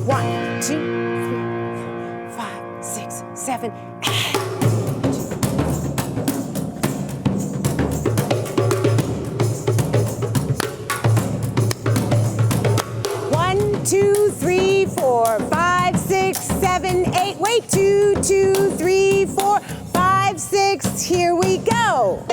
1, 2, 3, 5, 6, 7, 8. 1, 2, 3, 4, 5, 6, 7, 8. Wait, 2, 2, 3, 4, 5, 6. Here we go.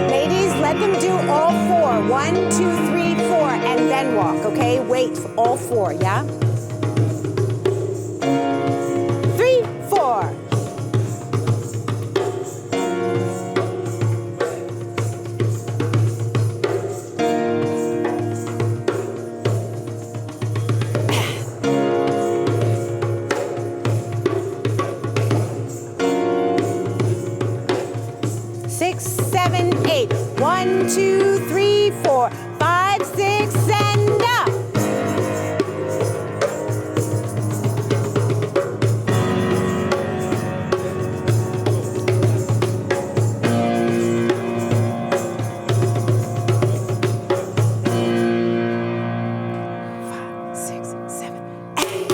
Ladies, let them do all 4. 1, 2, 3, 4, and then walk, okay? Wait for all 4, yeah? 3, 4. 6, 7, 8. 1, 2, 3, 4, 5, 6, and up. 5, 6, 7, 8.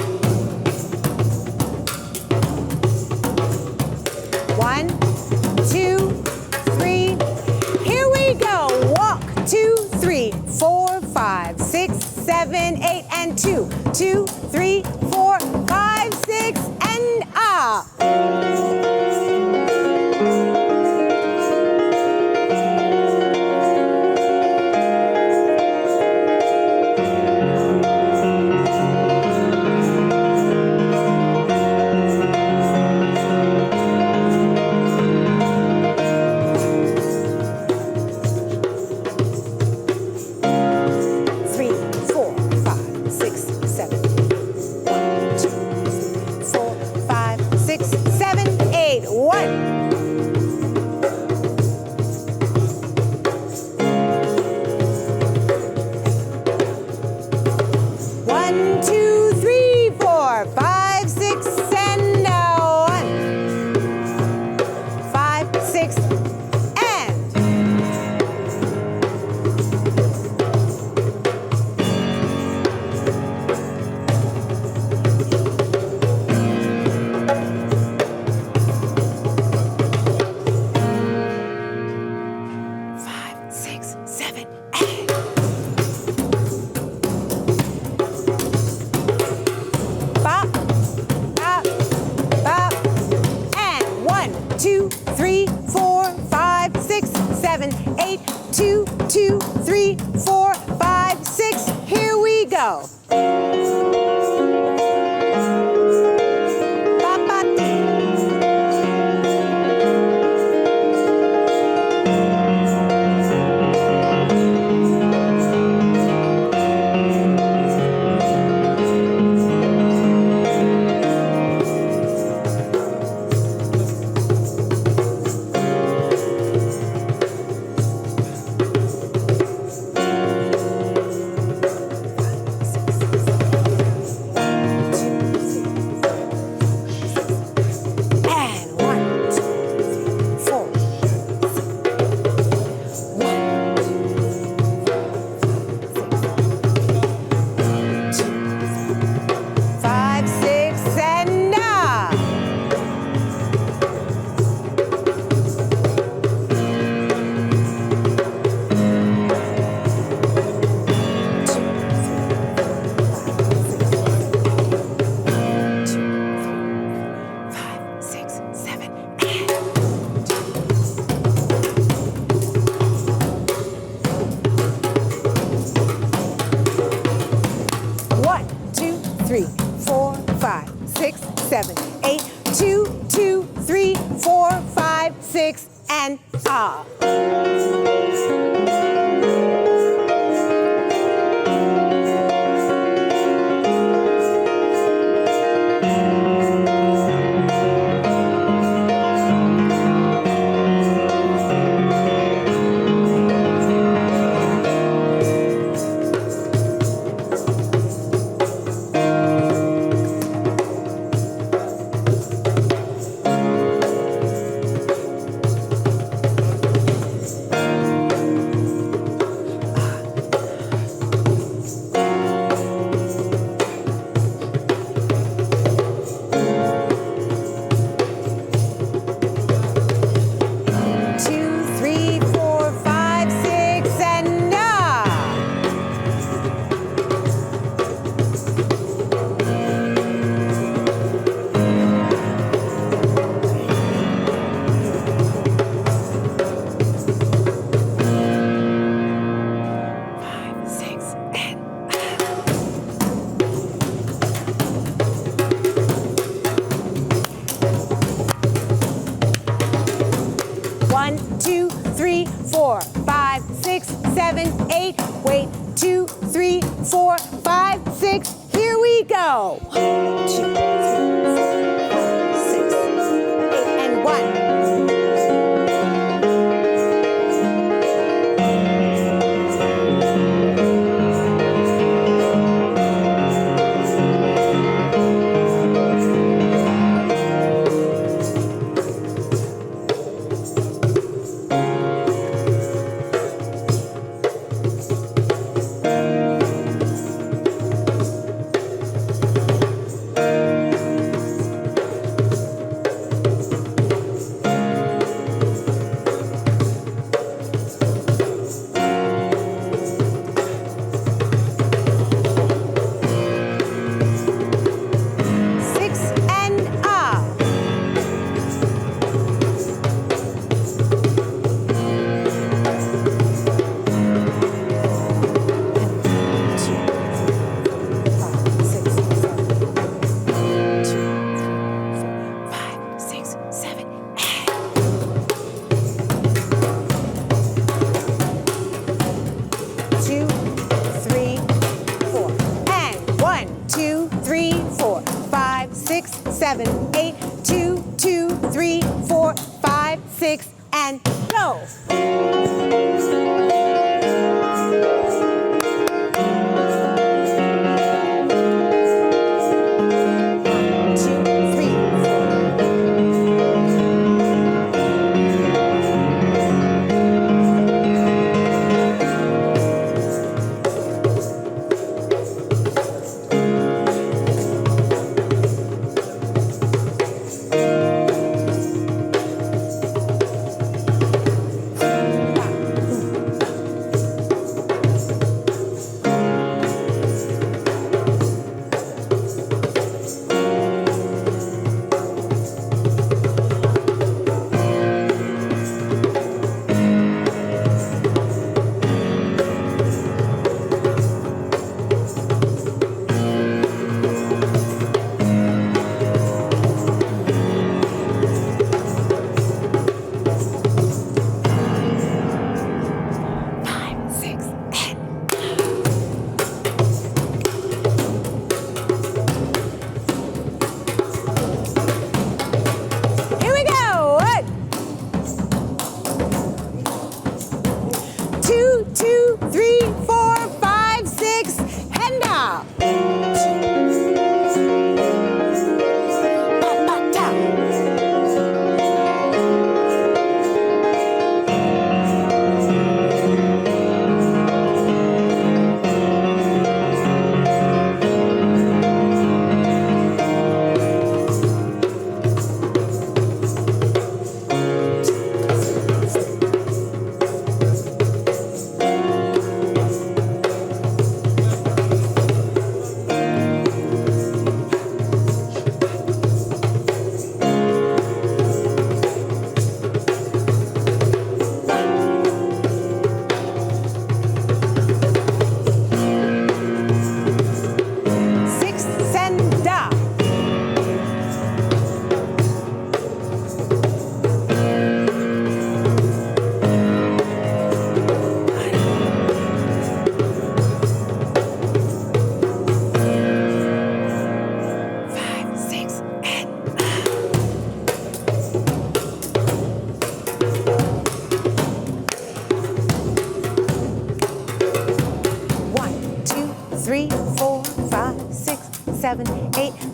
1, 2, 3. Here we go. Walk. 2, 3, 4, 5, 6, 7, 8, and 2, 2, 3, 4, 5, 6, and up. 2, 2, 3, 4, 5, 6. Here we go. And ah. Wait, 2, 3, 4, 5, 6. Here we go. 1, 2, 3, 4, 5, 6, 8, and 1. And go.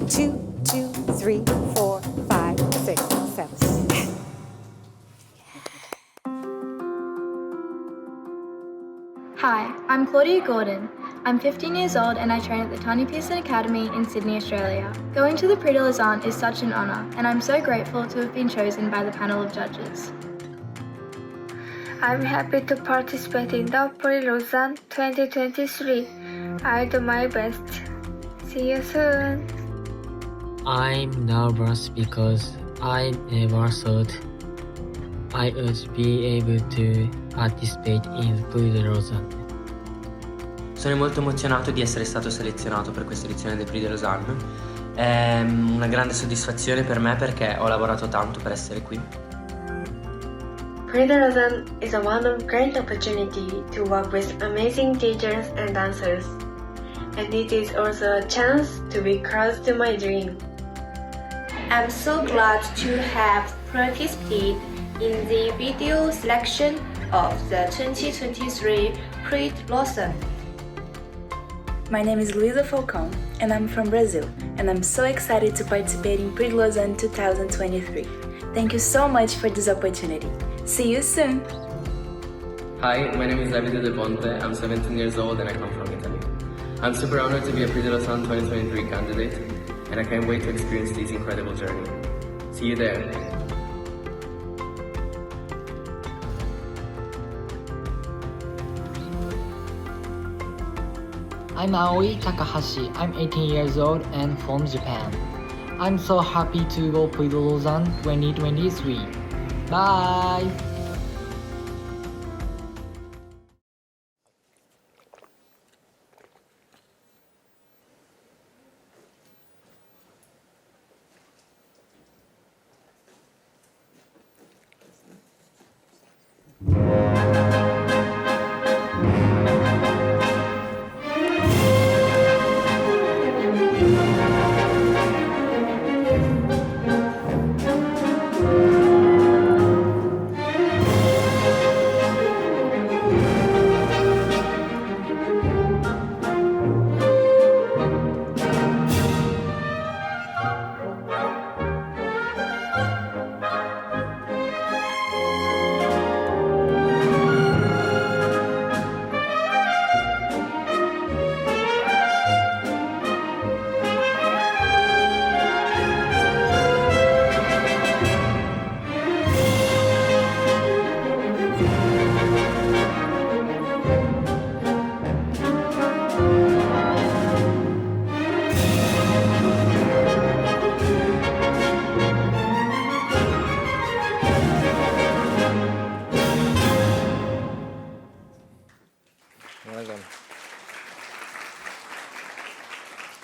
2, 2, 3, 4, 5, 6, 7. Hi, I'm Claudia Gordon. I'm 15 years old and I train at the Tiny Pearson Academy in Sydney, Australia. Going to the Prix de Lausanne is such an honour and I'm so grateful to have been chosen by the panel of judges. I'm happy to participate in the Prix de Lausanne 2023. I'll do my best. See you soon. I'm nervous because I never thought I would be able to participate in the Prix de Lausanne. Sono molto emozionato di essere stato selezionato per questa edizione del Prix de Lausanne. È una grande soddisfazione per me perché ho lavorato tanto per essere qui. Prix de Lausanne is a one of great opportunity to work with amazing teachers and dancers. And it is also a chance to be close to my dream. I'm so glad to have participated in the video selection of the 2023 Prix de Lausanne. My name is Luisa Falcão and I'm from Brazil and I'm so excited to participate in Prix de Lausanne 2023. Thank you so much for this opportunity. See you soon! Hi, my name is Davide De Ponte. I'm 17 years old and I come from Italy. I'm super honored to be a Prix de Lausanne 2023 candidate and I can't wait to experience this incredible journey. See you there! I'm Aoi Takahashi. I'm 18 years old and from Japan. I'm so happy to go Prix de Lausanne 2023. Bye!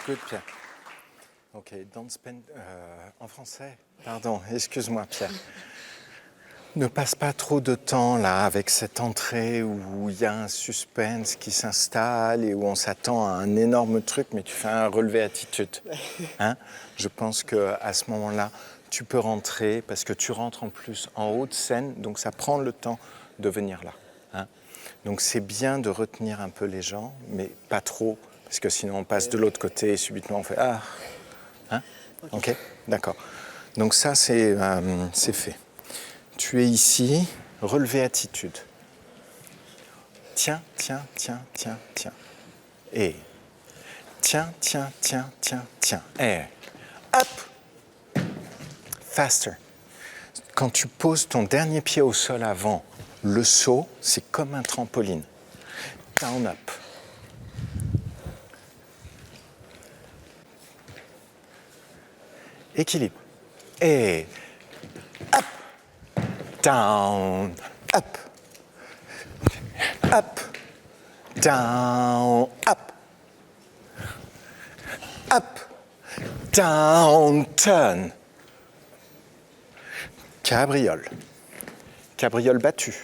Good, Pierre. Ok, don't spend... en français, pardon, excuse-moi, Pierre. Ne passe pas trop de temps là avec cette entrée où il y a un suspense qui s'installe et où on s'attend à un énorme truc, mais tu fais un relevé attitude. Hein? Je pense qu'à ce moment-là, tu peux rentrer parce que tu rentres en plus en haut de scène, donc ça prend le temps de venir là. Hein? Donc c'est bien de retenir un peu les gens, mais pas trop, parce que sinon on passe de l'autre côté et subitement on fait « Ah !» hein? Ok, d'accord. Donc ça, c'est fait. Tu es ici, relevé attitude. Tiens, tiens, tiens, tiens, tiens. Et tiens, tiens, tiens, tiens, tiens. Et hop! Faster. Quand tu poses ton dernier pied au sol avant, le saut, c'est comme un trampoline. Down, up. Équilibre. Et up. Down, up, up, down, up, up, down, turn. Cabriole. Cabriole battu.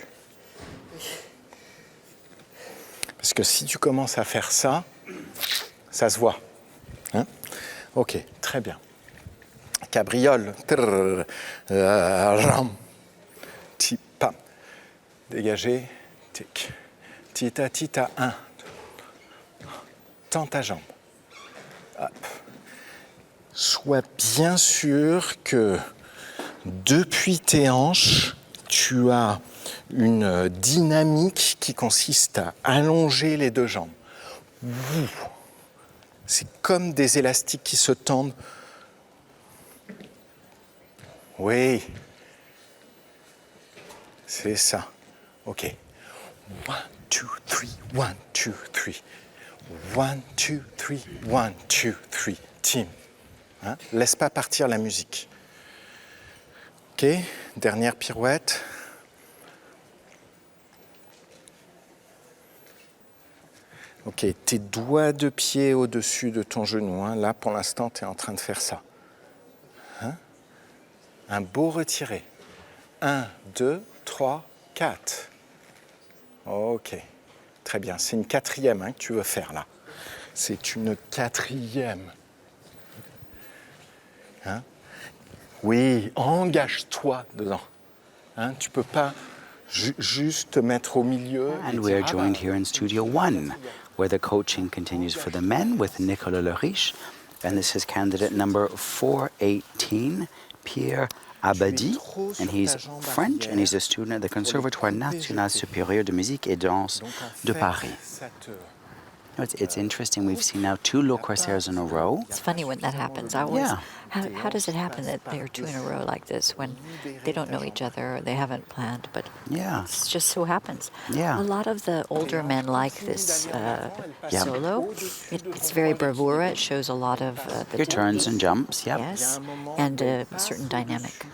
Parce que si tu commences à faire ça, ça se voit. Hein? Ok, très bien. Cabriole. Ram. Pam. Dégagé. Tic. Tita, tita, 1. Tends ta jambe. Hop. sois bien sûr que depuis tes hanches, tu as une dynamique qui consiste à allonger les deux jambes. C'est comme des élastiques qui se tendent. Oui. C'est ça. OK. 1, 2, 3, 1, 2, 3. 1, 2, 3, 1, 2, 3. Team. Hein? Laisse pas partir la musique. OK. Dernière pirouette. OK. Tes doigts de pied au-dessus de ton genou. Hein? Là, pour l'instant, tu es en train de faire ça. Hein? Un beau retiré. 1, 2, 3, 4. OK. Très bien. C'est une quatrième que tu veux faire là. C'est une quatrième. Hein? Oui, engage-toi dedans. Hein? Tu ne peux pas juste te mettre au milieu. And we are joined here in Studio 1, where the coaching continues for the men with Nicolas Leriche. And this is candidate number 418, Pierre Abadi, and he's French, and he's a student at the Conservatoire National Supérieur de Musique et Danse de Paris. It's interesting. We've seen now 2 low corsairs in a row. It's funny when that happens. I always, how does it happen that there are 2 in a row like this when they don't know each other or they haven't planned? But it just so happens. Yeah. A lot of the older men like this solo. It's very bravura. It shows a lot of your turns and jumps. Yep. Yes, and a certain dynamic.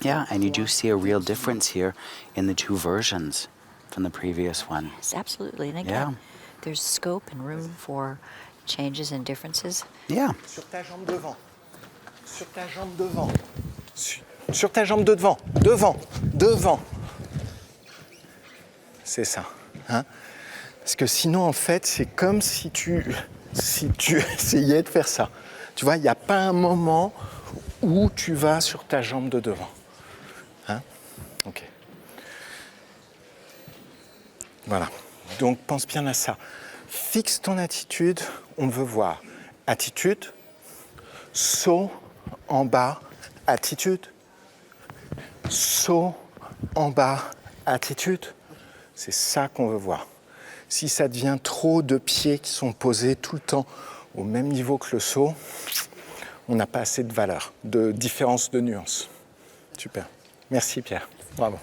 Yeah, and you do see a real difference here in the 2 versions from the previous one. Yes, absolutely. And again, there's scope and room for changes and differences. Yeah. Sur ta jambe devant. Sur ta jambe devant. Sur ta jambe de devant. Devant. Devant. C'est ça. Hein? Parce que sinon, en fait, c'est comme si tu essayais de faire ça. Tu vois, il n'y a pas un moment où tu vas sur ta jambe de devant. Hein? OK. Voilà. Donc, pense bien à ça. Fixe ton attitude, on veut voir. Attitude, saut en bas, attitude, saut en bas, attitude. C'est ça qu'on veut voir. Si ça devient trop de pieds qui sont posés tout le temps au même niveau que le saut, on n'a pas assez de valeur, de différence de nuance. Super. Merci Pierre. Bravo.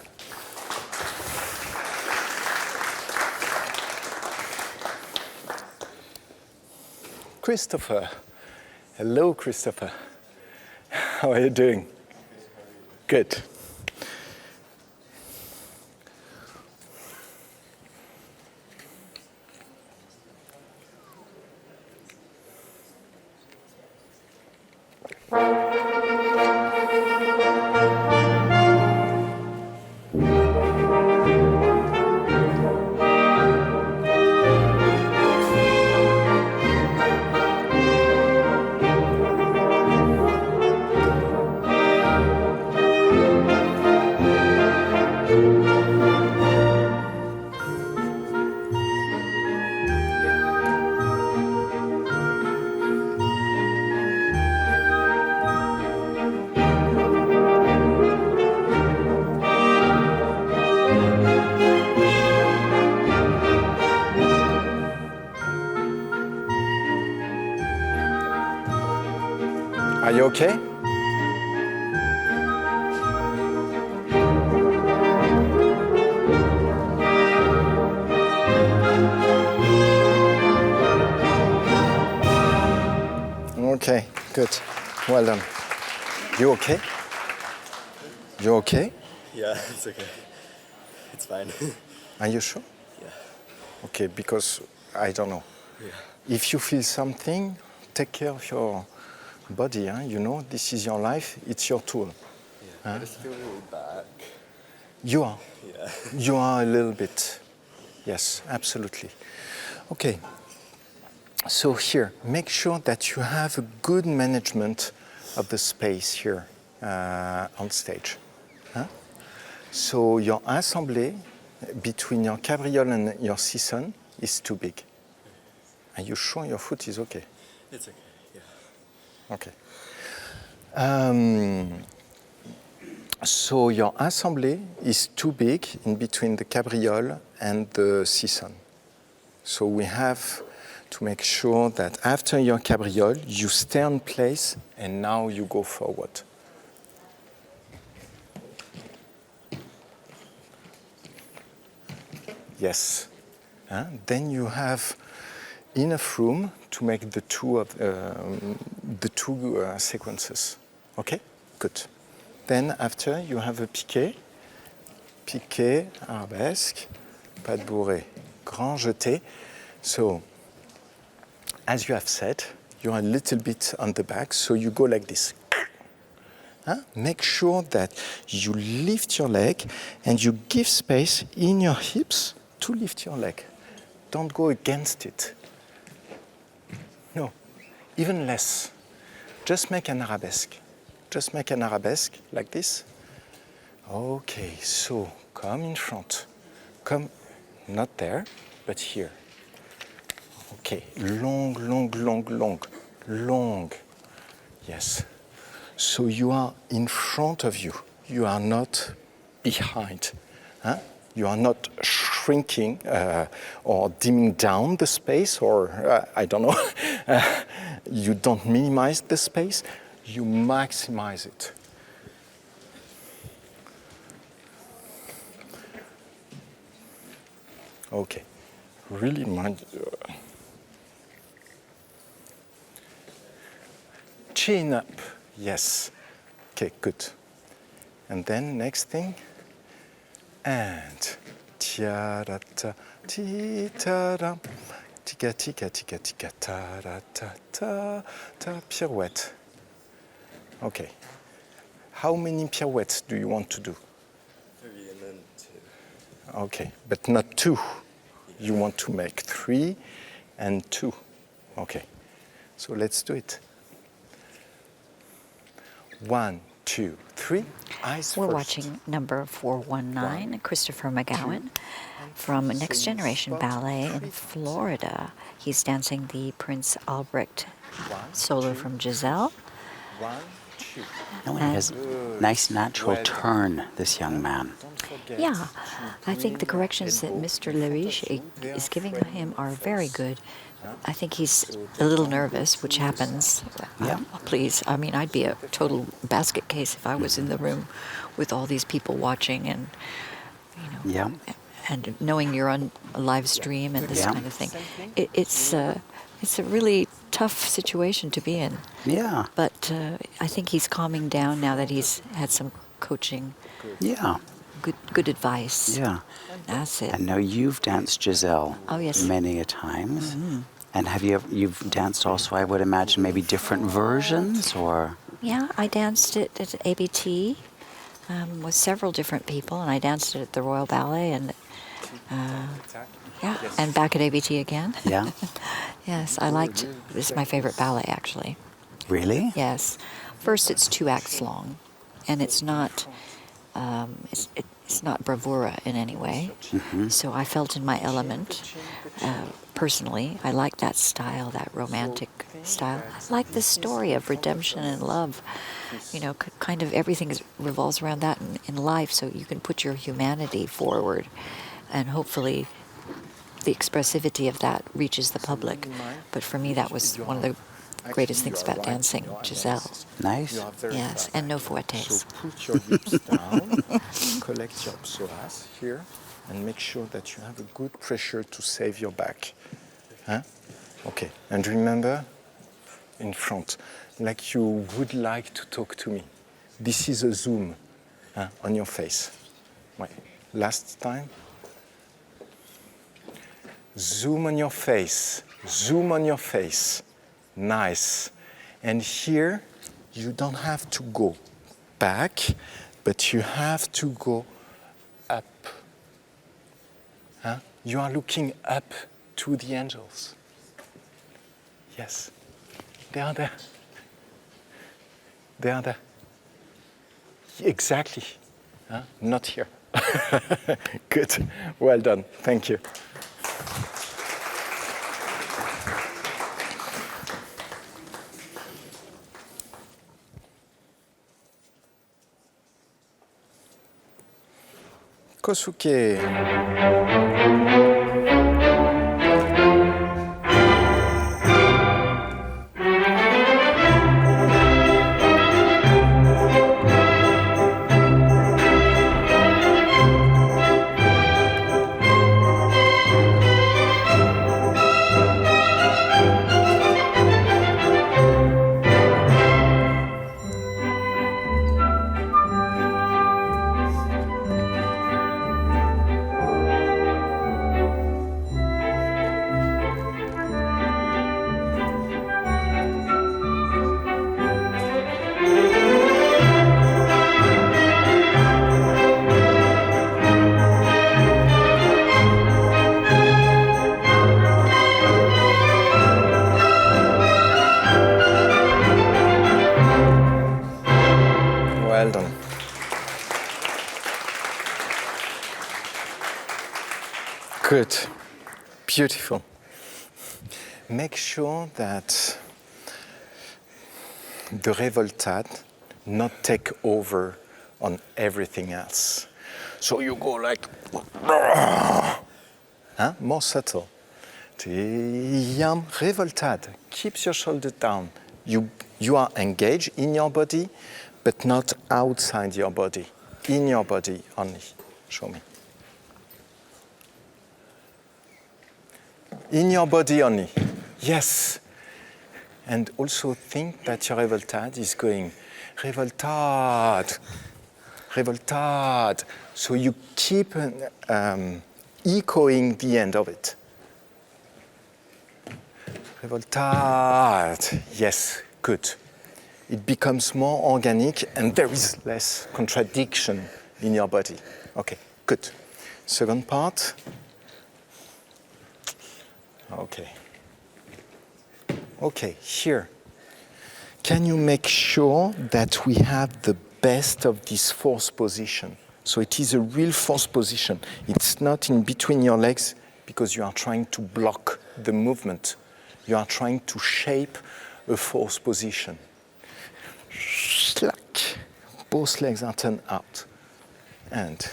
Christopher. Hello, Christopher. How are you doing? Good. Are you okay? Okay, good. Well done. You okay? You okay? Yeah, it's okay. It's fine. Are you sure? Yeah. Okay, because I don't know. Yeah. If you feel something, take care of your body. Huh? You know, this is your life. It's your tool. Yeah. I just feel really back. You are. Yeah. You are a little bit. Yes, absolutely. Okay. So here, make sure that you have a good management of the space here on stage. Huh? So your assemblée between your cabriole and your sisson is too big. Are you sure your foot is okay? It's okay, yeah. Okay. So your assemblée is too big in between the cabriole and the caisson. So we have to make sure that after your cabriole, you stay in place and now you go forward. Yes. Then you have enough room to make the two sequences. Okay? Good. Then after you have a piqué, arabesque, pas de bourrée, grand jeté. So, as you have said, you're a little bit on the back, so you go like this. Make sure that you lift your leg and you give space in your hips to lift your leg. Don't go against it. No, even less. Just make an arabesque. Just make an arabesque like this. Okay, so come in front. Come, not there, but here. Okay, long, long, long, long, long. Yes. So you are in front of you. You are not behind. You are not shrinking or dimming down the space, or I don't know. You don't minimize the space. You maximize it. Okay. Really mind. Chin up. Yes. Okay, good. And then next thing. And tia-ra-ta, ti-ta-ra, tika, tika, tika, tika, ta-ra-ta-ta, ta, pirouette. Okay. How many pirouettes do you want to do? 3 and then 2. Okay, but not 2. You want to make 3 and 2. Okay. So let's do it. 1, 2, 3. Eyes We're first. watching number 419, Christopher McGowan from Next Generation Ballet in Florida. He's dancing the Prince Albrecht solo from Giselle. 1, 2. No, he has nice natural turn, this young man. Yeah, I think the corrections that Mr. Leriche is giving him are very good. I think he's a little nervous, which happens. Yeah. Please, I mean, I'd be a total basket case if I was in the room with all these people watching and, Yeah. and knowing you're on a live stream and this Yeah. kind of thing. It's a really tough situation to be in. Yeah. But I think he's calming down now that he's had some coaching. Yeah. Good advice. Yeah. That's it. And now you've danced Giselle Oh, yes. many a times. And you've danced also, I would imagine, maybe different versions, or? Yeah, I danced it at ABT with several different people, and I danced it at the Royal Ballet, and and back at ABT again. Yeah. Yes, I liked. This is my favorite ballet, actually. Really? Yes. First, it's 2 acts long, and it's not. It's not bravura in any way. So I felt in my element. Personally, I like that style, that romantic style. I like the story of redemption and love. Kind of everything revolves around that in life, so you can put your humanity forward, and hopefully the expressivity of that reaches the public. But for me, that was one of the greatest things about dancing, Giselle. Nice. Yes, and no fouettes. So put your hips down, collect your psoas here, and make sure that you have a good pressure to save your back. Okay, and remember, in front, like you would like to talk to me. This is a zoom on your face. Right. Last time. Zoom on your face. Zoom on your face. Nice. And here, you don't have to go back, but you have to go up. You are looking up to the angels. Yes. They are there. They are there. Exactly. Not here. Good. Well done. Thank you. Kosuke. Well done. Good. Beautiful. Make sure that the revoltade not take over on everything else. So you go like, more subtle. Yam, revoltade. Keep your shoulder down. You are engaged in your body, but not outside your body. In your body only. Show me. In your body only. Yes. And also think that your revoltade is going revoltade, revoltade. So you keep echoing the end of it. Revoltade. Yes, good. It becomes more organic and there is less contradiction in your body. Okay, good. Second part. Okay. Okay, here. Can you make sure that we have the best of this fourth position? So it is a real fourth position. It's not in between your legs because you are trying to block the movement. You are trying to shape a fourth position. Slack. Both legs are turned out. And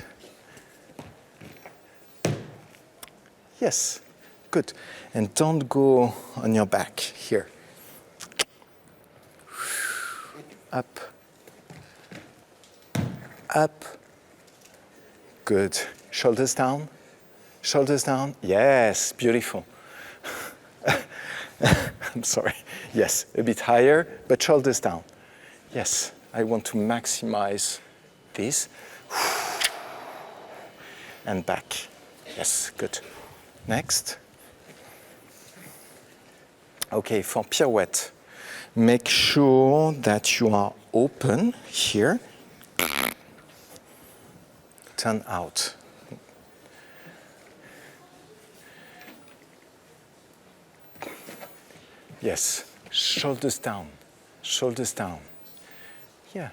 yes, good. And don't go on your back here. Up. Up. Good. Shoulders down. Shoulders down. Yes, beautiful. I'm sorry. Yes, a bit higher, but shoulders down. Yes, I want to maximize this. And back. Yes, good. Next. Okay, for pirouette, make sure that you are open here. Turn out. Yes, shoulders down, shoulders down. Yeah.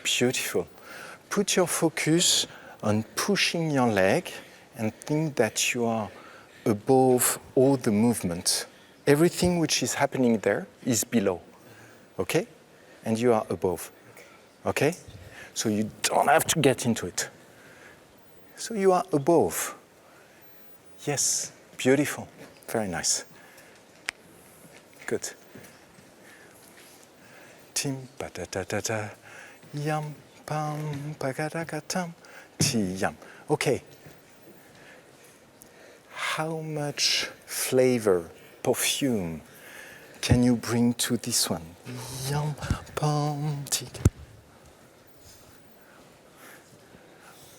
Beautiful. Put your focus on pushing your leg and think that you are above all the movement. Everything which is happening there is below, okay? And you are above, okay? So you don't have to get into it. So you are above. Yes, beautiful, very nice. Good. Tim pa da da da da, yam pam pa ga da ga tam, ti yam. Okay. How much flavor, perfume can you bring to this one? Yum, pom, tig.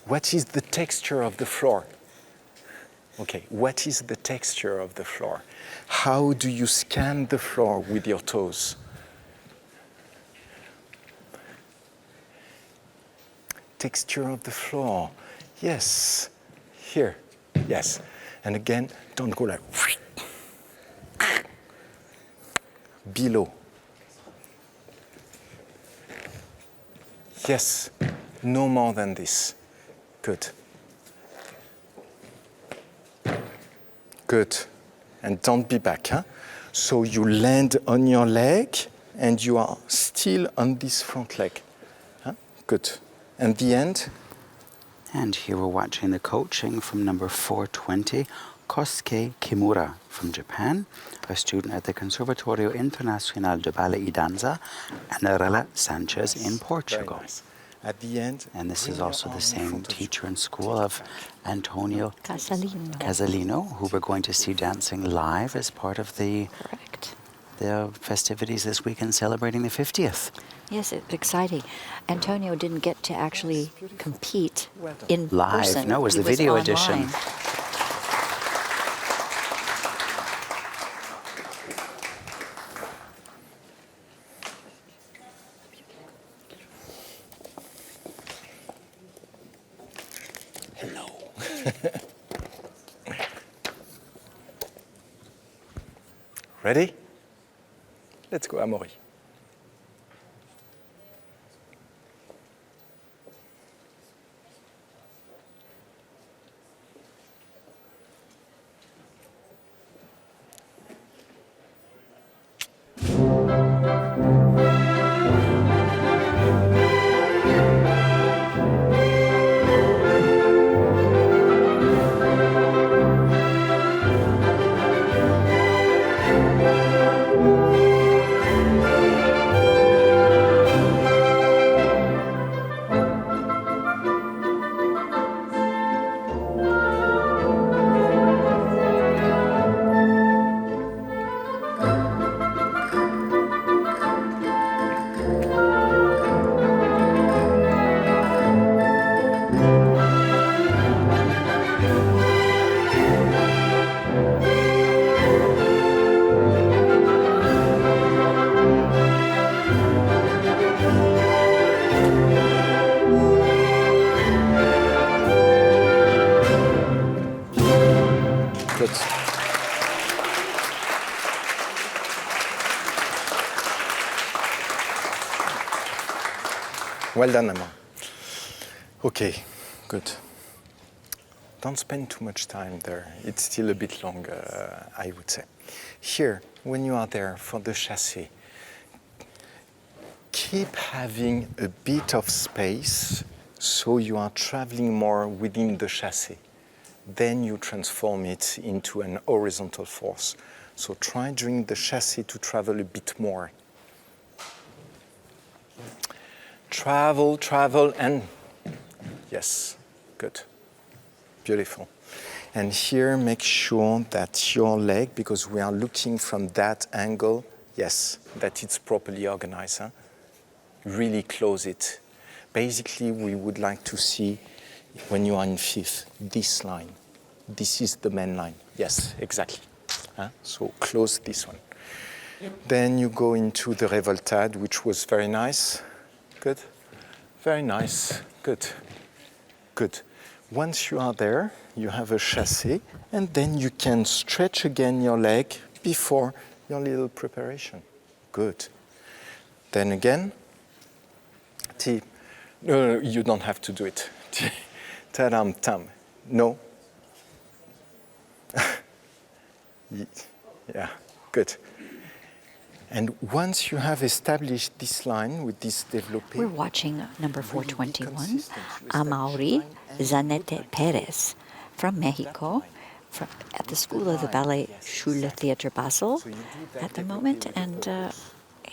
What is the texture of the floor? Okay, what is the texture of the floor? How do you scan the floor with your toes? Texture of the floor. Yes. Here. Yes. And again, don't go like below. Yes, no more than this. Good. Good. And don't be back. Huh? So you land on your leg and you are still on this front leg. Huh? Good. And the end? And here we're watching the coaching from number 420, Kosuke Kimura from Japan, a student at the Conservatorio Internacional de Ballet y Danza, and Arela Sanchez in Portugal. Very nice. At the end, and this is bring also your the arm in same front of teacher you. in school of Antonio Casalino, who we're going to see dancing live as part of the festivities this weekend celebrating the 50th. Yes, it's exciting. Antonio didn't get to actually compete in Live. person. No, it was He the video online. edition. Ready? Let's go, Amaury. Good. Well done, Emma. Okay, good. Don't spend too much time there. It's still a bit long, I would say. Here, when you are there for the chassé, keep having a bit of space so you are traveling more within the chassé. Then you transform it into an horizontal force. So try during the chassé to travel a bit more. Travel, travel, and yes, good, beautiful. And here, make sure that your leg, because we are looking from that angle, yes, that it's properly organized. Huh? Really close it. Basically, we would like to see, when you are in fifth, this line. This is the main line. Yes, exactly. Huh? So close this one. Then you go into the revoltade, which was very nice. Good. Very nice. Good. Good. Once you are there, you have a chassé, and then you can stretch again your leg before your little preparation. Good. Then again, no, you don't have to do it. Tadam tam. No. Yeah, good. And once you have established this line with this développé... We're watching number 421, Amaury Zanete Perez from Mexico, at the School of the Ballet Schule Theatre Basel at the moment. And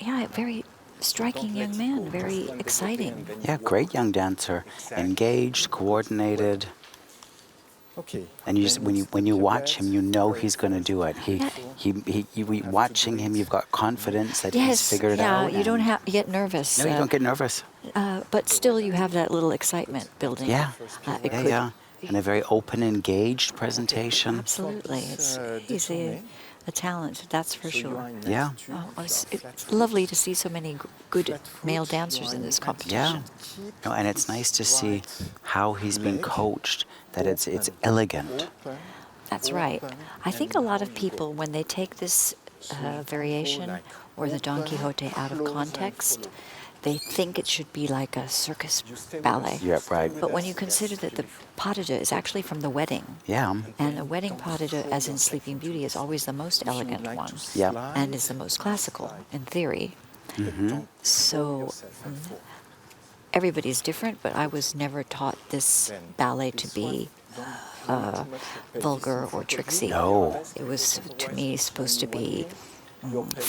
yeah, very striking young man, very exciting. Yeah, great young dancer, engaged, coordinated. Okay. And you just, when you watch him, you know he's going to do it. Watching him, you've got confidence that he's figured it out. Yeah, you don't have get nervous. No, you don't get nervous. But still, you have that little excitement building. Yeah, yeah. And a very open, engaged presentation. Absolutely, he's a talent, that's for sure. Yeah. It's lovely to see so many good male dancers in this competition. Yeah. No, and it's nice to see how he's been coached, that it's elegant. That's right. I think a lot of people, when they take this variation or the Don Quixote out of context, they think it should be like a circus ballet. Yeah, right. But when you consider that the pas de deux is actually from the wedding. Yeah. And a wedding pas de deux, as in Sleeping Beauty, is always the most elegant one. Yeah. And is the most classical, in theory. Mm-hmm. So everybody's different, but I was never taught this ballet to be vulgar or tricksy. No. It was, to me, supposed to be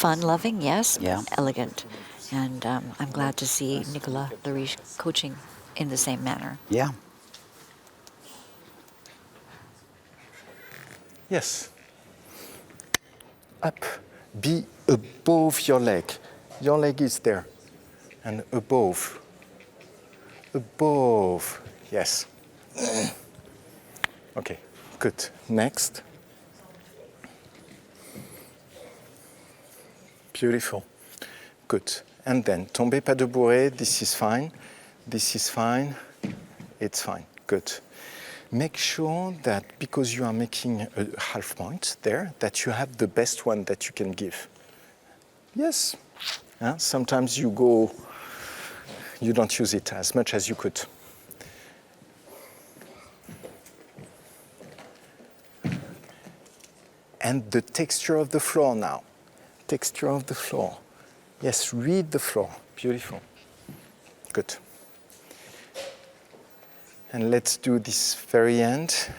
fun-loving, yes, Yeah. elegant. And I'm glad to see Nicolas Lariche coaching in the same manner. Yeah. Yes. Up. Be above your leg. Your leg is there. And above. Above. Yes. Okay, good. Next. Beautiful. Good. And then, tombez pas de bourrée. This is fine. This is fine. It's fine. Good. Make sure that because you are making a half point there, that you have the best one that you can give. Yes. Sometimes you don't use it as much as you could. And the texture of the floor now. Texture of the floor. Yes, read the floor. Beautiful. Good. And let's do this very end.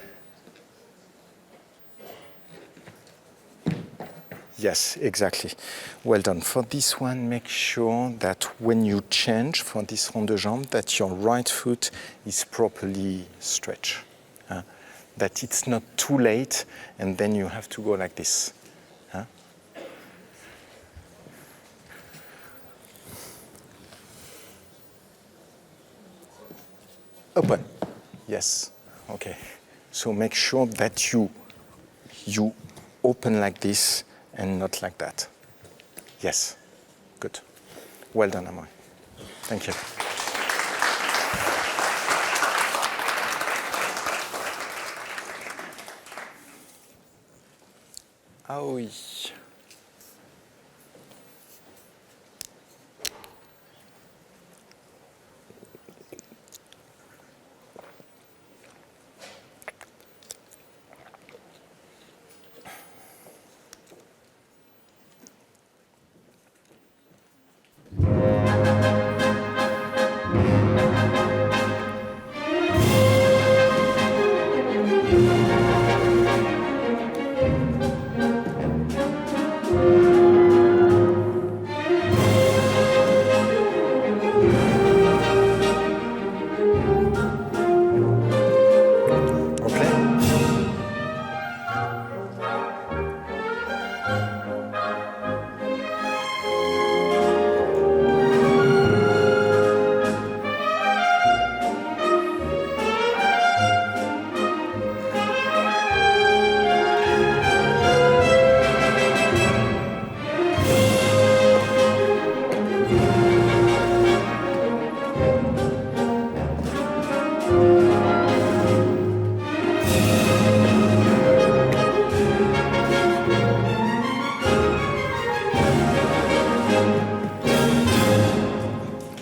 Yes, exactly. Well done. For this one, make sure that when you change for this rond de jambe, that your right foot is properly stretched. That it's not too late, and then you have to go like this. Open. Yes. Okay. So make sure that you open like this and not like that. Yes. Good. Well done, Amoy. Thank you. Ah oui.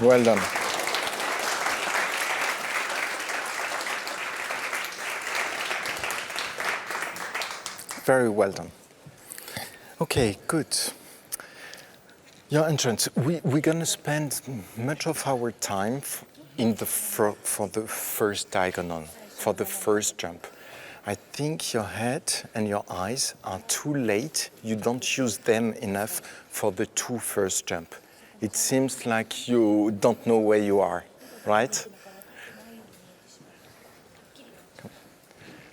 Well done. Very well done. Okay, good. Your entrance. We're going to spend much of our time for the first diagonal, for the first jump. I think your head and your eyes are too late. You don't use them enough for the two first jump. It seems like you don't know where you are, right?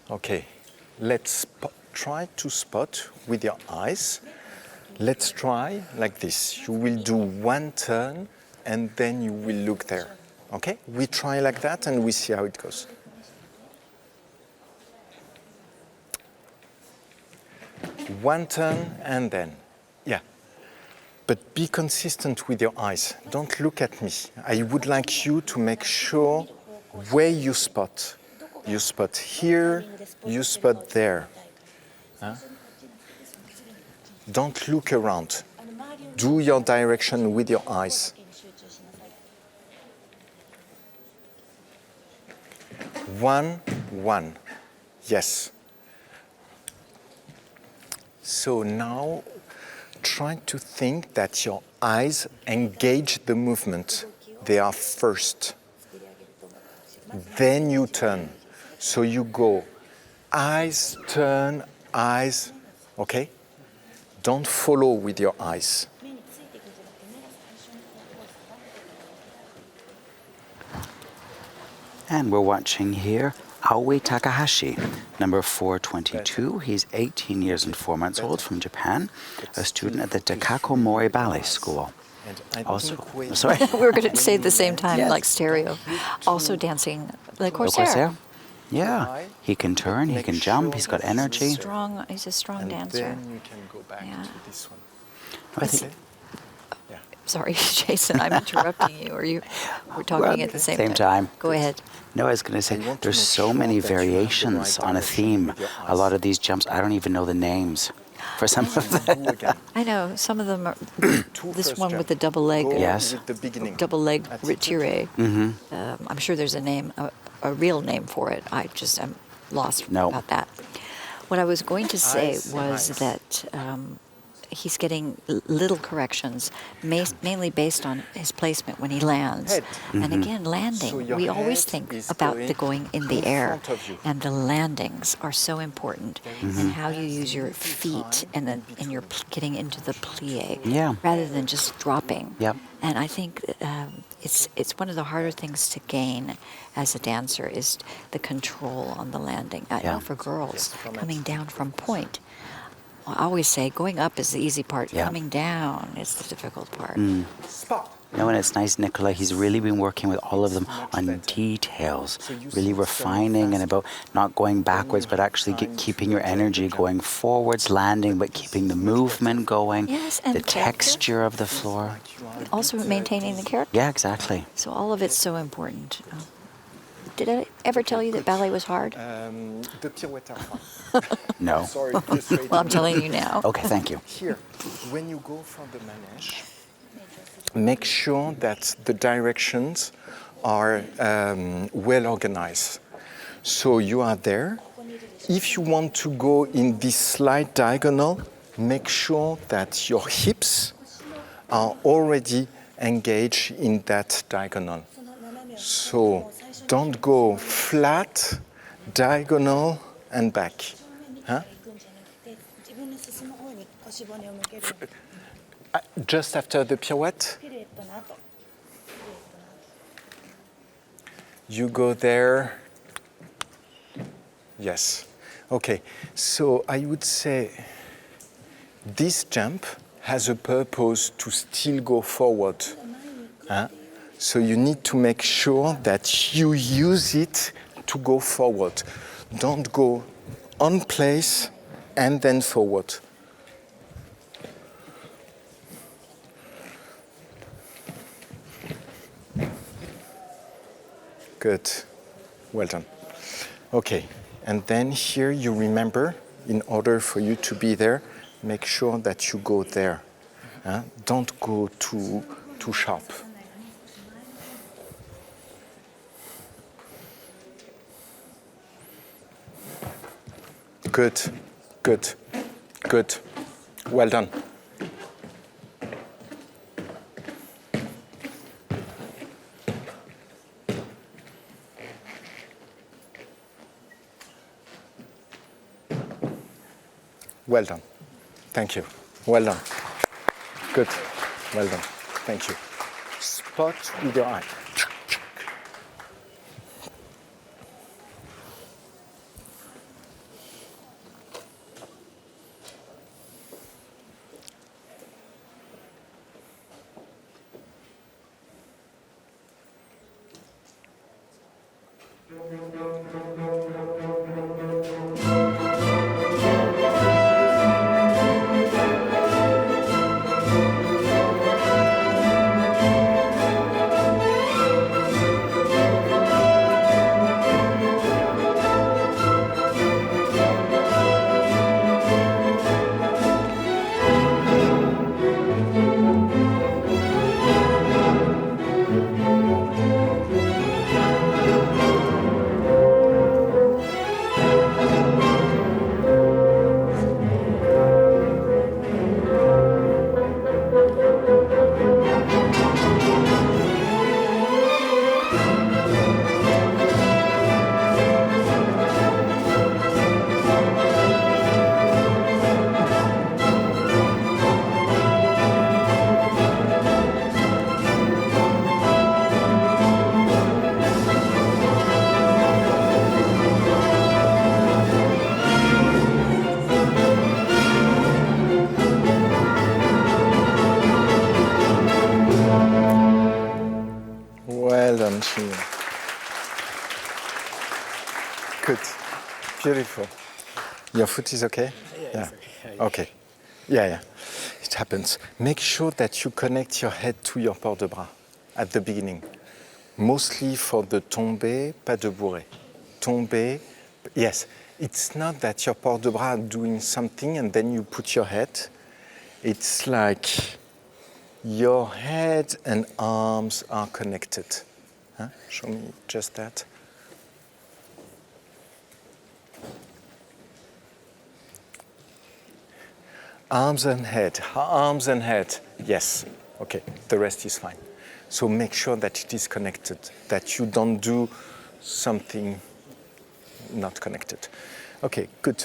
Okay, let's try to spot with your eyes. Let's try like this. You will do one turn and then you will look there. Okay? We try like that and we see how it goes. One turn and then, yeah. But be consistent with your eyes. Don't look at me. I would like you to make sure where you spot. You spot here, you spot there. Huh? Don't look around. Do your direction with your eyes. One, one. Yes. So now try to think that your eyes engage the movement. They are first. then you turn. So you go eyes, turn, eyes, okay? Don't follow with your eyes. And we're watching here Aoi Takahashi, number 422. He's 18 years and 4 months old from Japan, a student at the Takako Mori Ballet School. Also, sorry. We were going to say at the same time, Yes. like stereo. Also dancing the Le Corsair. Corsair? Yeah, he can turn, he can jump, he's got energy. He's a strong dancer. Then you can go back to this one. I think Sorry, Jason, I'm interrupting you. We're talking at the same time. Go ahead. No, I was going to say, there's so many variations on a theme. A lot of these jumps, I don't even know the names for some of them. I know, some of them are, this one with the double leg. Yes. Double leg retire. Mm-hmm. I'm sure there's a name, a real name for it. I just am lost about that. What I was going to say was that he's getting little corrections, mainly based on his placement when he lands. And again, landing. So we always head think is about going the going in the in air, front of you. and the landings are so important, and how you use your feet and then you're getting into the plie, rather than just dropping. Yep. And I think it's one of the harder things to gain as a dancer is the control on the landing. I know for girls coming down from point, I always say going up is the easy part. Coming down is the difficult part. No, and it's nice, Nicola, he's really been working with all of them on details, really refining and about not going backwards, but actually keeping your energy going forwards, landing, but keeping the movement going, Yes, and the texture of the floor. Also maintaining the character. Yeah, exactly. So all of it's so important. Did I ever tell you that ballet was hard? The pirouette are No. Sorry, Well, I'm telling you now. Okay, thank you. Here, when you go from the manège, make sure that the directions are well organized. So you are there. If you want to go in this slight diagonal, make sure that your hips are already engaged in that diagonal. So don't go flat, diagonal, and back. Huh? Just after the pirouette, you go there. Yes. Okay. So I would say this jump has a purpose to still go forward. Huh? So you need to make sure that you use it to go forward. Don't go on place and then forward. Good. Well done. Okay. And then here you remember, in order for you to be there, make sure that you go there. Don't go too sharp. Good, good, good. Well done. Well done. Thank you. Well done. Good. Well done. Thank you. Spot with your eye. done, Sheen. Good. Beautiful. Your foot is okay? Yeah. Okay. Yeah. It happens. Make sure that you connect your head to your port de bras at the beginning. Mostly for the tombé, pas de bourré. Tombé, yes. It's not that your port de bras are doing something and then you put your head. It's like your head and arms are connected. Huh? Show me just that. Arms and head, yes. Okay, the rest is fine. So make sure that it is connected, that you don't do something not connected. Okay, good.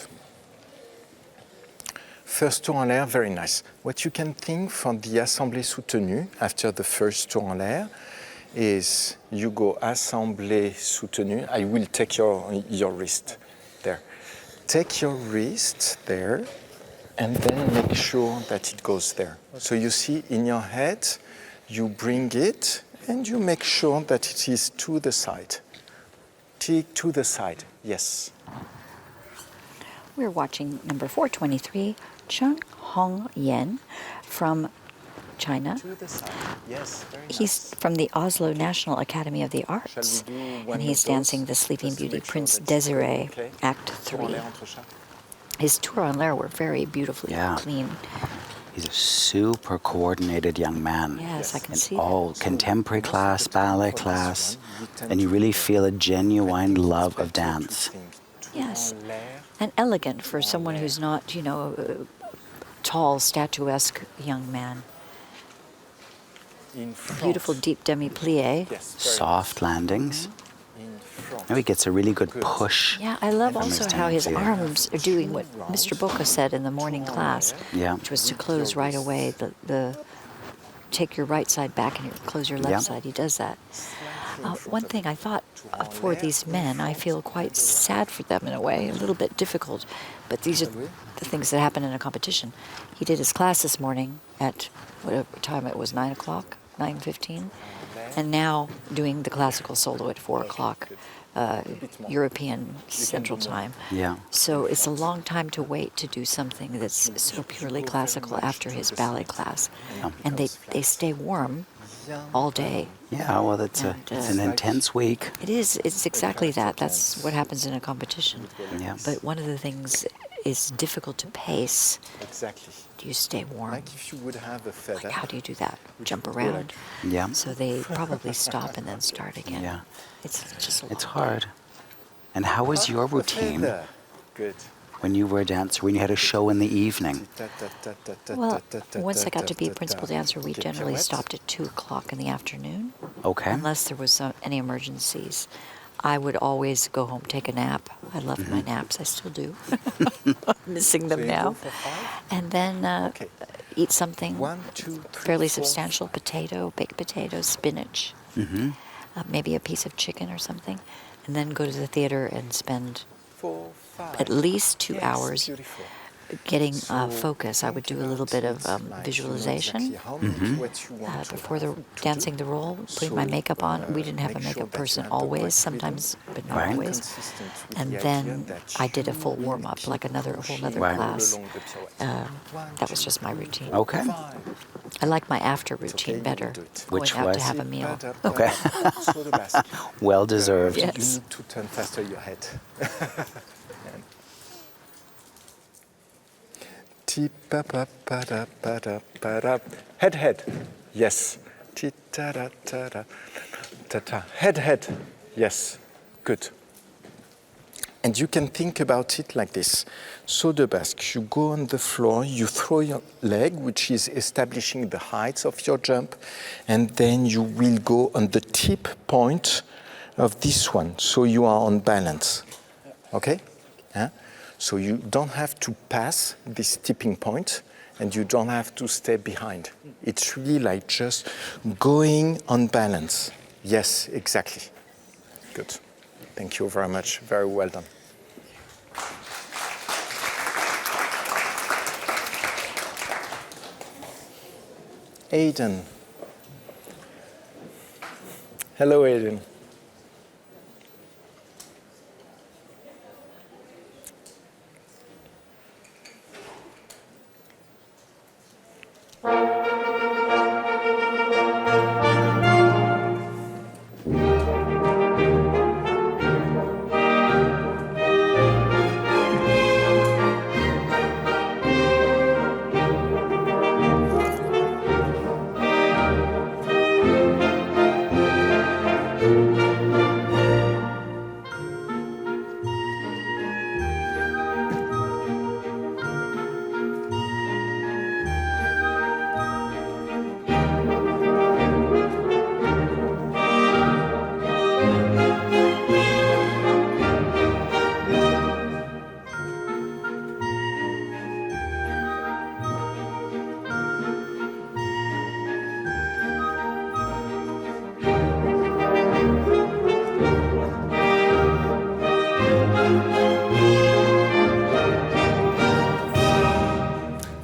First tour en l'air, very nice. What you can think for the assemblée soutenue after the first tour en l'air is you go assemblée soutenue. I will take your wrist there. Take your wrist there and then make sure that it goes there. So you see in your head, you bring it and you make sure that it is to the side. To the side, yes. We're watching number 423, Chung Hong Yen from China. To the side, yes, very nice. He's from the Oslo National Academy of the Arts, and he's dancing the Sleeping Beauty, Prince Désiré, Act 3. His tour en l'air were very beautifully clean. He's a super coordinated young man. Yes, I can see all that. Contemporary class, ballet class, and you really feel a genuine love of dance. Yes, and elegant for someone who's not, a tall, statuesque young man. Beautiful deep demi-plie. Soft landings. Now he gets a really good push. Yeah, I love also how his arms are doing what Mr. Boca said in the morning class, which was to close right away. The take your right side back and you close your left side. He does that. One thing I thought for these men, I feel quite sad for them in a way, a little bit difficult, but these are the things that happen in a competition. He did his class this morning at whatever time it was, 9 o'clock, 9:15, and now doing the classical solo at 4 o'clock. European Central Time. Yeah. So it's a long time to wait to do something that's so purely classical after his ballet class. And they stay warm all day. Yeah, well, it's an intense week. It is. It's exactly that. That's what happens in a competition. Yeah. But one of the things is difficult to pace. Exactly. Do you stay warm? Like if you would have a feather. Like how do you do that? Jump around? Yeah. So they probably stop and then start again. Yeah. It's just It's hard. And how was your routine? Good. When you were a dancer, when you had a show in the evening? Well, once I got to be a principal dancer, we generally stopped at 2 o'clock in the afternoon. Okay. Unless there was any emergencies. I would always go home, take a nap. I loved my naps. I still do. Missing them now. And then eat something fairly substantial, baked potato, spinach, maybe a piece of chicken or something, and then go to the theater and spend at least 2 hours getting focus. I would do a little bit of visualization before dancing the role, putting my makeup on. We didn't have a makeup person always, sometimes, but not always. And then I did a full warm-up, like a whole nother class. That was just my routine. Okay. I like my after routine better, Which going out was? to have a meal. Okay. Well deserved. You Yes. need to turn faster your head. Head. Yes. Head. Yes. Good. And you can think about it like this. Saut de basque, you go on the floor, you throw your leg, which is establishing the height of your jump, and then you will go on the tip point of this one, so you are on balance. Okay? So you don't have to pass this tipping point, and you don't have to stay behind. It's really like just going on balance. Yes, exactly. Good. Thank you very much. Very well done. Aiden. Hello, Adrian.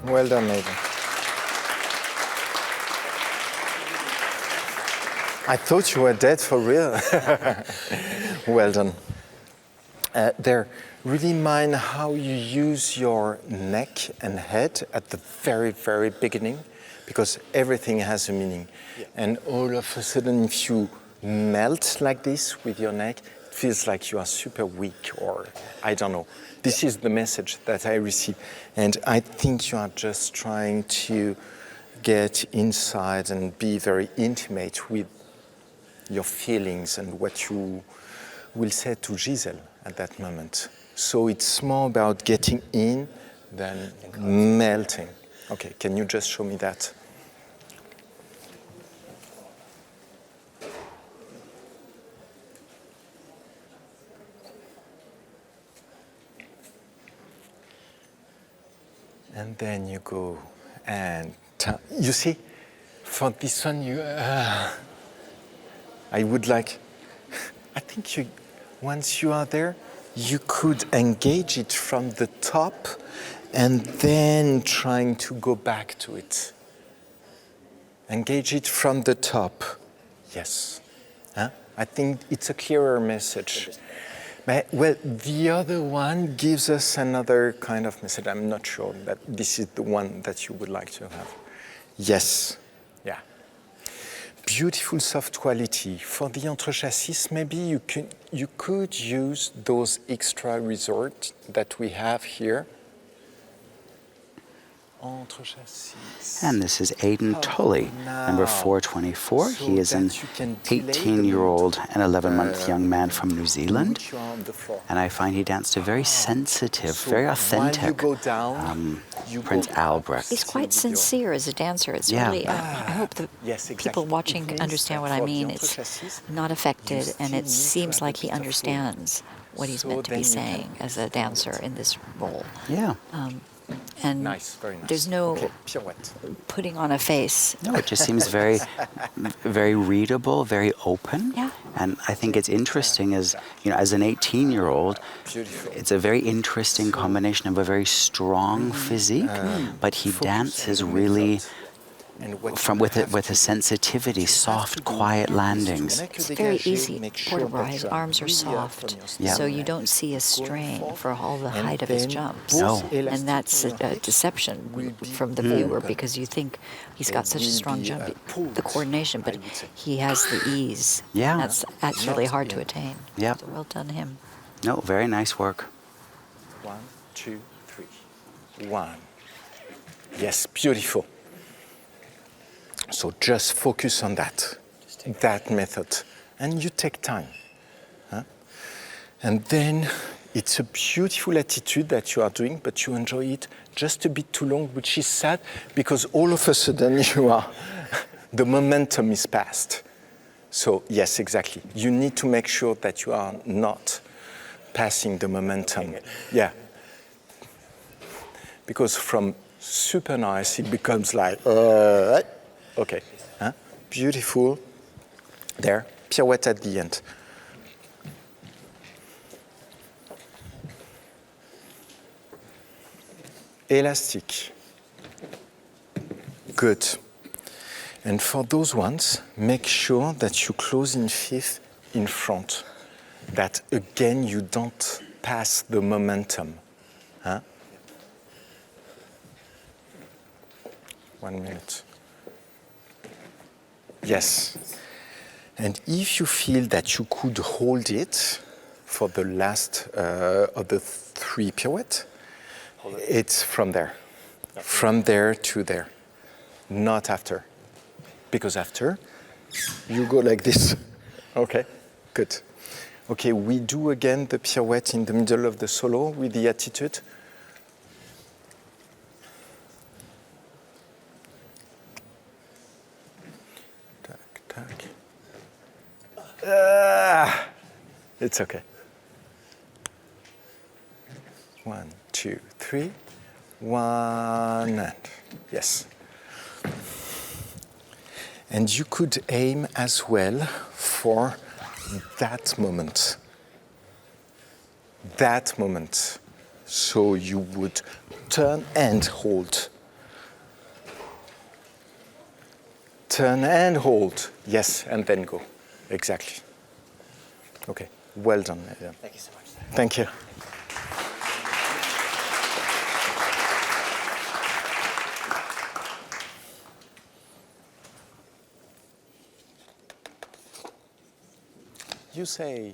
Well done, Adrian. I thought you were dead for real. Well done. There, really mind how you use your neck and head at the very, very beginning, because everything has a meaning. Yeah. And all of a sudden, if you melt like this with your neck, it feels like you are super weak, or I don't know. This is the message that I receive. And I think you are just trying to get inside and be very intimate with your feelings and what you will say to Giselle at that moment. So it's more about getting in than melting. Okay, can you just show me that? And then you go and you see, for this one, I would like, I think you, once you are there, you could engage it from the top and then trying to go back to it. Engage it from the top. Yes. Huh? I think it's a clearer message. But, well, the other one gives us another kind of message. I'm not sure that this is the one that you would like to have. Yes. Yeah. Beautiful soft quality. For the entrechassis, maybe you could use those extra resorts that we have here. And this is Aidan Tully, number 424. He is an 18-year-old and 11-month young man from New Zealand. And I find he danced a very sensitive, very authentic Prince Albrecht. He's quite sincere as a dancer. It's really, I hope the people watching understand what I mean. It's not affected, and it seems like he understands what he's meant to be saying as a dancer in this role. Yeah. And there's no putting on a face. No, it just seems very, very readable, very open. Yeah. And I think it's interesting as, you know, as an 18-year-old, it's a very interesting combination of a very strong physique, but he dances really with a sensitivity, soft, quiet landings. It's very easy. His arms are soft, so you don't see a strain for all the height of his jumps. No. And that's a deception from the viewer, because you think he's got such a strong jump, the coordination, but he has the ease. Yeah. That's really hard to attain. Yeah. So well done him. No, very nice work. 1, 2, 3. 1. Yes, beautiful. So just focus on that method, and you take time. Huh? And then it's a beautiful attitude that you are doing, but you enjoy it just a bit too long, which is sad, because all of a sudden the momentum is past. So yes, exactly. You need to make sure that you are not passing the momentum. Yeah. Because from super nice, it becomes like, okay, huh? Beautiful. There, pirouette at the end. Elastic. Good. And for those ones, make sure that you close in fifth in front. That again, you don't pass the momentum. Huh? 1 minute. Yes. And if you feel that you could hold it for the last of the 3 pirouettes, it's from there. From there to there. Not after. Because after, you go like this. Okay, good. Okay, we do again the pirouette in the middle of the solo with the attitude. Tac, tac. It's okay. 1, 2, 3. 1 and yes. And you could aim as well for that moment. That moment. So you would turn and hold. Turn and hold. Yes, and then go. Exactly. Okay, well done. Thank you so much. Thank you. You say.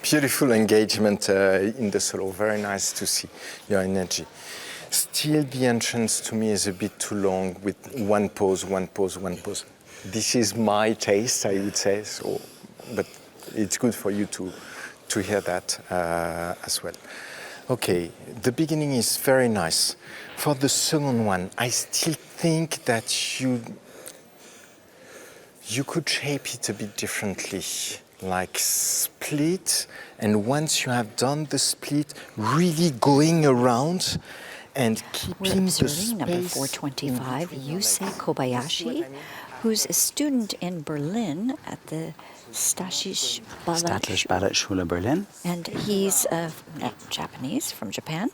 Beautiful engagement in the solo. Very nice to see your energy. Still, the entrance to me is a bit too long with one pause, one pause, one pause. This is my taste, I would say. So, but it's good for you to hear that as well. Okay, the beginning is very nice. For the second one, I still think that you could shape it a bit differently. Like split, and once you have done the split, really going around and keeping We're the observing number space 425, Yusei Kobayashi, who's a student in Berlin at the Staatliche Ballettschule Berlin. And he's Japanese, from Japan,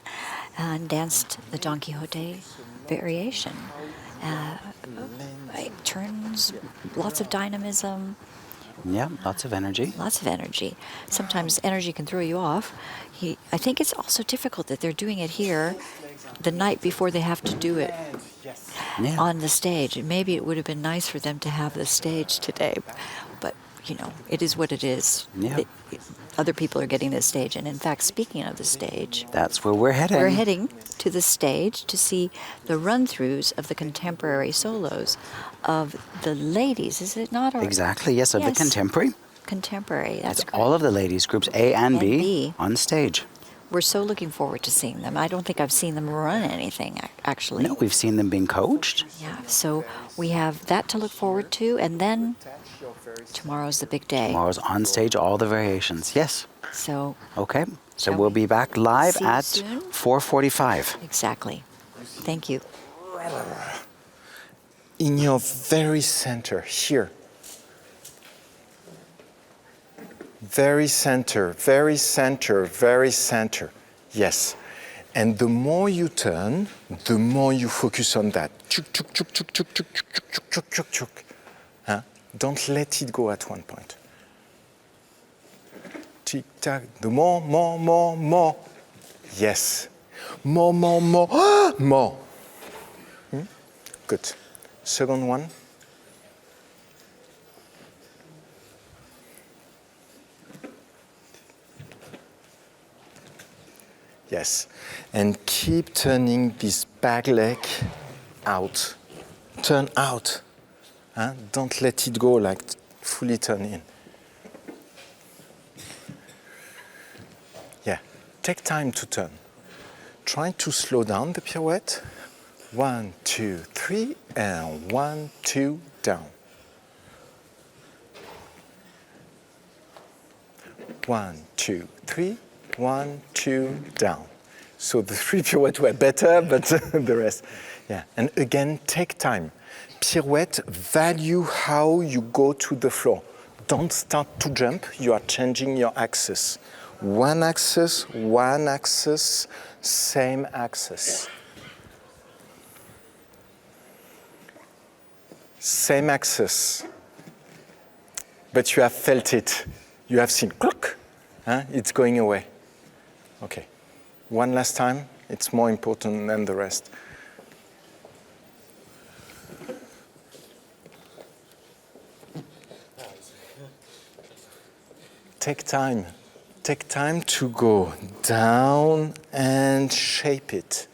and danced the Don Quixote variation. Turns, lots of dynamism. Yeah, lots of energy. Lots of energy. Sometimes energy can throw you off. I think it's also difficult that they're doing it here the night before they have to do it on the stage. And maybe it would have been nice for them to have the stage today. But, you know, it is what it is. Yeah. Other people are getting the stage. And in fact, speaking of the stage, that's where we're heading. We're heading to the stage to see the run-throughs of the contemporary solos of the ladies, is it not? Or Exactly, yes, of the contemporary. Contemporary, that's it's all of the ladies, groups A and B on stage. We're so looking forward to seeing them. I don't think I've seen them run anything, actually. No, we've seen them being coached. Yeah, so we have that to look forward to, and then tomorrow's the big day. Tomorrow's on stage, all the variations, yes. So. Okay, so we'll be back live at soon? 4:45. Exactly. Thank you. in your very center, here. Very center, very center, very center. Yes. And the more you turn, the more you focus on that. Chuk, chuk, chuk, chuk, chuk, chuk, chuk, chuk, chuk, chuk, chuk. Huh? Don't let it go at one point. Tic tac. The more, more. Yes. More. More. Good. Second one. Yes. And keep turning this back leg out. Turn out. Huh? Don't let it go like fully turn in. Yeah. Take time to turn. Try to slow down the pirouette. 1, 2, 3, and 1, 2, down. 1, 2, 3, 1, 2, down. So the 3 pirouettes were better, but the rest. Yeah, and again, take time. Pirouette, value how you go to the floor. Don't start to jump, you are changing your axis. One axis, same axis. Same axis. But you have felt it. You have seen, clock, it's going away. Okay, one last time, it's more important than the rest. Take time to go down and shape it.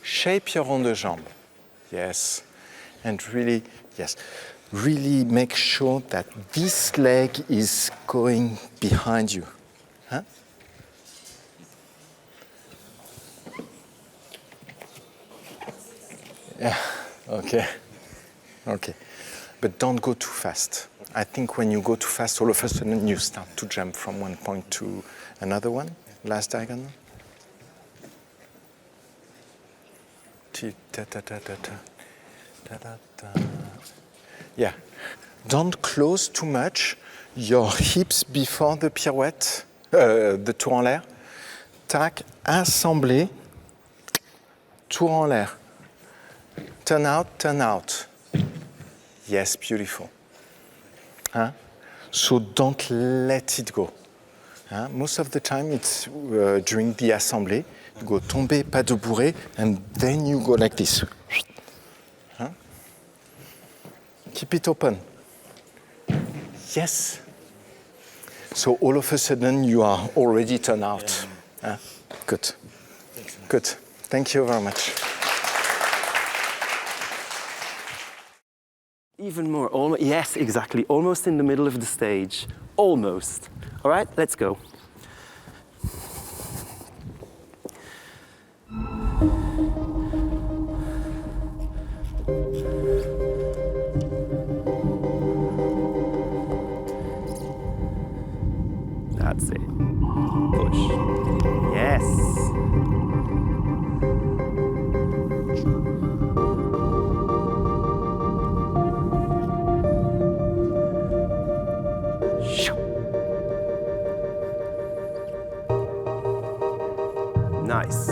Shape your ronde de jambe. Yes, and really, yes, really make sure that this leg is going behind you. Huh? Yeah, okay. But don't go too fast. I think when you go too fast, all of a sudden you start to jump from one point to another one. Last diagonal. Yeah, don't close too much your hips before the pirouette, the tour en l'air. Tac, assemblé, tour en l'air. Turn out. Yes, beautiful. Huh? So don't let it go. Huh? Most of the time it's during the assemblée. You go tomber, pas de bourrée, and then you go like this. Huh? Keep it open. Yes. So all of a sudden you are already turned out. Huh? Good. Thank you very much. Even more, yes, exactly, almost in the middle of the stage, almost. All right, let's go. That's it. Push. Yes. Nice.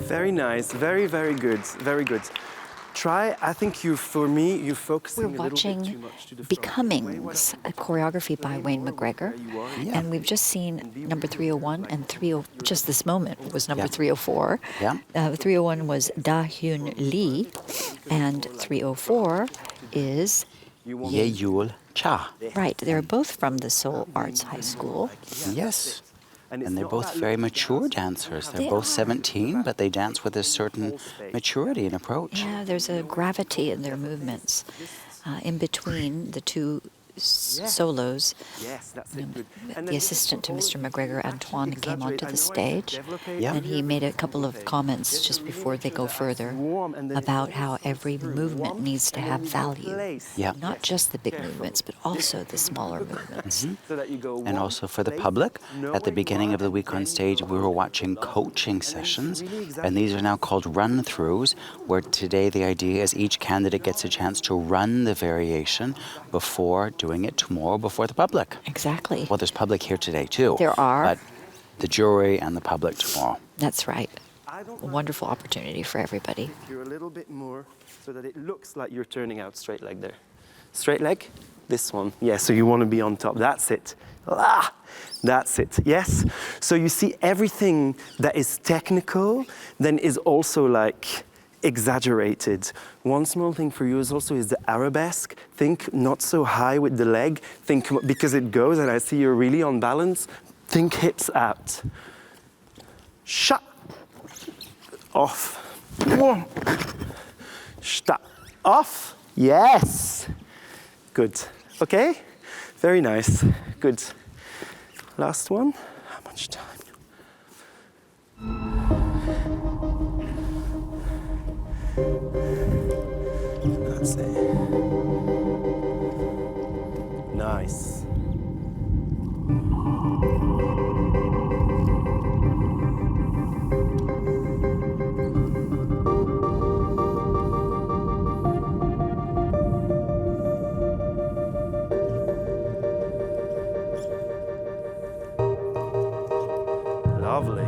Very nice, very, very good, very good. Try, I think for me, you're focusing We're a little bit too watching much to the front. Becomings, a choreography by Wayne McGregor. Yeah. And we've just seen number 301 and 30, just this moment was number Yeah. 304. Yeah. 301 was Da Hyun Lee, and 304 is Ye Yul Cha. Right, they're both from the Seoul Arts High School. Yes. And they're both very mature dancers. They're They both are. 17, but they dance with a certain maturity and approach. Yeah, there's a gravity in their movements. In between the two solos, Yes, that's it. Good. And the then assistant to also Mr. McGregor, Antoine, came onto the stage, Yeah. and he made a couple of comments just before they go further about how every movement needs to have value. Yeah. Not just the big movements, but also the smaller movements. so that you go And also for the public, at the beginning of the week on stage, we were watching coaching sessions, and these are now called run-throughs, where today the idea is each candidate gets a chance to run the variation before doing it tomorrow before the public. Exactly. Well, there's public here today too. There are. But the jury and the public tomorrow. That's right. A wonderful opportunity for everybody. You're a little bit more so that it looks like you're turning out straight leg there. Straight leg, this one. Yeah, so you want to be on top. That's it. Ah, that's it. Yes. So you see everything that is technical then is also like exaggerated. One small thing for you is the arabesque. Think not so high with the leg. Think because it goes and I see you're really on balance. Think hips out. Shut. Off. One. Stop. Off. Yes. Good. Okay. Very nice. Good. Last one. How much time? That's it. Nice. Lovely.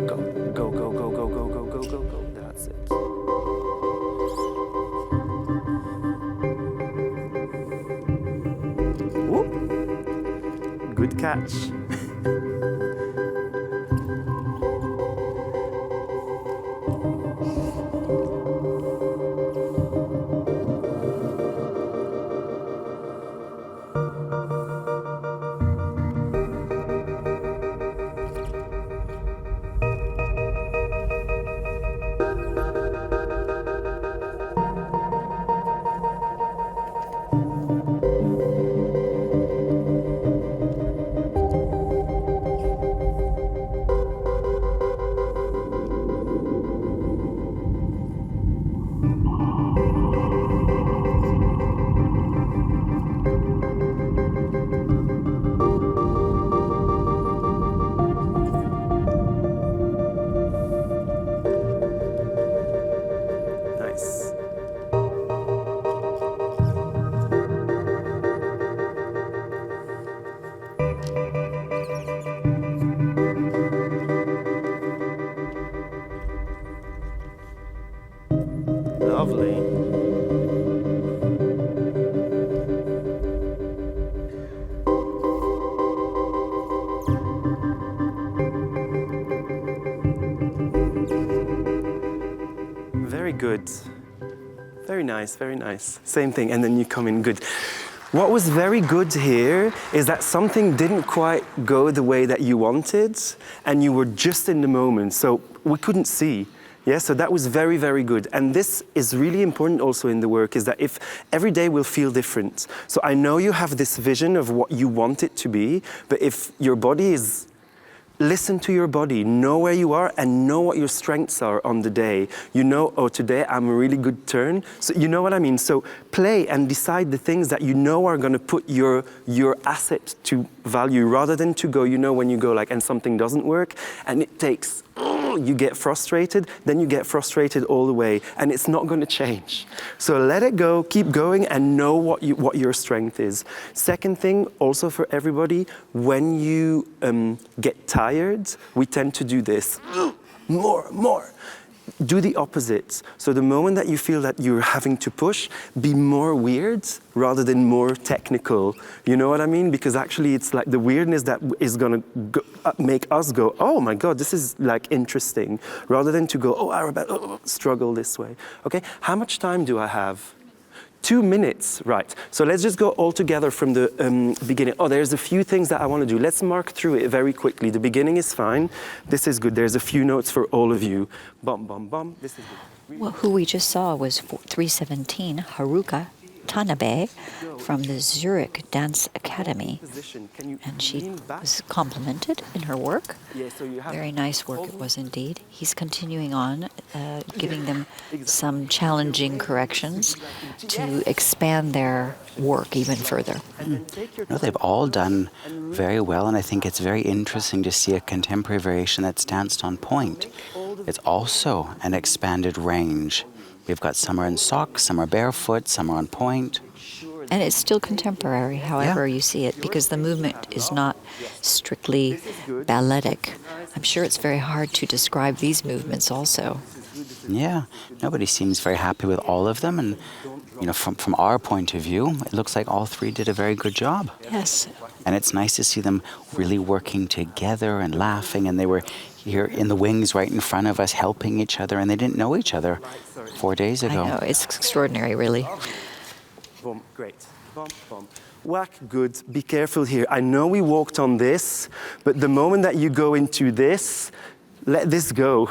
Go. That's it. Whoop. Good catch. Nice. Lovely. Very good. Very nice, very nice. Same thing, and then you come in good. What was very good here is that something didn't quite go the way that you wanted, and you were just in the moment, so we couldn't see. Yeah, so that was very, very good. And this is really important also in the work, is that if every day will feel different. So I know you have this vision of what you want it to be, but if your body is, listen to your body, know where you are and know what your strengths are on the day. You know, oh, today I'm a really good turn. So you know what I mean? So play and decide the things that you know are gonna put your asset to value rather than to go, you know, when you go like, and something doesn't work and it takes you get frustrated, then you get frustrated all the way, and it's not going to change. So let it go, keep going, and know what your strength is. Second thing, also for everybody, when you get tired, we tend to do this. More. Do the opposite. So the moment that you feel that you're having to push, be more weird rather than more technical. You know what I mean? Because actually it's like the weirdness that is gonna make us go, oh my God, this is like interesting, rather than to go, oh, Arabelle, struggle this way. Okay, how much time do I have? 2 minutes, right. So let's just go all together from the beginning. Oh, there's a few things that I want to do. Let's mark through it very quickly. The beginning is fine. This is good. There's a few notes for all of you. Bum, bum, bum. This is good. Well, who we just saw was 317, Haruka Tanabe from the Zurich Dance Academy. And she was complimented in her work. Very nice work it was indeed. He's continuing on, giving them some challenging corrections to expand their work even further. No, they've all done very well, and I think it's very interesting to see a contemporary variation that's danced on point. It's also an expanded range. We've got some are in socks, some are barefoot, some are on point. And it's still contemporary, however you see it, because the movement is not strictly balletic. I'm sure it's very hard to describe these movements also. Yeah, nobody seems very happy with all of them, and you know, from our point of view, it looks like all three did a very good job. Yes. And it's nice to see them really working together and laughing, and they were here in the wings right in front of us helping each other, and they didn't know each other 4 days ago. I know, it's extraordinary, really. Boom, great. Bum, bum. Whack, good. Be careful here. I know we walked on this, but the moment that you go into this, let this go.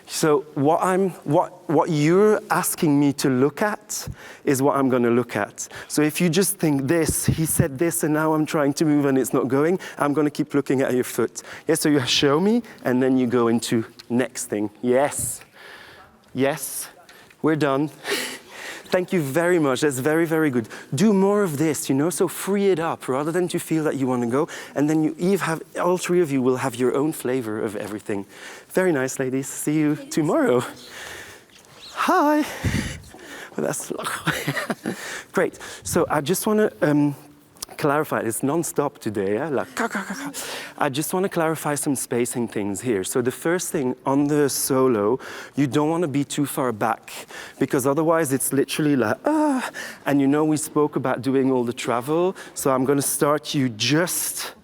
So what you're asking me to look at is what I'm going to look at. So if you just think this, he said this, and now I'm trying to move and it's not going, I'm going to keep looking at your foot. Yes, so you show me, and then you go into next thing. Yes. Yes. We're done. Thank you very much. That's very, very good. Do more of this, you know, so free it up rather than to feel that you want to go. And then all three of you will have your own flavor of everything. Very nice, ladies. See you tomorrow. Hi. Well, that's great. So I just want to clarify. It's non-stop today. I just want to clarify some spacing things here. So the first thing, on the solo, you don't want to be too far back, because otherwise it's literally like, and you know we spoke about doing all the travel, so I'm going to start you just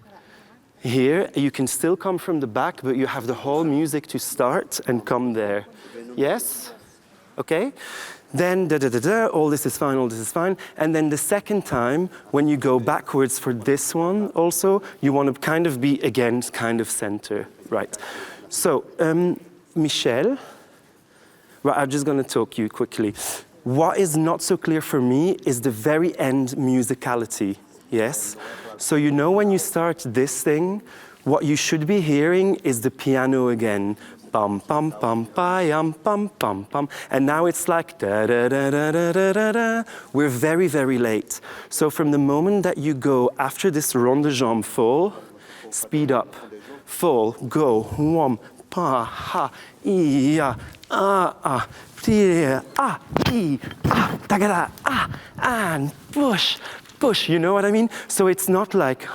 here. You can still come from the back, but you have the whole music to start and come there. Yes? Okay? Then, all this is fine, all this is fine. And then the second time, when you go backwards for this one also, you want to kind of be, again, kind of center. Right. So, Michelle, right, I'm just going to talk you quickly. What is not so clear for me is the very end musicality. Yes? So you know when you start this thing, what you should be hearing is the piano again. Pam pam pam pam pam pam pam, and now it's like da da da da da da da da. We're very, very late. So from the moment that you go after this rond de jambe fall, speed up, fall, go, whom, pa, ha, iya, tia, i, tagada, and push. Push, you know what I mean? So it's not like,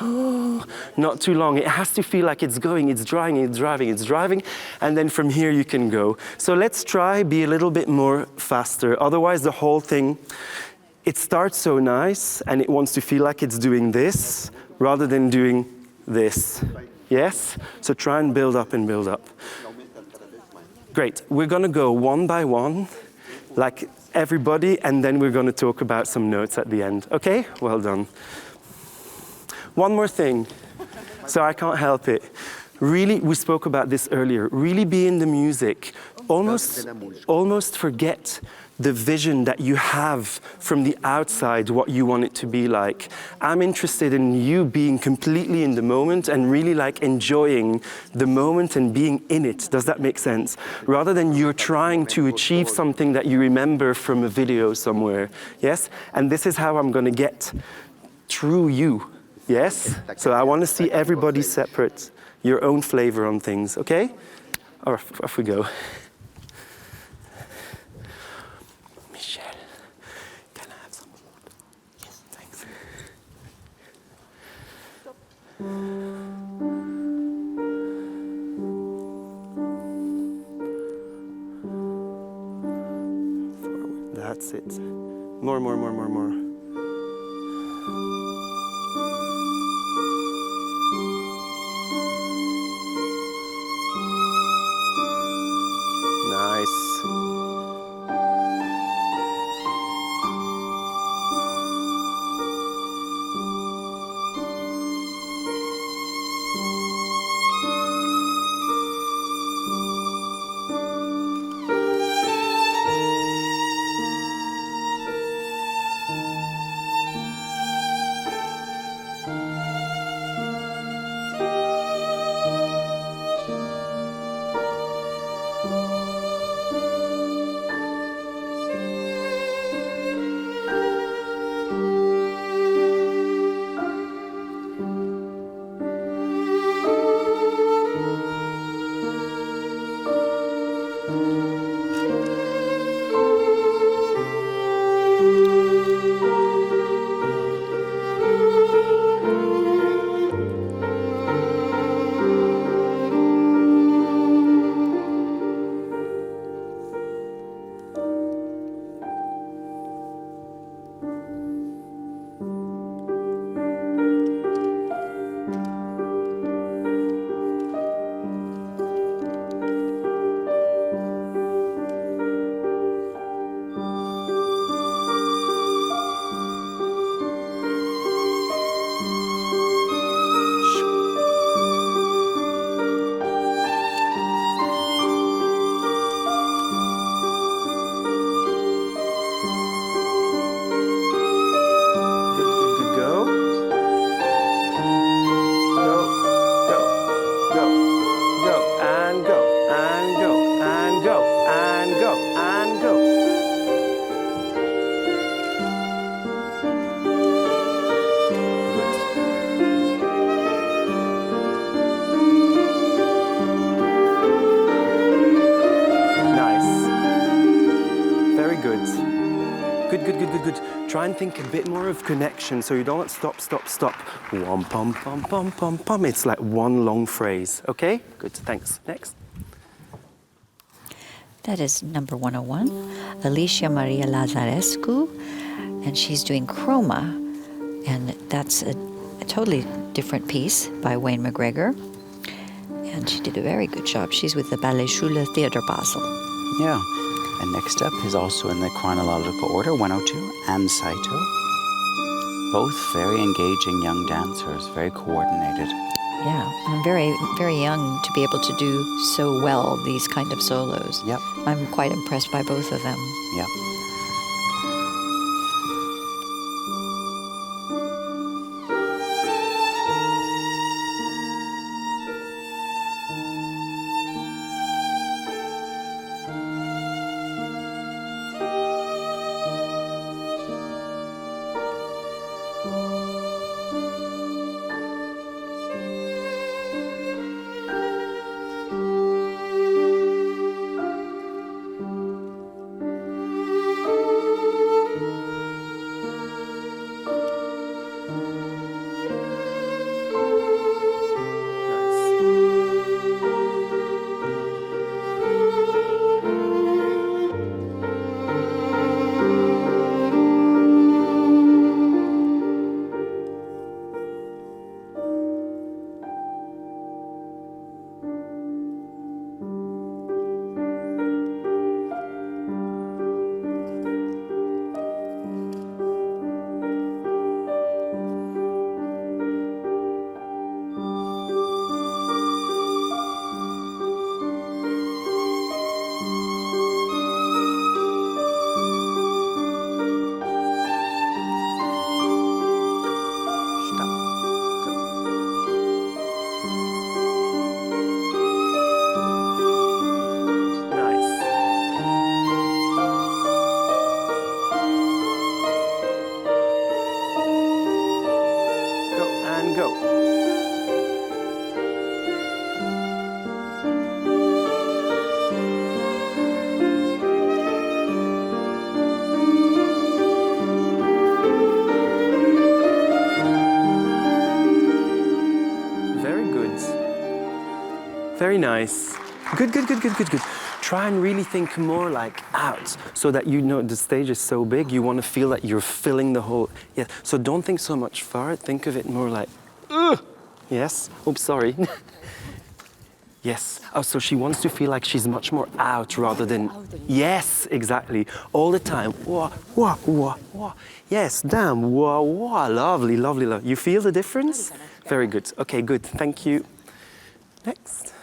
not too long. It has to feel like it's going, it's driving, it's driving, it's driving, and then from here you can go. So let's try be a little bit more faster. Otherwise the whole thing, it starts so nice and it wants to feel like it's doing this rather than doing this. Yes? So try and build up and build up. Great. We're going to go one by one, like everybody, and then we're going to talk about some notes at the end. Okay? Well done. One more thing. So I can't help it. Really, we spoke about this earlier. Really be in the music. Almost forget the vision that you have from the outside, what you want it to be like. I'm interested in you being completely in the moment and really like enjoying the moment and being in it. Does that make sense? Rather than you're trying to achieve something that you remember from a video somewhere. Yes? And this is how I'm going to get through you. Yes? So I want to see everybody separate, your own flavor on things. Okay? Off we go. Michelle, can I have some water? Yes, thanks. Forward. That's it. More. Nice. Good. Try and think a bit more of connection so you don't stop. Wom, pom, pom, pom, pom, pom. It's like one long phrase, okay? Good, thanks. Next. That is number 101, Alicia Maria Lazarescu, and she's doing Chroma, and that's a totally different piece by Wayne McGregor, and she did a very good job. She's with the Ballet Schule Theater Basel. Yeah. And next up is also in the chronological order, 102, and Saito. Both very engaging young dancers, very coordinated. Yeah, I'm very, very young to be able to do so well these kind of solos. Yep. I'm quite impressed by both of them. Yep. Very nice. Good, good, good, good, good, good. Try and really think more like out, so that you know the stage is so big, you want to feel that you're filling the whole, yeah. So don't think so much forward, think of it more like, ugh. Yes, oops, sorry. Yes, oh, so she wants to feel like she's much more out rather than, yes, exactly, all the time. Wah, wah, wah, wah. Yes, damn, wah, wah, lovely, lovely, lovely. You feel the difference? Very good, okay, good, thank you. Next.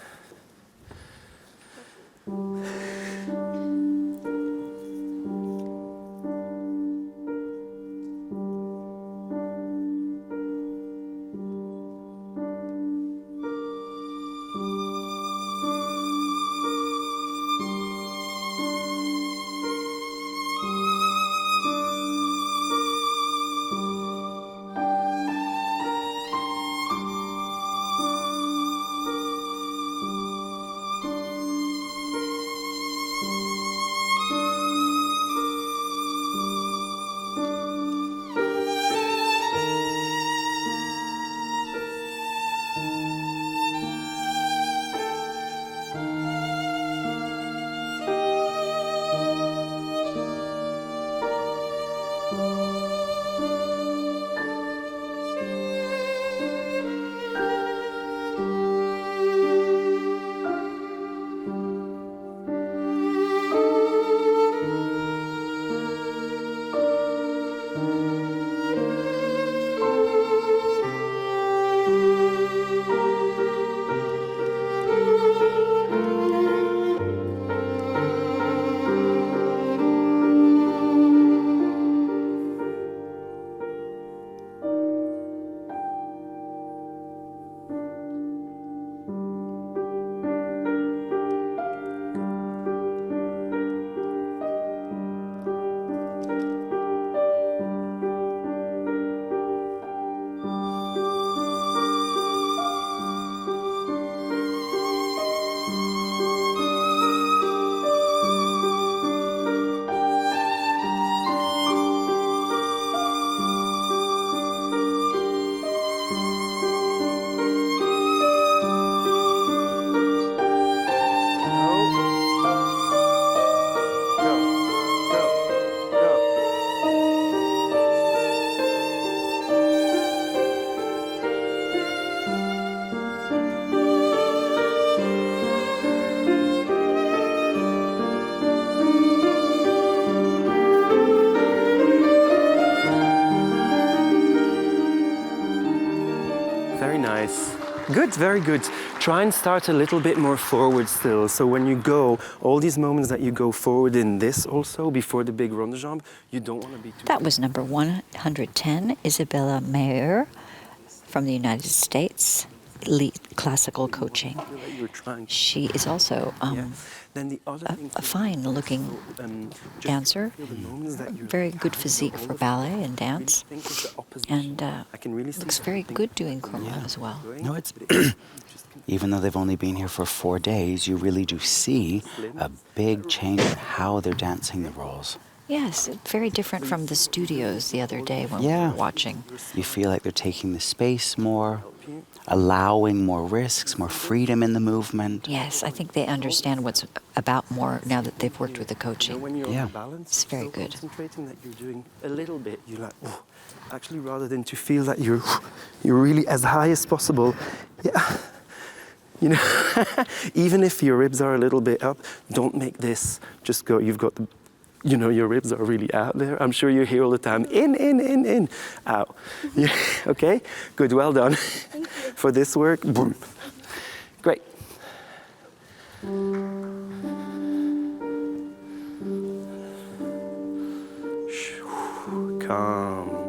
Very nice. Good, very good. Try and start a little bit more forward still. So when you go, all these moments that you go forward in this also, before the big rond de jambe, you don't want to be too... That was number 110, Isabella Mayer from the United States, lead classical coaching. She is also a fine-looking dancer, very good physique for ballet and dance, and looks very good doing choreography as well. No, it's even though they've only been here for 4 days, you really do see a big change in how they're dancing the roles. Yes, very different from the studios the other day when we were watching. You feel like they're taking the space more, allowing more risks, more freedom in the movement. Yes, I think they understand what's about more now that they've worked with the coaching. Yeah, it's very good. Concentrating that you're doing a little bit, you're like, oh, actually, rather than to feel that you're really as high as possible. Yeah, you know, even if your ribs are a little bit up, don't make this. Just go. You've got the. You know, your ribs are really out there. I'm sure you hear all the time, in, out. Yeah, okay, good, well done. For this work, boom. Great. Calm.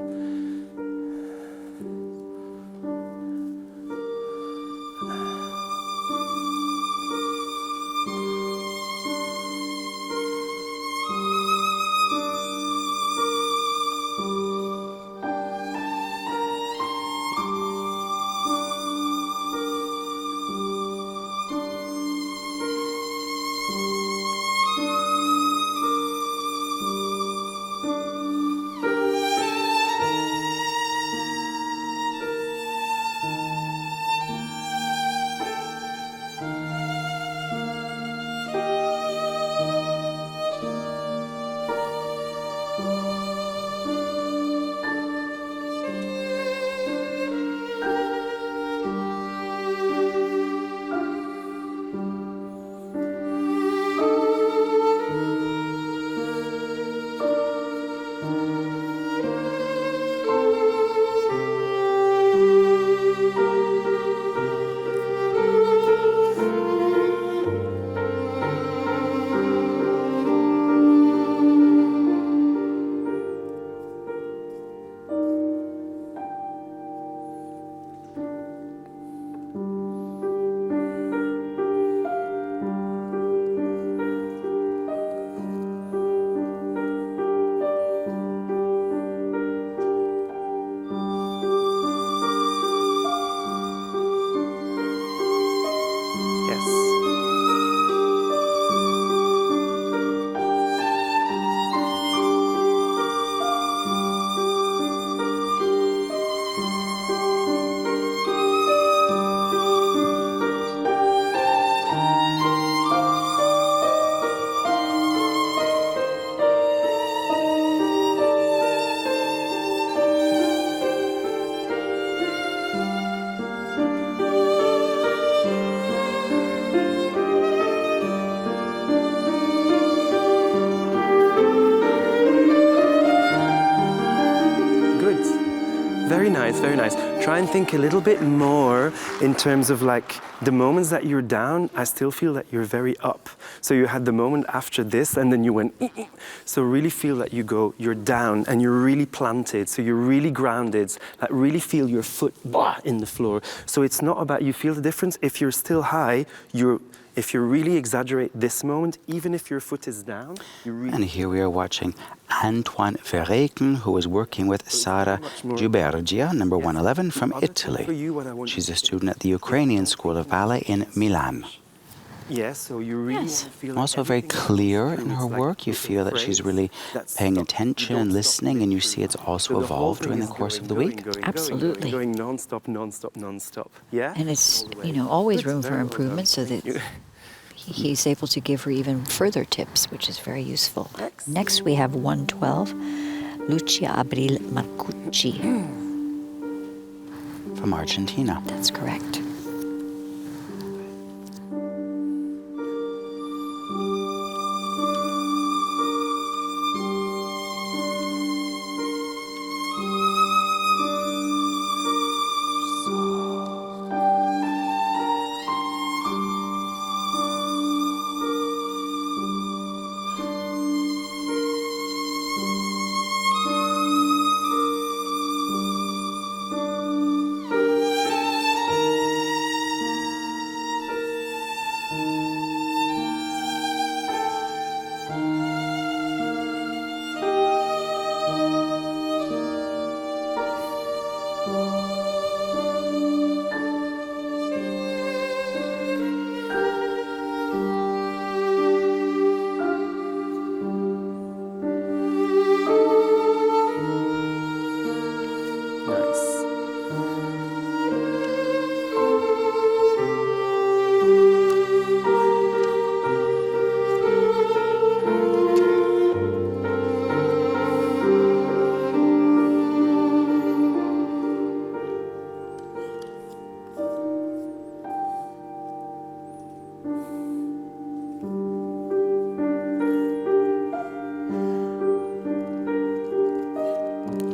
try and think a little bit more in terms of like the moments that you're down, I still feel that you're very up. So you had the moment after this and then you went, so really feel that you're down and you're really planted. So you're really grounded, like really feel your foot in the floor. So it's not about, you feel the difference. If you're still high, if you really exaggerate this moment, even if your foot is down, you really... And here we are watching Antoine Verreken, who is working with Sara Giubergia, number 111 from Italy. She's a student at the Ukrainian School of Ballet in Milan. Yes, so you really feel Also very clear in her work. You feel that she's really paying attention and listening, and you see it's also evolved during the course of the week. Absolutely. Going non-stop, non-stop, non-stop. Yeah? And it's, always room for improvement so that he's able to give her even further tips, which is very useful. Next we have 112, Lucia Abril Marcucci. From Argentina. That's correct.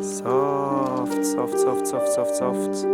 Soft, soft, soft, soft, soft.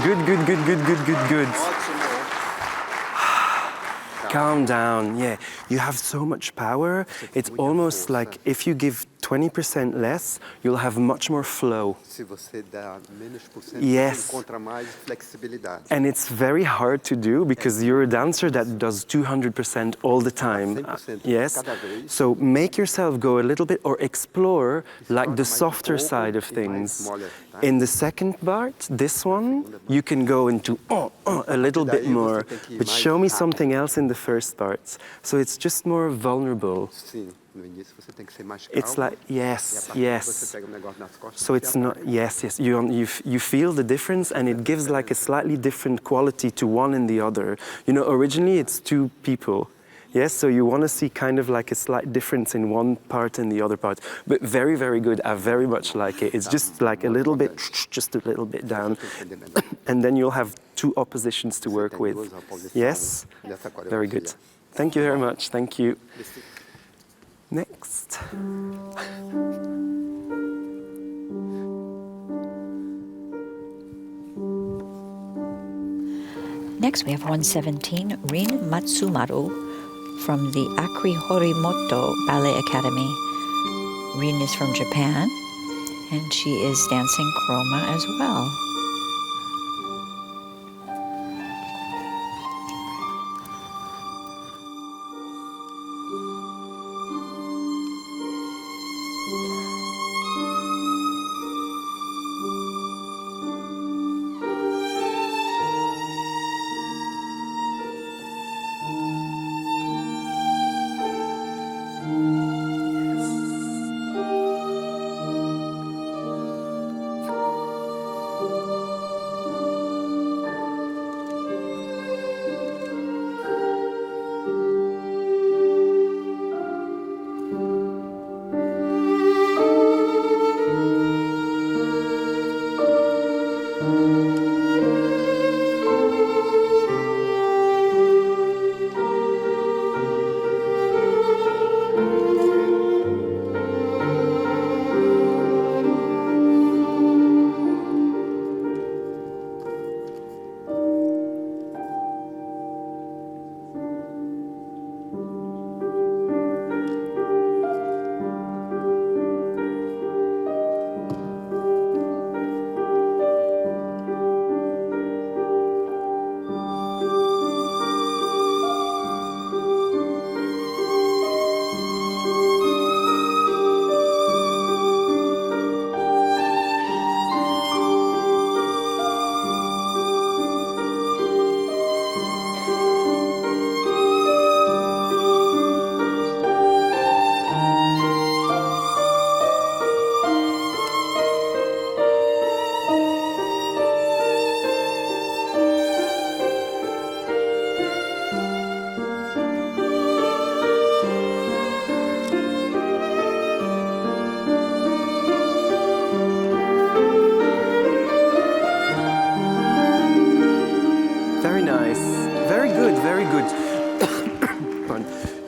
Good, good, good, good, good, good, good. Calm down, yeah. You have so much power. It's almost like if you give 20% less, you'll have much more flow. Yes. And it's very hard to do because you're a dancer that does 200% all the time. Yes. So make yourself go a little bit or explore like the softer side of things. In the second part, this one, you can go into a little bit more, but show me something else in the first part. So it's just more vulnerable. It's like, yes, yes. So it's not, yes, yes. You feel the difference and it gives like a slightly different quality to one and the other. You know, originally it's two people. Yes, so you want to see kind of like a slight difference in one part and the other part. But very, very good. I very much like it. It's just like a little bit, just a little bit down. And then you'll have two oppositions to work with. Yes? Very good. Thank you very much. Thank you. Next. Next we have 117, Rin Matsumaru from the Akri Horimoto Ballet Academy. Rin is from Japan, and she is dancing chroma as well.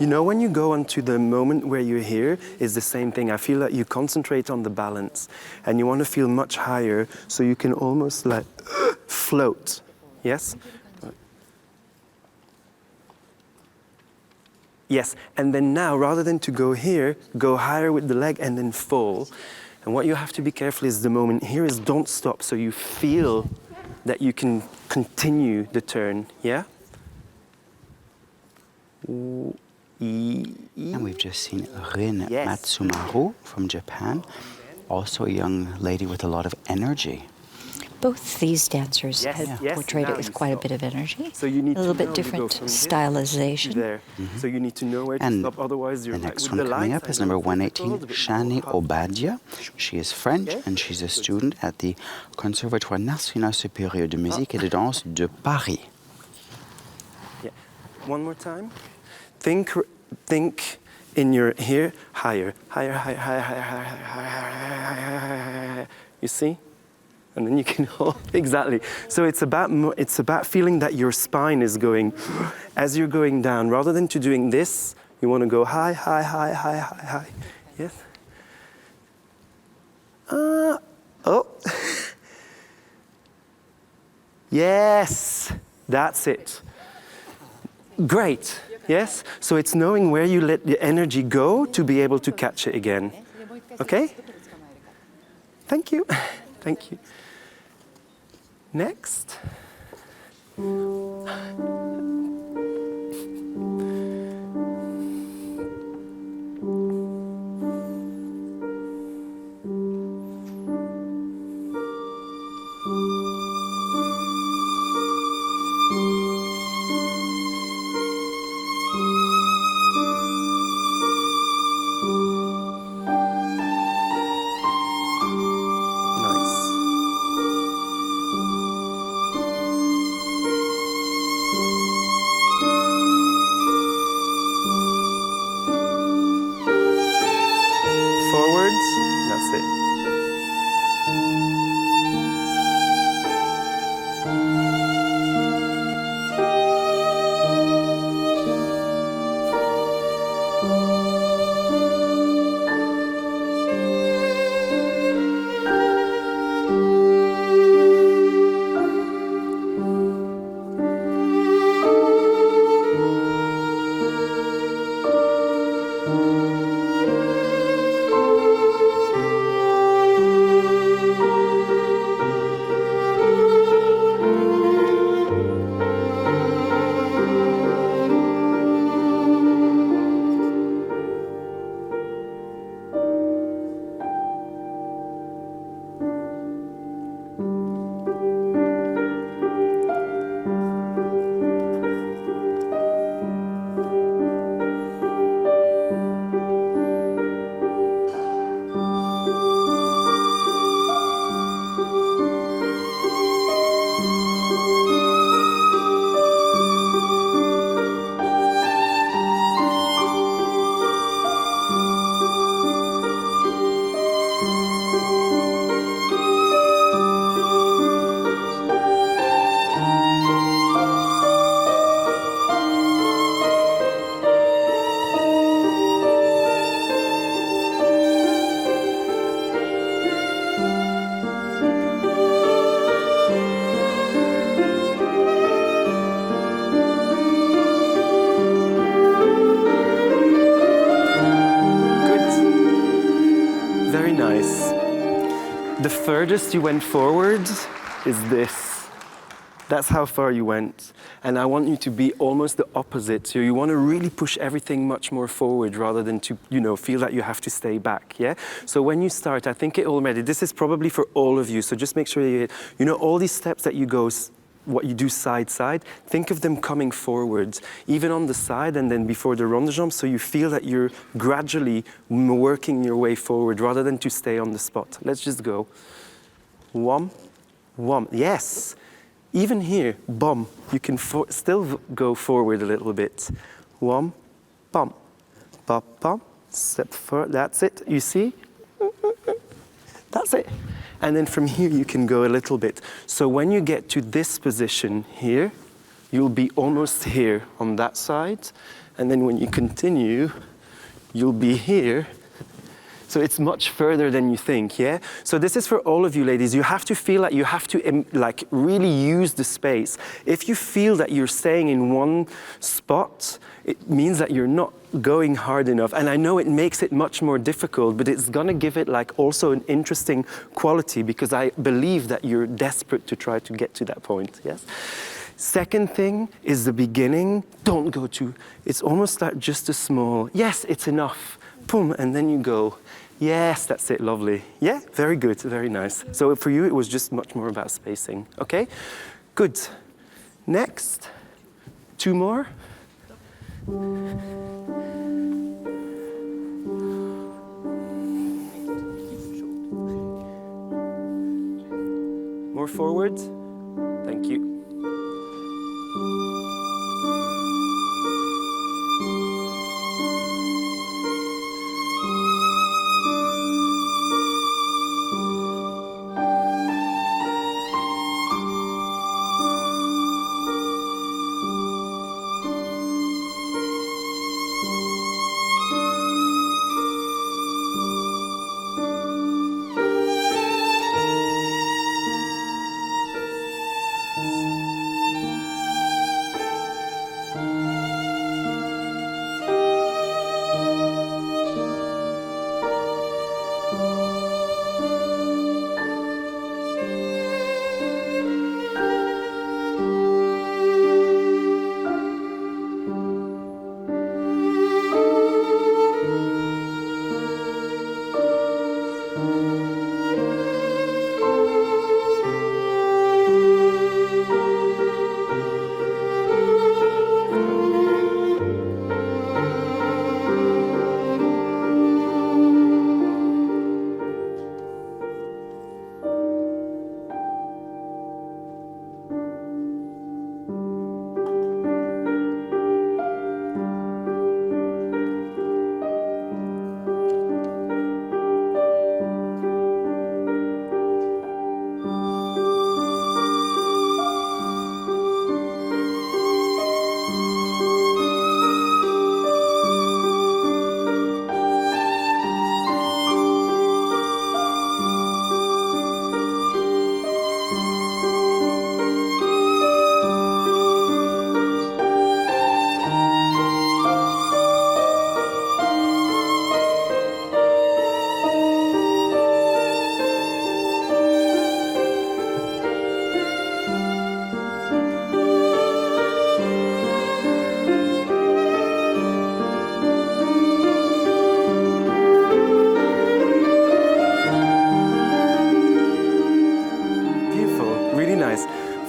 You know, when you go onto the moment where you're here, is the same thing. I feel that you concentrate on the balance and you want to feel much higher so you can almost like float. Yes? Yes, and then now, rather than to go here, go higher with the leg and then fall. And what you have to be careful is the moment here is don't stop, so you feel that you can continue the turn, yeah? And we've just seen Rin Matsumaru from Japan, also a young lady with a lot of energy. Both these dancers have portrayed it with quite a bit of energy. So you need a little to bit different stylization. There. So you need to know where to stop, otherwise you're the next one coming up is number 118, Shani Obadia. She is French and she's a student at the Conservatoire National Supérieur de Musique et de Danse de Paris. Yeah. One more time. Think in your here, higher, higher, higher, higher, higher, higher, higher, higher, higher. You see? And then you can hold, exactly. So it's about feeling that your spine is going, as you're going down, rather than to doing this, you want to go high, high, high, high, high, high. Yes? Oh. Yes, that's it. Great, yes? So it's knowing where you let the energy go to be able to catch it again. Okay? Thank you. Thank you. Next. The furthest you went forward is this. That's how far you went. And I want you to be almost the opposite. So you want to really push everything much more forward rather than to, feel that you have to stay back, yeah? So when you start, I think it already, this is probably for all of you, so just make sure all these steps that you go, what you do side, think of them coming forwards, even on the side and then before the rond de jambe, so you feel that you're gradually working your way forward rather than to stay on the spot. Let's just go. One, yes. Even here, bum, you can still go forward a little bit. One, bum, bum, step forward, that's it, you see? That's it. And then from here, you can go a little bit. So when you get to this position here, you'll be almost here on that side. and then when you continue, you'll be here. So it's much further than you think, yeah? So this is for all of you ladies. You have to feel like you have to like really use the space. If you feel that you're staying in one spot, it means that you're not going hard enough. And I know it makes it much more difficult, but it's gonna give it like also an interesting quality, because I believe that you're desperate to try to get to that point, yes? Second thing is the beginning. Don't go too, it's almost like just a small, yes, it's enough. Boom, and then you go. Yes, that's it, lovely. Yeah, very good, very nice. So for you, it was just much more about spacing, okay? Good. Next, 2 more. More forward. Thank you.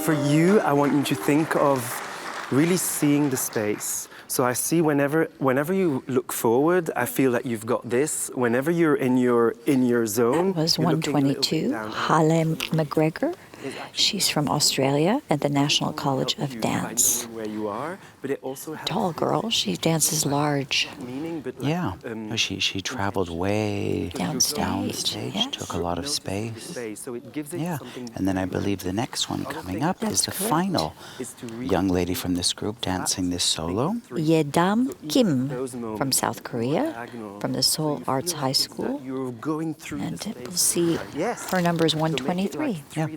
For you, I want you to think of really seeing the space. So I see whenever you look forward, I feel that you've got this. Whenever you're in your zone. That was 122, Halle McGregor. She's from Australia at the National College of Dance. Tall girl, she dances large. Yeah, she traveled way downstage, yes. took a lot of space. Yeah, and then I believe the next one coming up is the final young lady from this group dancing this solo. Yedam Kim from South Korea, from the Seoul Arts High School. And we'll see her number is 123. Yeah.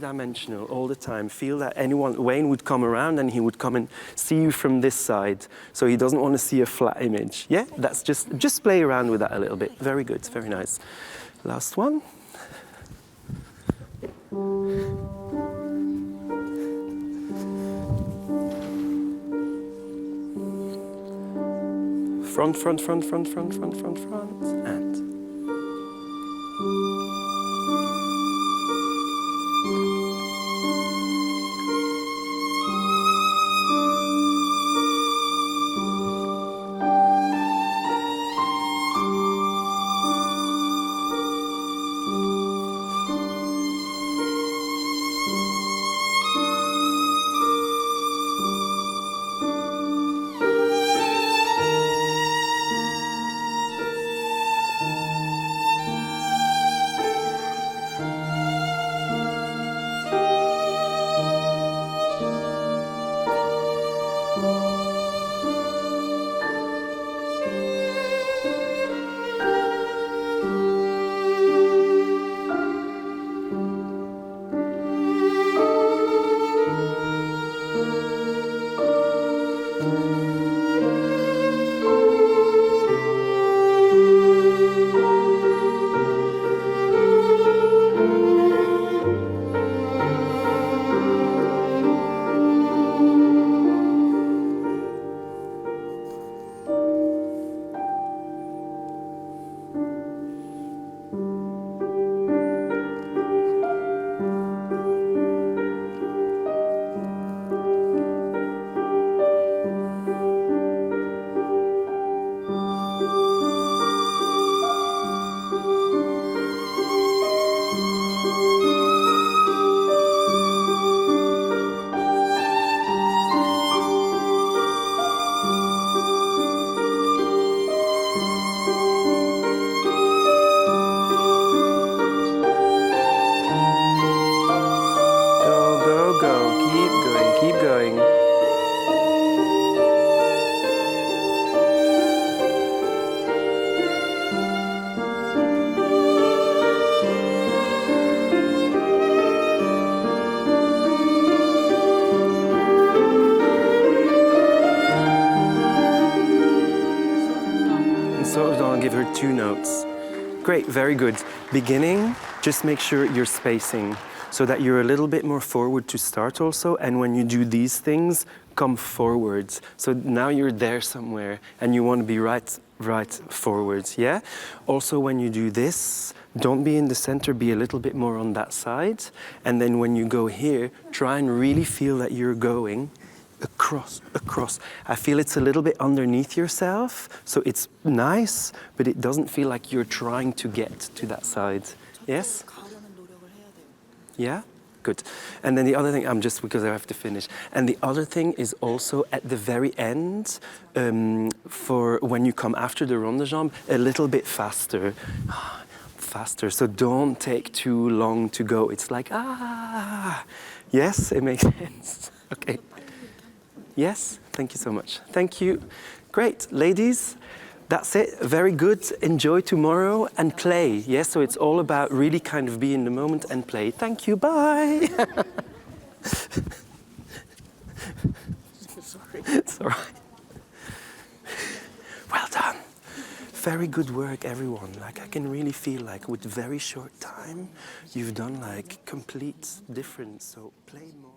All the time. Feel that Wayne would come around and he would come and see you from this side. So he doesn't want to see a flat image. Yeah, that's just play around with that a little bit. Very good, very nice. Last one. Front, front, front, front, front, front, front, front, and. great, very good. Beginning, just make sure you're spacing so that you're a little bit more forward to start also, and when you do these things, come forwards. So now you're there somewhere and you want to be right forwards, yeah? Also when you do this, don't be in the center, be a little bit more on that side. And then when you go here, try and really feel that you're going across. I feel it's a little bit underneath yourself, so it's nice, but it doesn't feel like you're trying to get to that side. Yes? Yeah? Good. And then the other thing, because I have to finish. And the other thing is also at the very end, for when you come after the rond de jambe, a little bit faster. Faster. So don't take too long to go. It's like, Yes, it makes sense. Okay. Yes, thank you so much. Thank you. Great. Ladies, that's it. Very good. Enjoy tomorrow and play. Yes, so it's all about really kind of be in the moment and play. Thank you. Bye. Sorry. It's all right. Well done. Very good work, everyone. Like, I can really feel like with very short time, you've done like complete difference. So play more.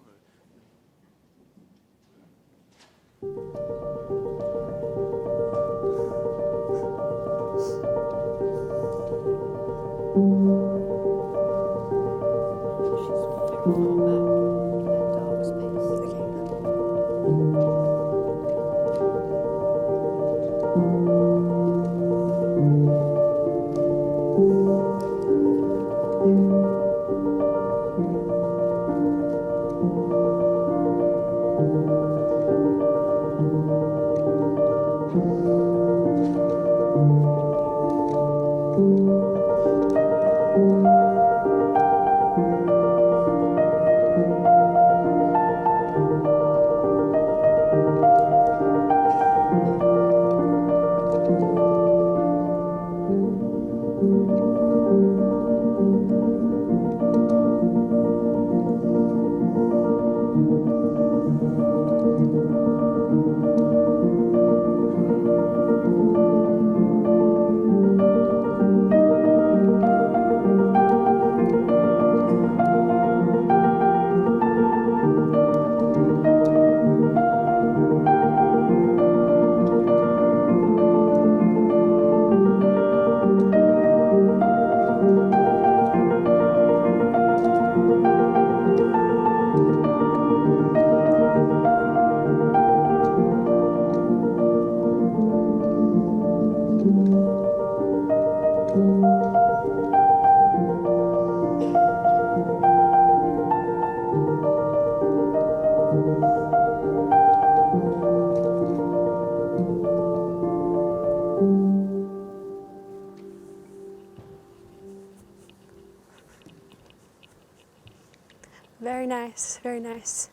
Very nice, very nice.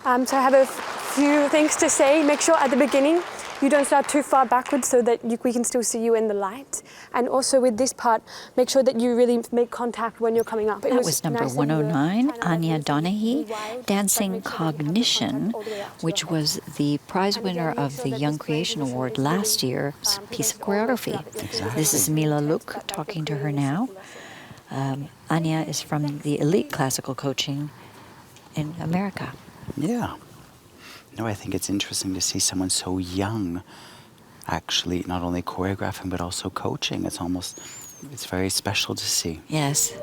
So I have a few things to say. Make sure at the beginning you don't start too far backwards so that we can still see you in the light. And also with this part, make sure that you really make contact when you're coming up. That was number 109, Anya Donaghy, Dancing Cognition, which was the prize winner of the Young Creation Award last year's piece of choreography. Exactly. This is Mila Luke talking to her now. Anya is from the elite classical coaching in America. Yeah. No, I think it's interesting to see someone so young actually not only choreographing but also coaching. It's very special to see. Yes.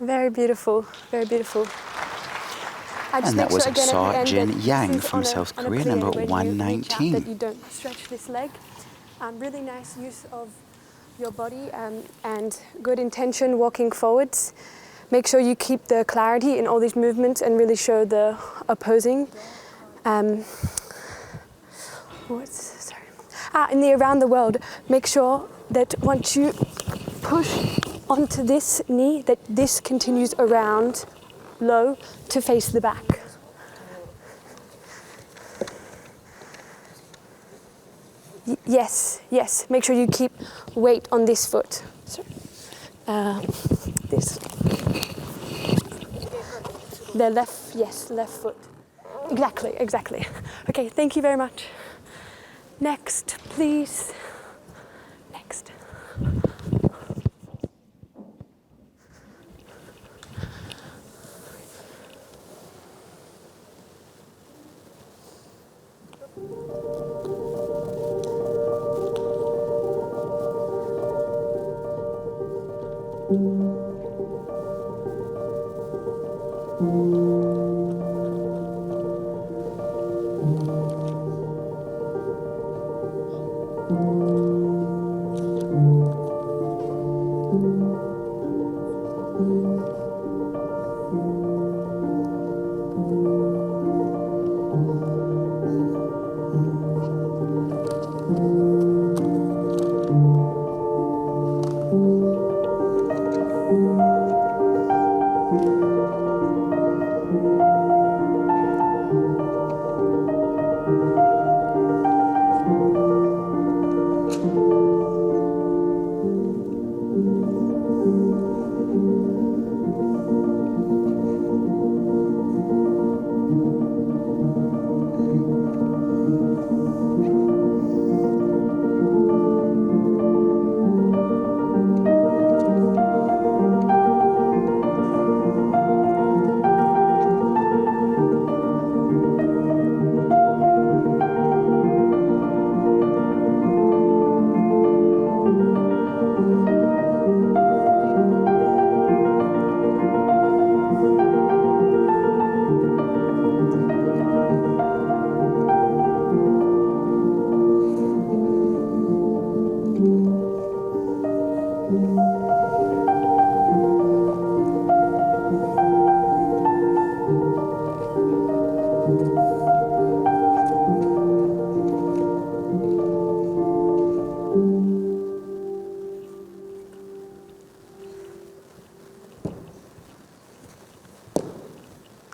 Very beautiful, very beautiful. And that was Saw Jin Yang from on South on a Korea, plie number when you reach out, 119. that you don't stretch this leg. Really nice use of your body and good intention walking forwards. Make sure you keep the clarity in all these movements and really show the opposing. In the around the world, make sure that once you push onto this knee, that this continues around low to face the back. Yes, yes. Make sure you keep weight on this foot. This. The left, yes, left foot. Exactly, exactly. Okay, thank you very much. Next, please. Next.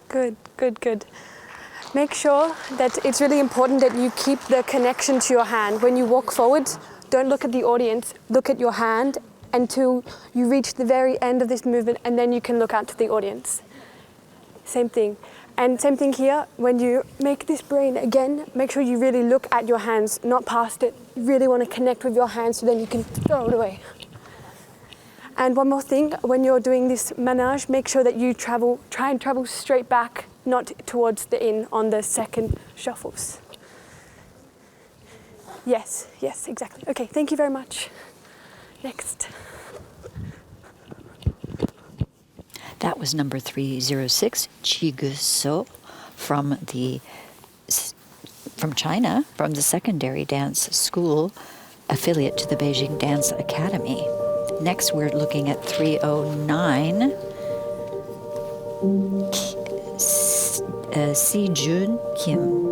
Good, good, good. Make sure that it's really important that you keep the connection to your hand. When you walk forward, don't look at the audience, look at your hand until you reach the very end of this movement, and then you can look out to the audience. Same thing. And same thing here, when you make this brain again, make sure you really look at your hands, not past it. You really want to connect with your hands so then you can throw it away. And one more thing, when you're doing this manage, make sure that you try and travel straight back, not towards the in on the second shuffles. Yes, yes, exactly. Okay, thank you very much. Next. That was number 306, Chiguso, from China, from the secondary dance school affiliate to the Beijing Dance Academy. Next, we're looking at 309, Si Jun Kim.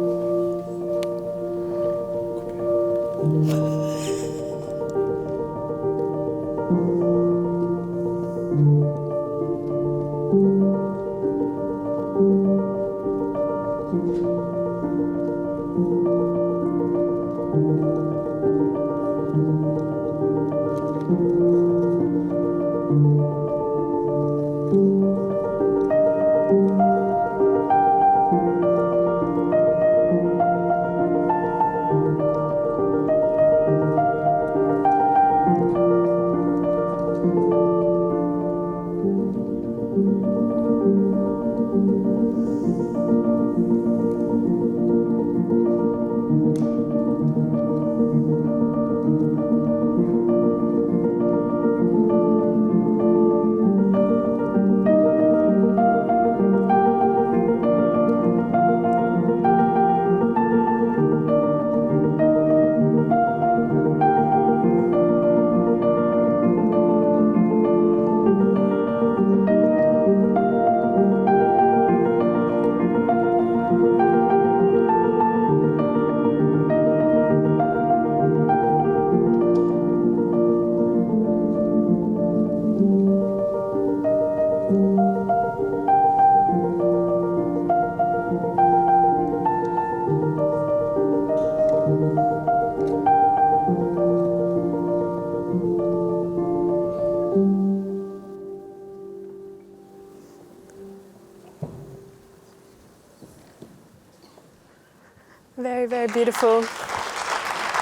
beautiful.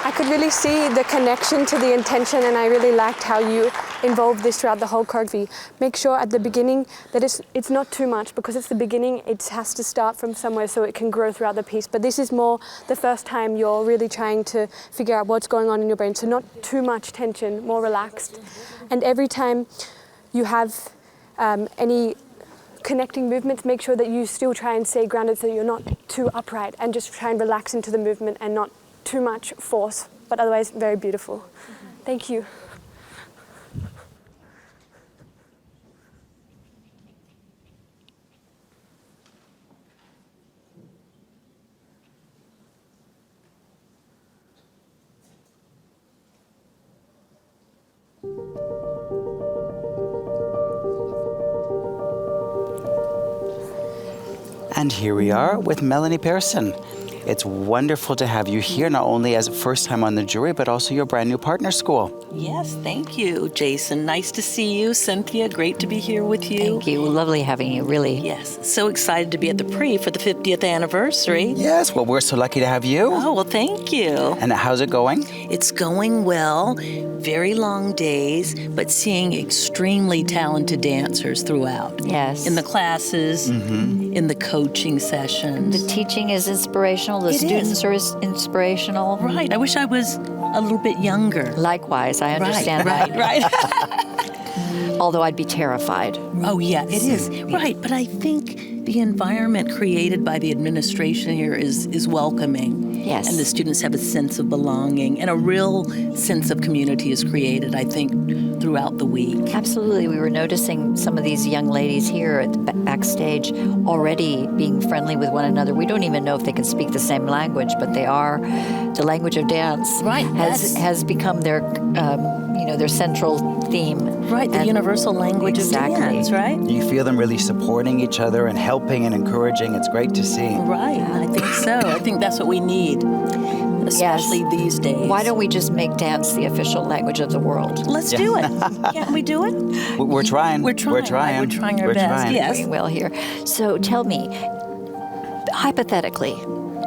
I could really see the connection to the intention, and I really liked how you involved this throughout the whole choreography. Make sure at the beginning that it's not too much, because it's the beginning, it has to start from somewhere so it can grow throughout the piece. But this is more the first time you're really trying to figure out what's going on in your brain, so not too much tension, more relaxed. And every time you have any connecting movements, make sure that you still try and stay grounded so you're not too upright, and just try and relax into the movement and not too much force, but otherwise very beautiful. Thank you. And here we are with Melanie Pearson. It's wonderful to have you here, not only as a first time on the jury, but also your brand new partner school. Yes, thank you, Jason. Nice to see you. Cynthia, great to be here with you. Thank you. Lovely having you, really. Yes, so excited to be at the Prix for the 50th anniversary. Yes, well, we're so lucky to have you. Oh, well, thank you. And how's it going? It's going well. Very long days, but seeing extremely talented dancers throughout. Yes. In the classes, in the coaching sessions. The teaching is inspirational. The students are inspirational. Right. I wish I was a little bit younger. Likewise, I understand that. Right. Although I'd be terrified. Oh, yeah, it is. Right, but I think the environment created by the administration here is welcoming. Yes. And the students have a sense of belonging, and a real sense of community is created, I think, throughout the week. Absolutely. We were noticing some of these young ladies here at the backstage already being friendly with one another. We don't even know if they can speak the same language, but they are. The language of dance has become their, their central theme. Right, the universal language of dance, right? You feel them really supporting each other and helping and encouraging. It's great to see. Right, I think so. I think that's what we need, especially these days. Why don't we just make dance the official language of the world? Let's do it. Can't we do it? We're trying. We're trying. We're trying. We're trying our best. Yes. Doing well here. So tell me, hypothetically,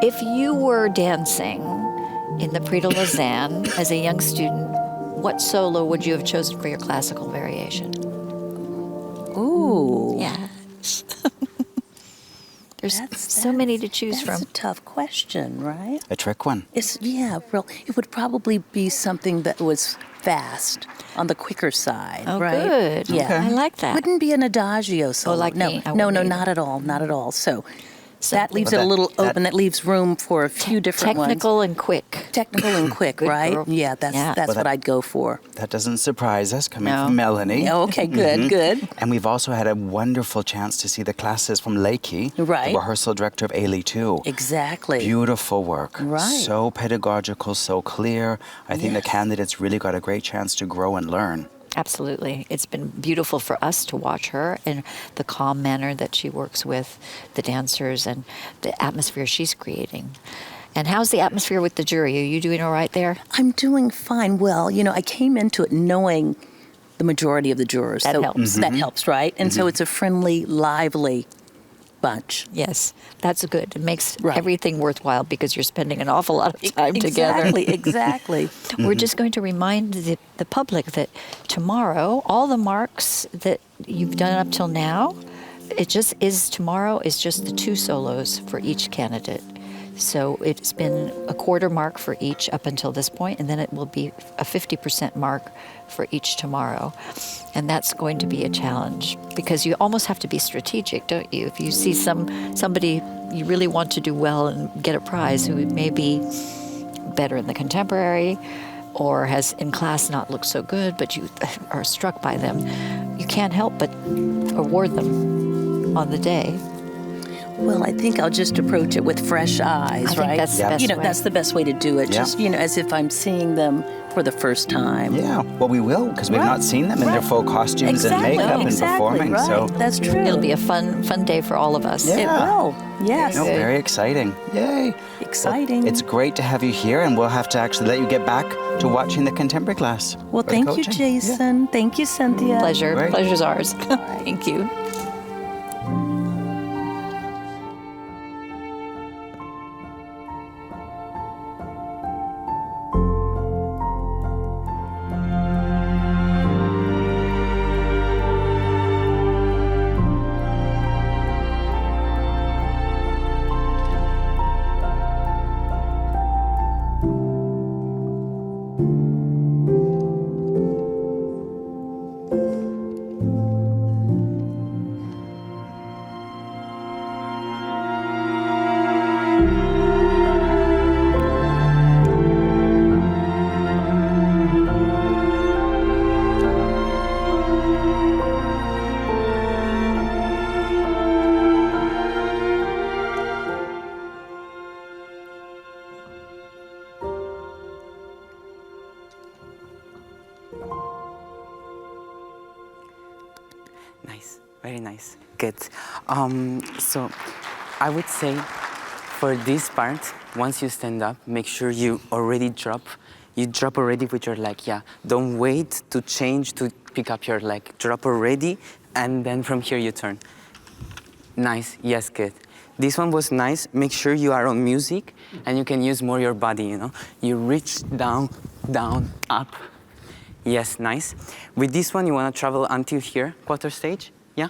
if you were dancing in the Prix de Lausanne as a young student, what solo would you have chosen for your classical variation? Ooh. Yes. There's so many to choose from. That's a tough question, right? A trick one. It would probably be something that was fast, on the quicker side, Oh, right? good. Yeah. Okay. I like that. Wouldn't be an adagio solo. like me. I No, wouldn't not at all, not at all. So that leaves it a little open. That leaves room for a few different Technical ones. and quick. Technical and quick, Good right? girl. Yeah, that's what I'd go for. That doesn't surprise us coming from Melanie. Oh, okay, good, good. And we've also had a wonderful chance to see the classes from Lakey, Right. the rehearsal director of Ailey too. Exactly. Beautiful work. Right. So pedagogical, so clear. I think the candidates really got a great chance to grow and learn. Absolutely. It's been beautiful for us to watch her and the calm manner that she works with the dancers and the atmosphere she's creating. And how's the atmosphere with the jury? Are you doing all right there? I'm doing fine. Well, I came into it knowing the majority of the jurors. That helps. That helps, right? And so it's a friendly, lively bunch. Yes, that's good. It makes everything worthwhile because you're spending an awful lot of time together. Exactly. We're just going to remind the public that tomorrow, all the marks that you've done up till now, tomorrow is just the 2 solos for each candidate. So it's been a quarter mark for each up until this point, and then it will be a 50% mark for each tomorrow. And that's going to be a challenge because you almost have to be strategic, don't you? If you see somebody you really want to do well and get a prize who may be better in the contemporary or has in class not looked so good, but you are struck by them, you can't help but award them on the day. Well, I think I'll just approach it with fresh eyes, I think right? that's the best way. That's the best way to do it. Yeah. Just, as if I'm seeing them for the first time. Yeah, well, we will, because we've not seen them in their full costumes and makeup and performing. Right. So that's true. It'll be a fun day for all of us. Yeah. It will. Yes. No, very exciting. Yay. Exciting. Well, it's great to have you here, and we'll have to actually let you get back to watching the contemporary class. Well, thank you, coaching. Jason. Thank you, Cynthia. Pleasure. Great. Pleasure's ours. Thank you. Very nice. Good. So I would say for this part, once you stand up, make sure you already drop. You drop already with your leg, yeah. Don't wait to change to pick up your leg. Drop already, and then from here you turn. Nice, yes, good. This one was nice. Make sure you are on music and you can use more your body, you know. You reach down, down, up. Yes, nice. With this one, you want to travel until here, quarter stage, yeah?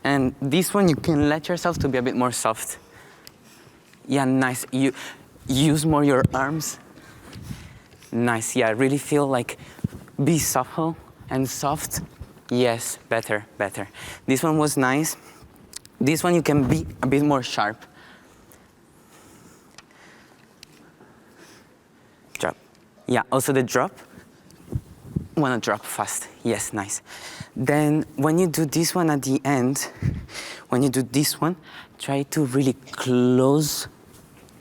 And this one, you can let yourself to be a bit more soft. Yeah, nice. You use more your arms. Nice, yeah, really feel like be supple and soft. Yes, better, better. This one was nice. This one you can be a bit more sharp. Drop. Yeah, also the drop. Wanna drop fast. Yes, nice. Then when you do this one at the end, when you do this one, try to really close,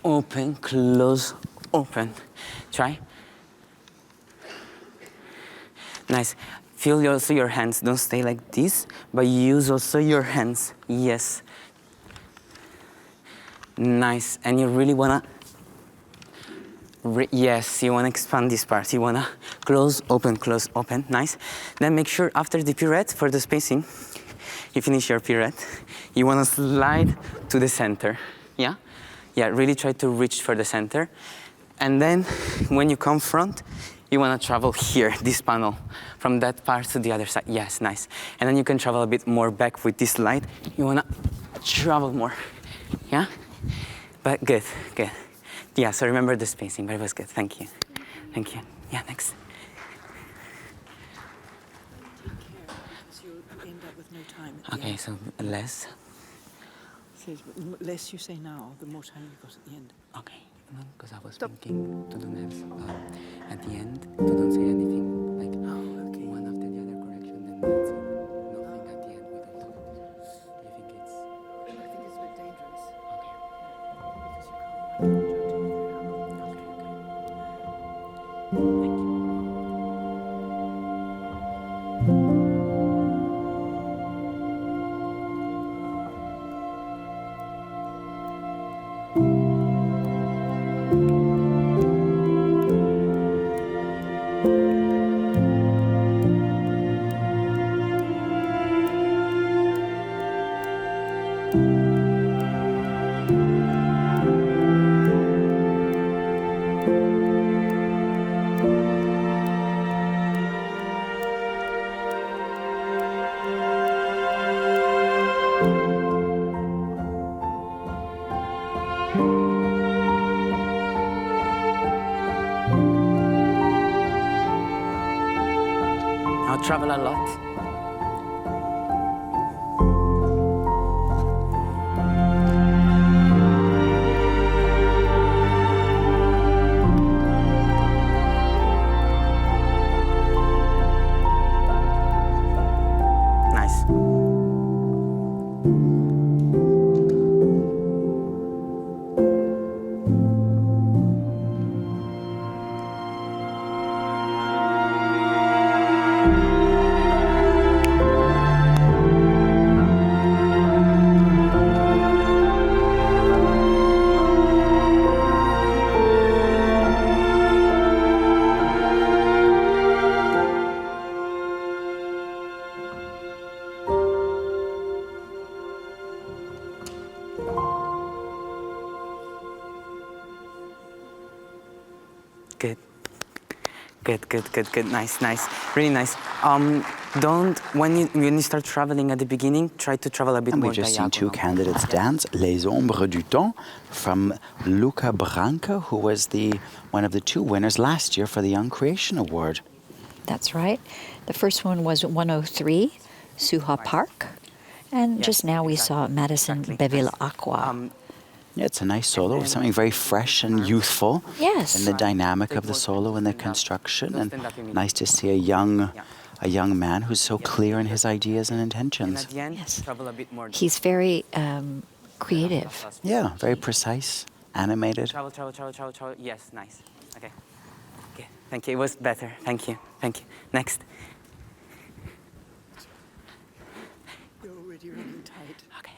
open, close, open. Try. Nice. Feel also your hands. Don't stay like this, but use also your hands. Yes. Nice. And you really wanna, yes, you wanna expand this part. You wanna close, open, nice. Then make sure after the pirouette, for the spacing, you finish your pirouette, you wanna slide to the center, yeah? Yeah, really try to reach for the center. And then when you come front, you want to travel here, this panel, from that part to the other side. Yes, nice. And then you can travel a bit more back with this light. You want to travel more, yeah? But good, good. Yeah, so remember the spacing, but it was good. Thank you. Thank you. Yeah, next. You end up with no time. Okay, so less. So the less you say now, the more time you've got at the end. Okay. Because I was thinking to do less at the end, to don't say anything, like one after the other correction, then that's it. Nothing at the end, we don't do it. Do you think it's... I think it's a bit dangerous. Thank you. I'll travel a lot. Nice. Good. Good. Nice. Really nice. When you start traveling at the beginning, try to travel a bit and more we've just diagonal. seen two candidates dance, Les Ombres du Temps, from Luca Branca, who was one of the two winners last year for the Young Creation Award. That's right. The first one was 103, Suha Park. And just now we saw Madison Beville Aqua. Yeah, it's a nice solo, something very fresh and youthful. Yes. In the dynamic of the solo and the construction. And nice to see a young man who's so clear in his ideas and intentions. Yes. He's very creative. Yeah, very precise, animated. Travel. Yes, nice. Okay. Thank you. It was better. Thank you. Next. already running tight. Okay.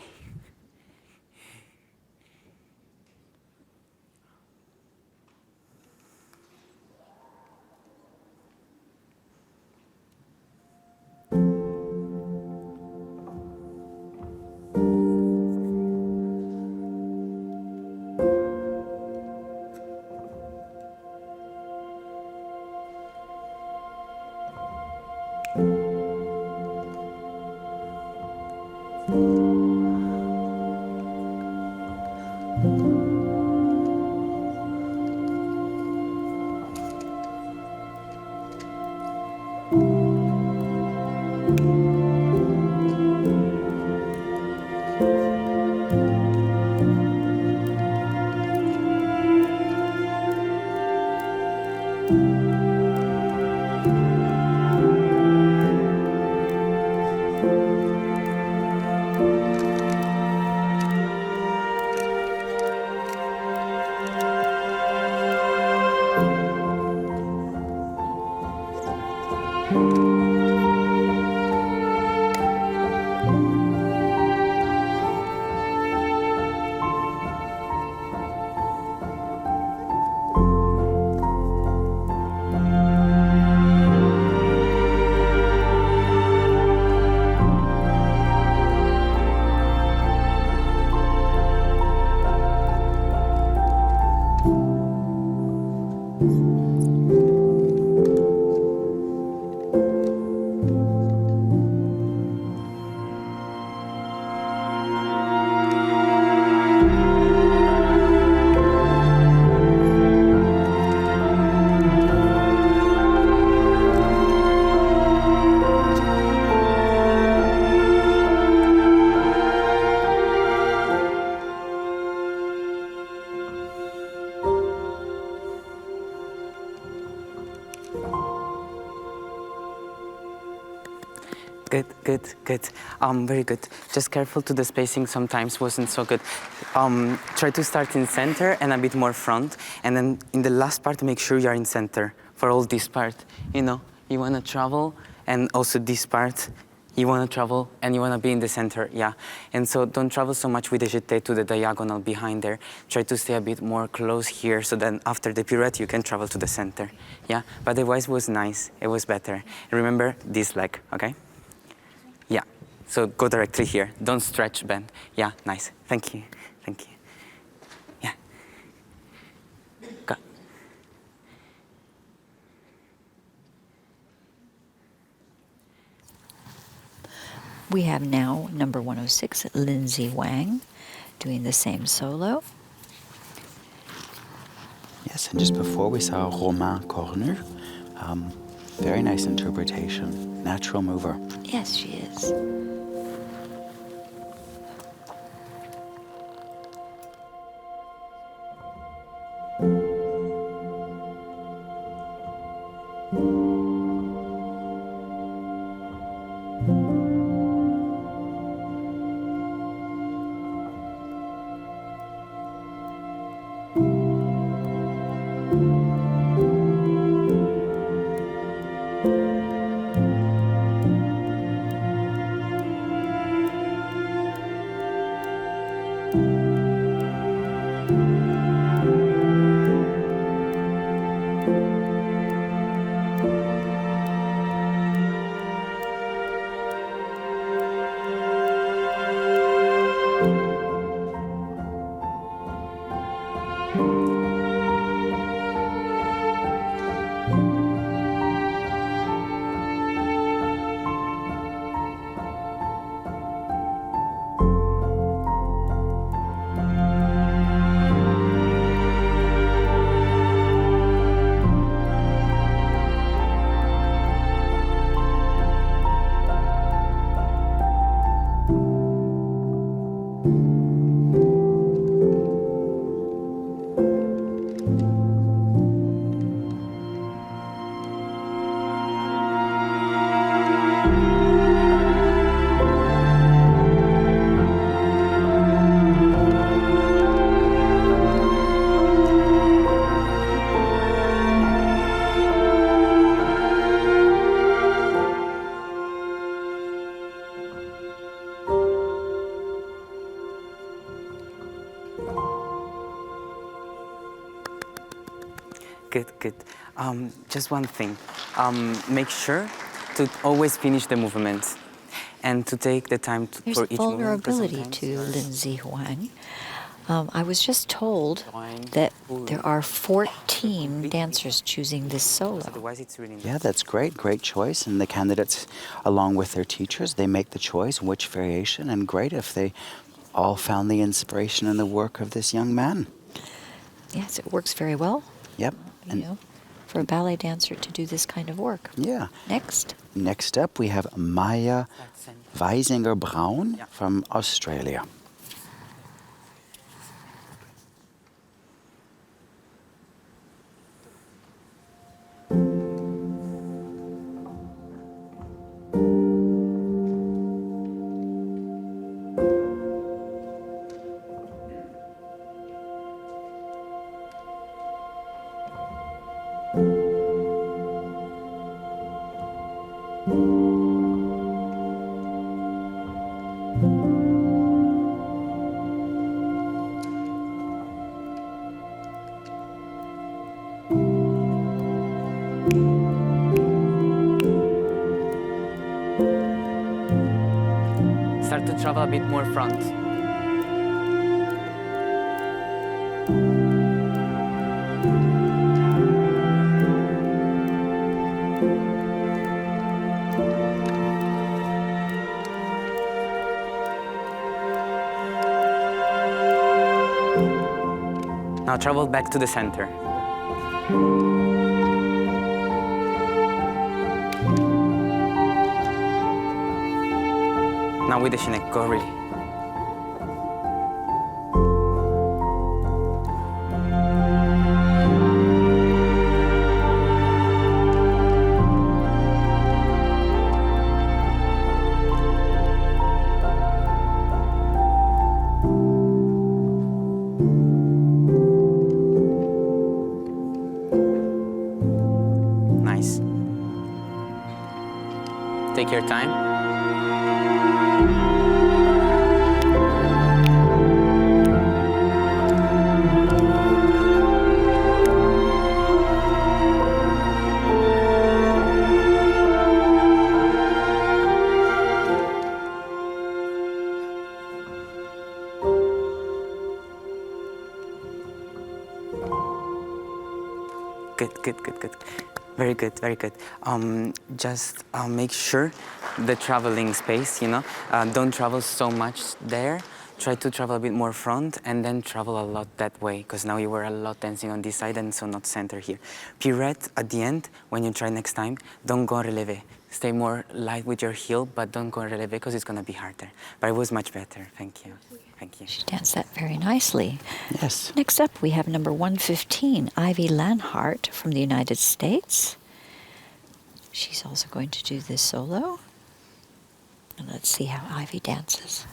Good, good, good. Very good. Just careful to the spacing sometimes wasn't so good. Try to start in center and a bit more front. And then in the last part, make sure you're in center for all this part. You know, you want to travel and also this part, you want to travel and you want to be in the center, yeah. And so don't travel so much with the jeté to the diagonal behind there. Try to stay a bit more close here so then after the pirouette, you can travel to the center, yeah. But otherwise it was nice, it was better. And remember this leg, okay? Yeah, so go directly here. Don't stretch, bend. Yeah, nice. Thank you, thank you. Yeah. Go. We have now number 106, Lindsay Wang, doing the same solo. Yes, and just before we saw Romain Cornu, very nice interpretation, natural mover. Yes, she is. Good. Just one thing. Make sure to always finish the movement and to take the time for each movement. There's a vulnerability to Lindsay Huang. I was just told that there are 14 dancers choosing this solo. Yeah, that's great. Great choice. And the candidates, along with their teachers, they make the choice which variation. And great if they all found the inspiration in the work of this young man. Yes, it works very well. Yep. You know, for a ballet dancer to do this kind of work. Yeah. Next. Next up, we have Maya Weisinger-Braun from Australia. Start to travel a bit more front. Now travel back to the center. Now with the Shinek, go really. Nice. Take your time. Good. Very good, very good. Just make sure the traveling space, you know, don't travel so much there. Try to travel a bit more front and then travel a lot that way, because now you were a lot dancing on this side and so not center here. Pirouette at the end, when you try next time, don't go releve. Stay more light with your heel, but don't go releve because it's going to be harder. But it was much better. Thank you. Thank you. She danced that very nicely. Yes. Next up, we have number 115, Ivy Lanhart from the United States. She's also going to do this solo. And let's see how Ivy dances.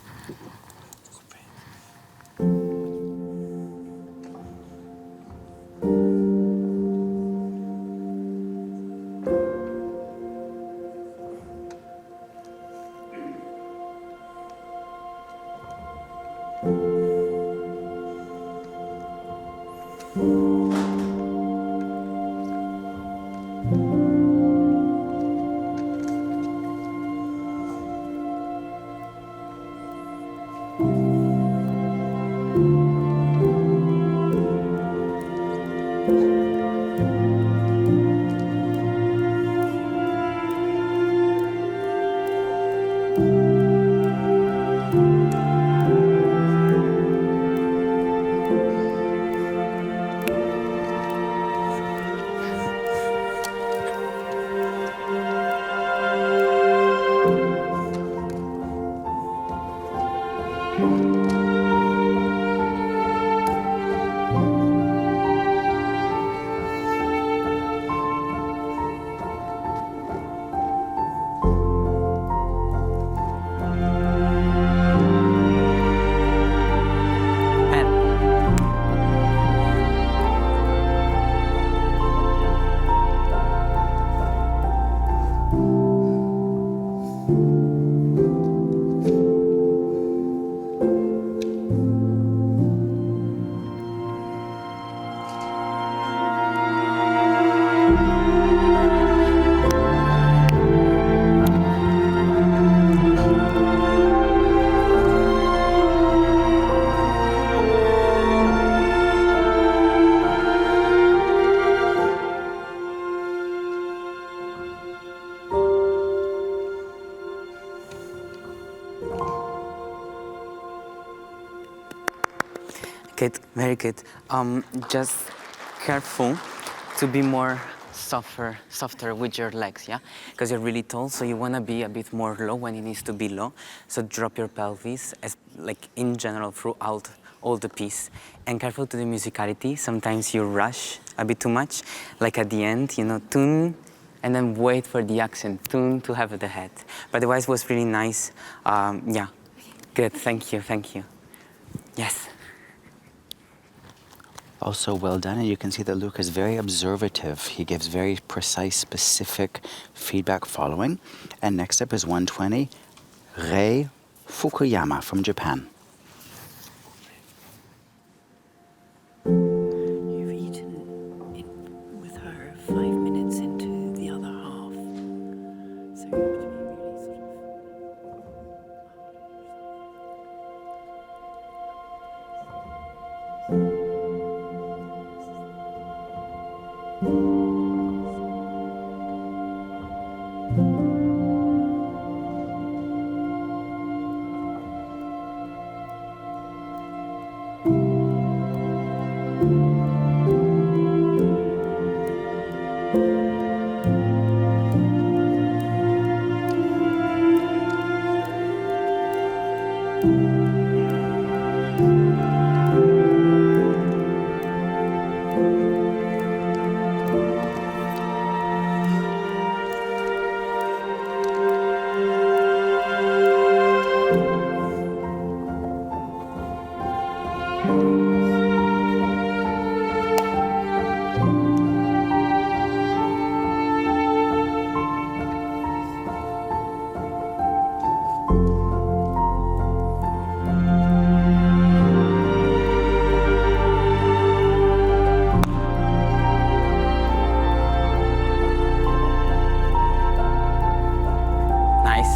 Good, very good. Just careful to be more softer with your legs, yeah? Because you're really tall, so you want to be a bit more low when it needs to be low. So drop your pelvis, as, like in general, throughout all the piece. And careful to the musicality. Sometimes you rush a bit too much, like at the end, you know, tune, and then wait for the accent, tune, to have the head. But otherwise, it was really nice. Yeah, good, thank you. Yes. Also well done, and you can see that Luca is very observative. He gives very precise, specific feedback following. And next up is 120, Rei Fukuyama from Japan. You've eaten with her 5 minutes into the other half. So you have to be really sort Nice.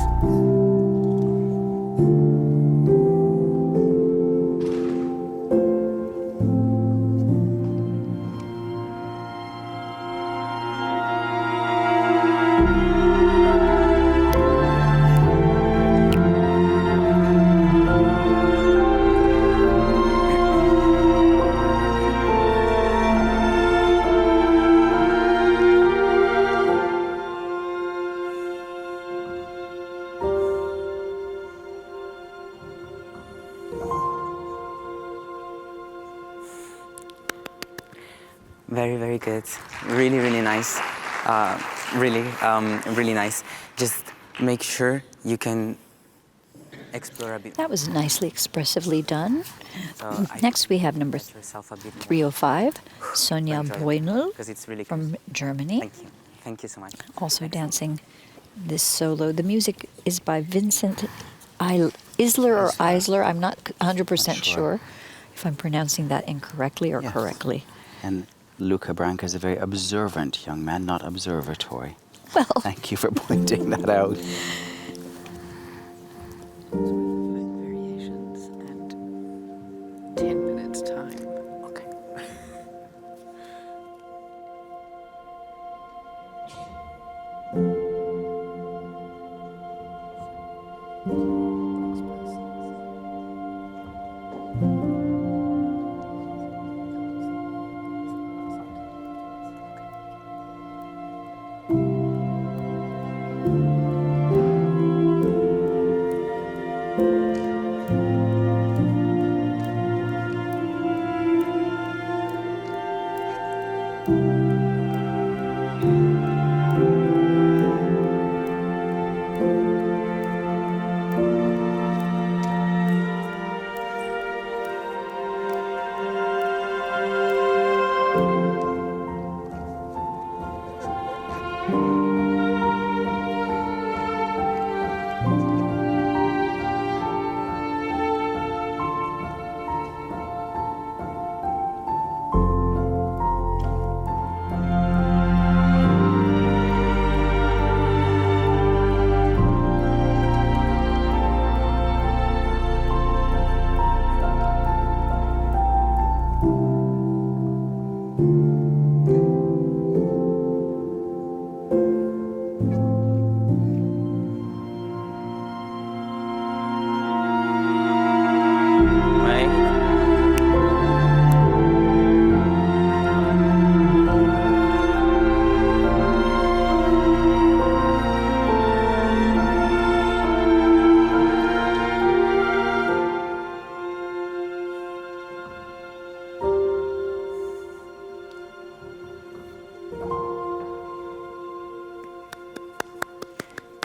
Very, very good. Really, really nice. Really nice. Just make sure you can explore a bit. That was nicely expressively done. So Next we have number yourself a bit more. 305, Sonja Enjoy, Brunel 'cause it's really from Germany. Thank you. Thank you so much. Also dancing this solo. The music is by Vincent Isler or Eisler. I'm not 100% sure if I'm pronouncing that incorrectly or correctly. And Luca Branca is a very observant young man, not observatory. Well, thank you for pointing that out. variations and 10 minutes time. Okay.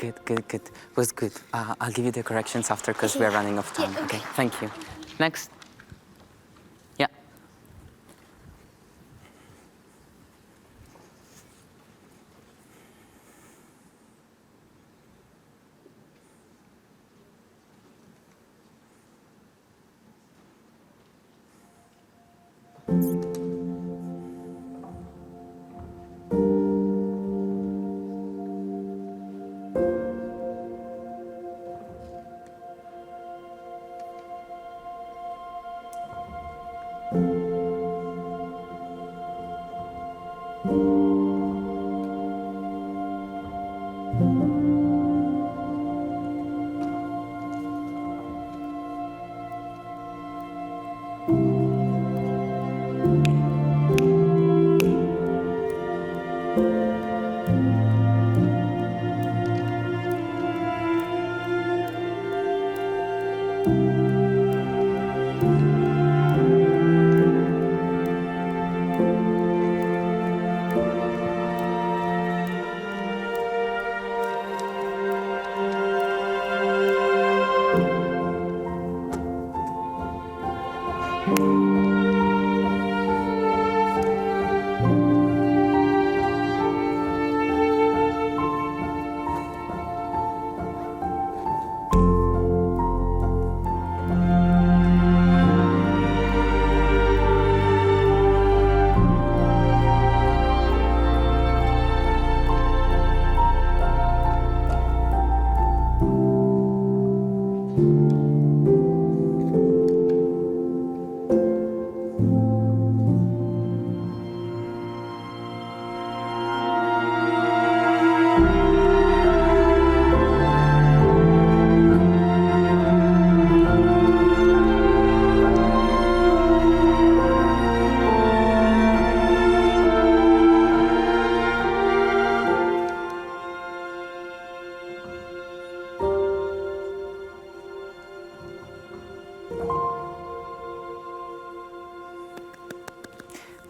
Good, good, good. Was good. I'll give you the corrections after because we're running off time. Okay, thank you. Next. Yeah.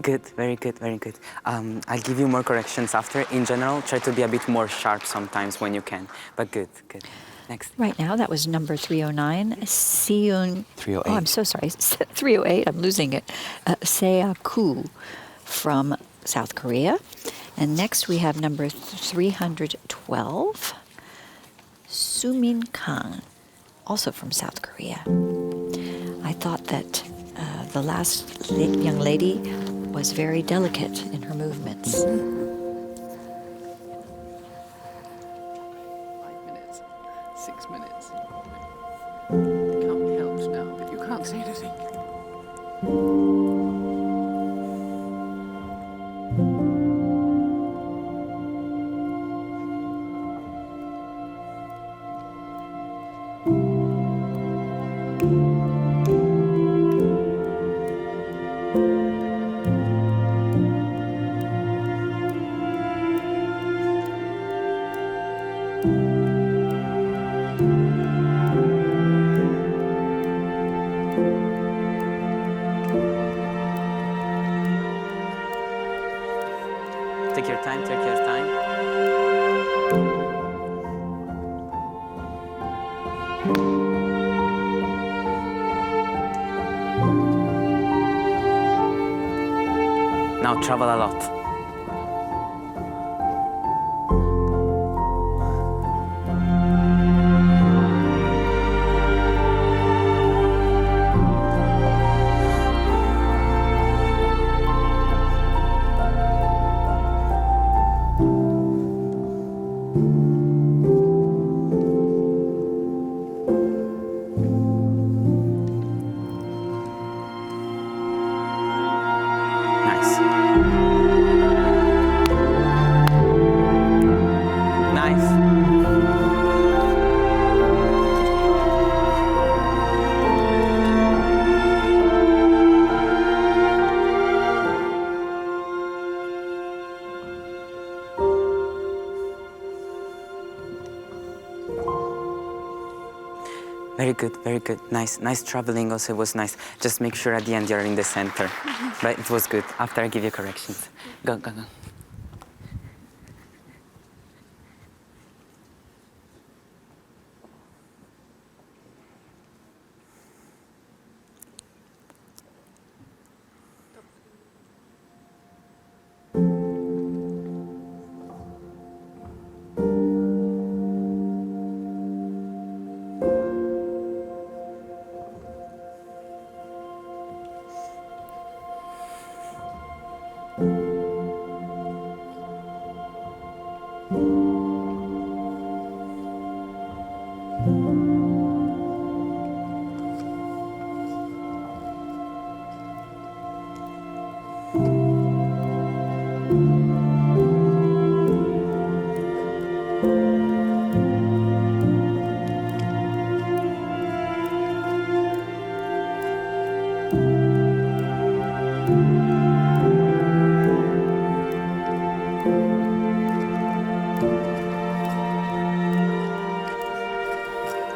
Good, very good, very good. I'll give you more corrections after. In general, try to be a bit more sharp sometimes when you can, but good, good. Next. Right now, that was number 309, Seung. 308. Oh, I'm so sorry. 308, I'm losing it. Seaku from South Korea. And next we have number 312, Sumin Kang, also from South Korea. I thought that the last young lady was very delicate in her movements. 5 minutes, 6 minutes. It can't be helped now, but you can't say anything. Take your time, take your time. Now travel a lot. Very good, very good. Nice, nice traveling also was nice. Just make sure at the end you're in the center. But it was good. After I give you corrections. Go, go, go.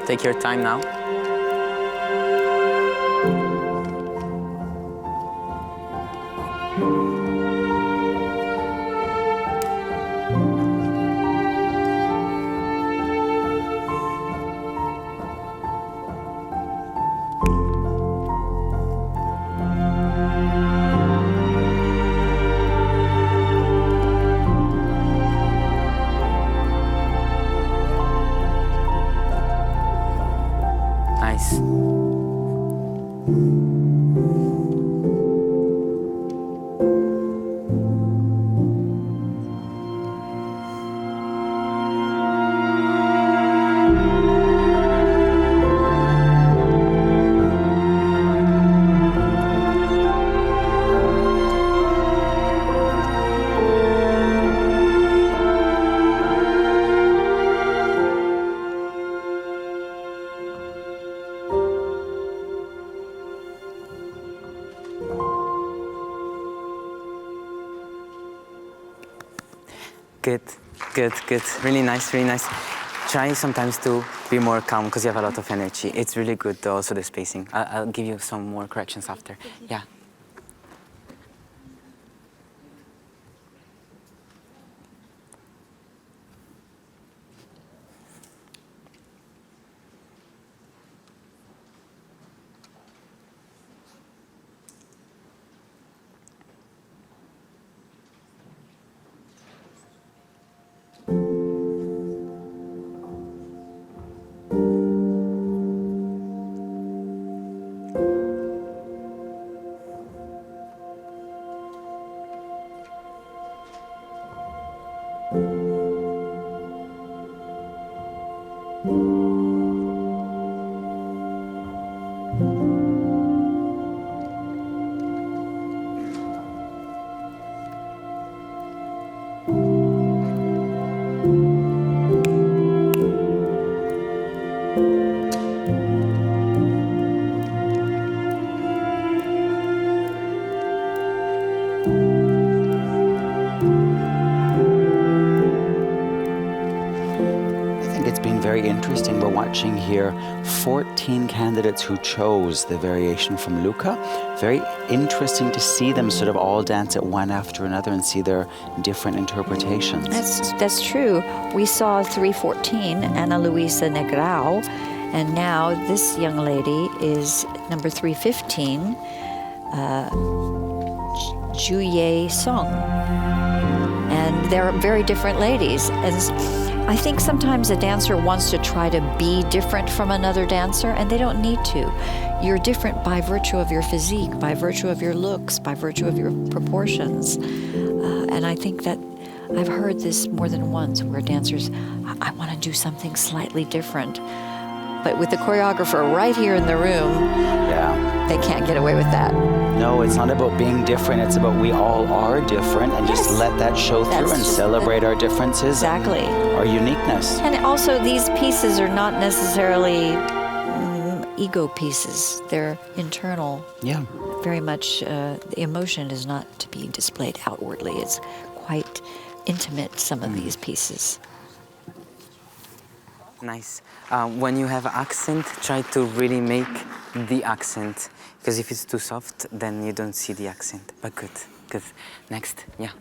Take your time now. Nice. Good, good, good. Really nice, really nice. Try sometimes to be more calm because you have a lot of energy. It's really good though, also the spacing. I'll give you some more corrections after. Yeah. Very interesting. We're watching here 14 candidates who chose the variation from Luca. Very interesting to see them sort of all dance it one after another and see their different interpretations. That's true. We saw 314, Ana Luisa Negrão, and now this young lady is number 315, Juye Song. And they're very different ladies. And I think sometimes a dancer wants to try to be different from another dancer, and they don't need to. You're different by virtue of your physique, by virtue of your looks, by virtue of your proportions. And I think that I've heard this more than once where dancers, I want to do something slightly different. But with the choreographer right here in the room, they can't get away with that. No, it's not about being different. It's about we all are different, and just let that show through and celebrate our differences. Exactly. Our uniqueness. And also, these pieces are not necessarily ego pieces. They're internal. Yeah. Very much, the emotion is not to be displayed outwardly. It's quite intimate, some of these pieces. Nice. When you have accent, try to really make the accent. Because if it's too soft, then you don't see the accent. But good, good. Next, yeah.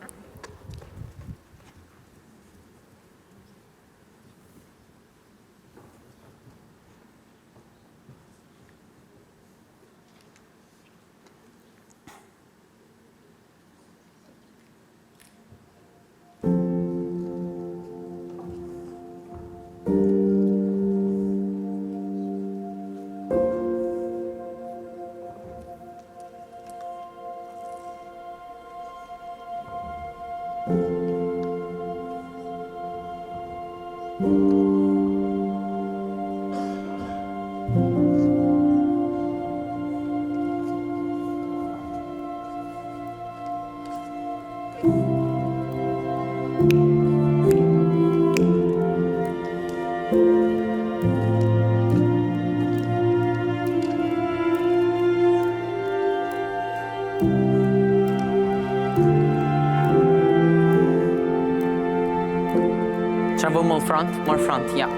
Travel more front, yeah.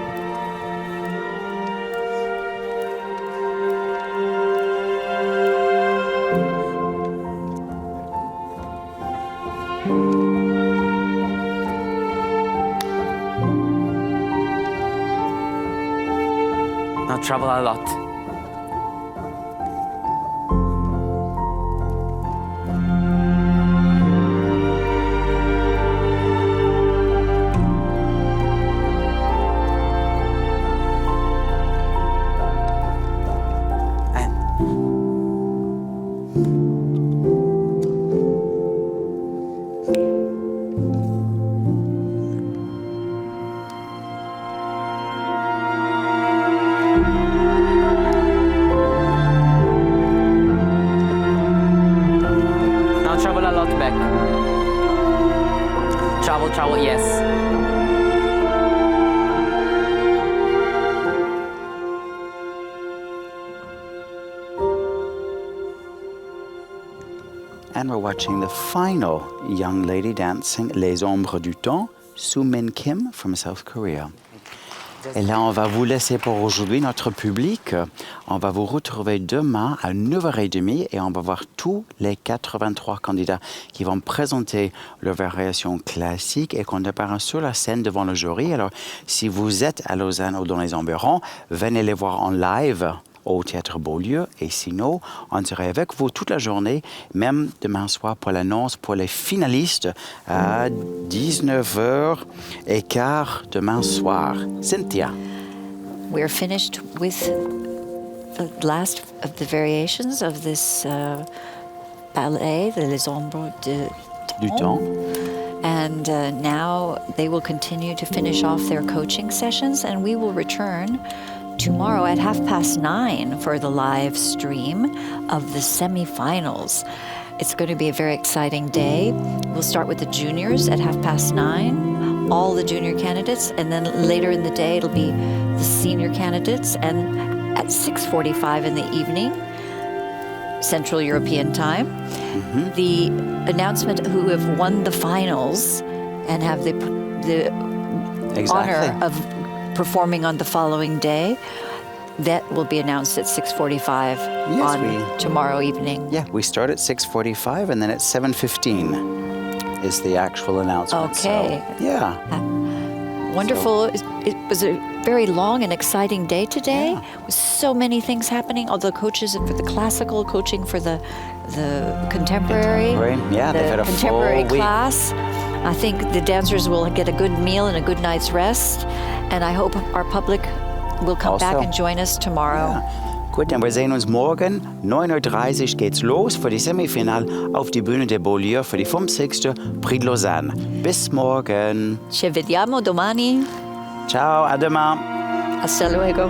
Now travel a lot. Travel a lot back. Travel, yes. And we're watching the final young lady dancing Les Ombres du Temps, Soo Min Kim from South Korea. Et là, on va vous laisser pour aujourd'hui, notre public. On va vous retrouver demain à 9h30 et on va voir tous les 83 candidats qui vont présenter leurs variations classiques et qu'on déparera sur la scène devant le jury. Alors, si vous êtes à Lausanne ou dans les environs, venez les voir en live au Théâtre Beaulieu. Et sinon, on serait avec vous toute la journée, même demain soir pour l'annonce pour les finalistes à 19h15 demain soir. Cynthia. We're finished with the last of the variations of this ballet, Les Ombres du Temps. And now they will continue to finish off their coaching sessions, and we will return tomorrow at 9:30 for the live stream of the semifinals. It's going to be a very exciting day. We'll start with the juniors at 9:30, all the junior candidates, and then later in the day it'll be the senior candidates, and at 6:45 in the evening, Central European Time, the announcement who have won the finals and have the honor of performing on the following day, that will be announced at 6:45 tomorrow evening. Yeah, we start at 6:45 and then at 7:15 is the actual announcement. Okay. So, yeah. Wonderful. It was a very long and exciting day today with so many things happening. All the coaches for the classical, coaching for the contemporary. Yeah, they've had a contemporary full week. class. I think the dancers will get a good meal and a good night's rest. And I hope our public will come back and join us tomorrow. Ja. Gut, dann wir sehen uns morgen. 9:30 Uhr geht's los für die Semifinal auf die Bühne der Beaulieu für die 50. Prix de Lausanne. Bis morgen. Ci vediamo domani. Ciao, a demain. Hasta luego.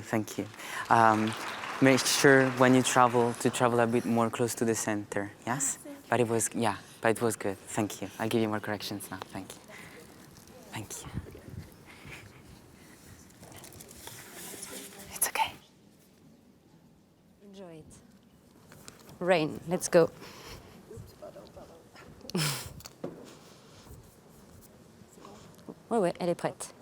Thank you. Make sure when you travel to travel a bit more close to the center. Yes, but it was good. Thank you. I'll give you more corrections now. Thank you. It's okay. Enjoy it. Rain, let's go. Ouais, elle est prête.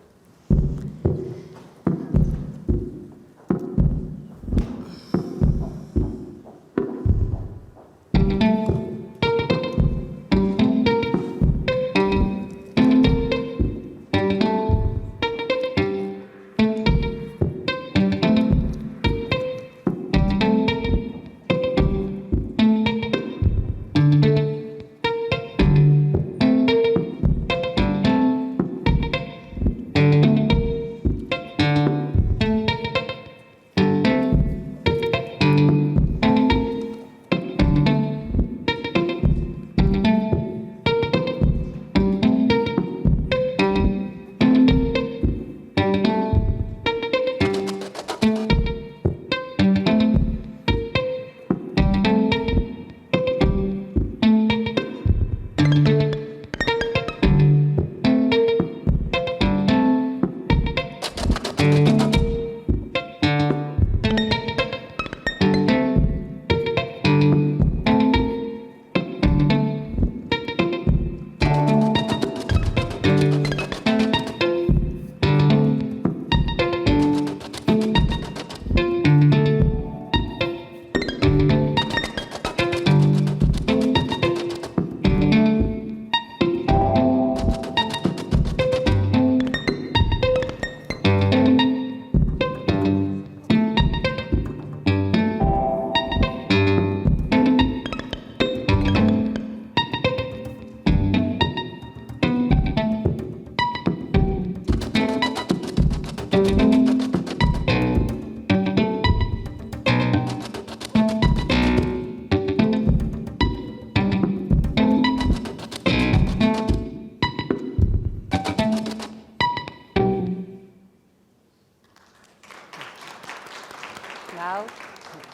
Bow.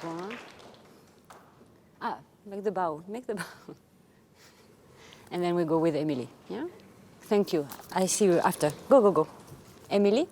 One. Ah, make the bow. Make the bow. And then we go with Emily. Yeah? Thank you. I see you after. Go, go, go. Emily?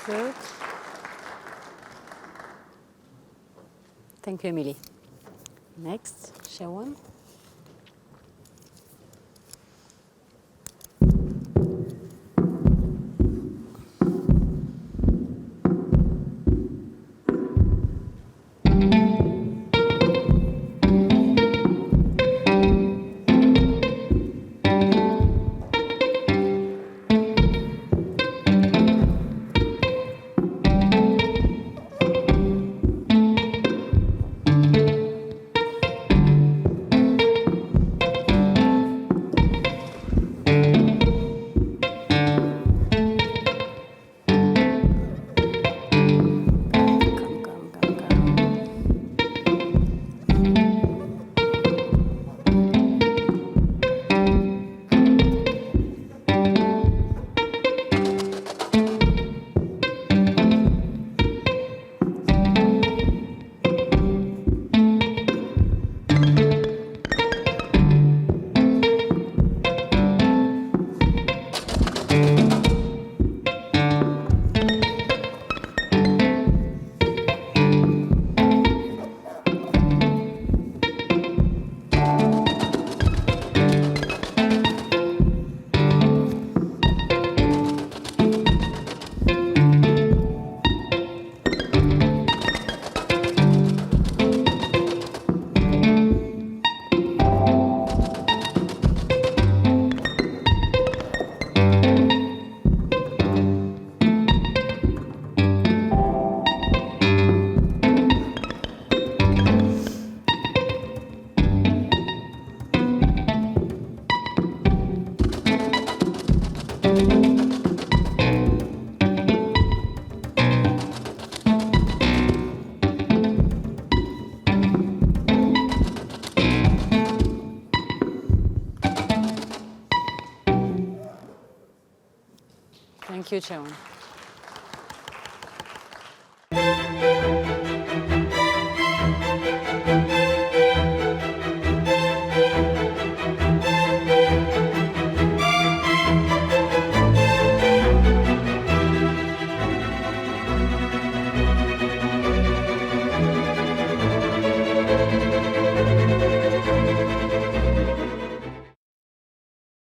Good. Thank you, Emily. Next, Sharon. Thank you, Sharon.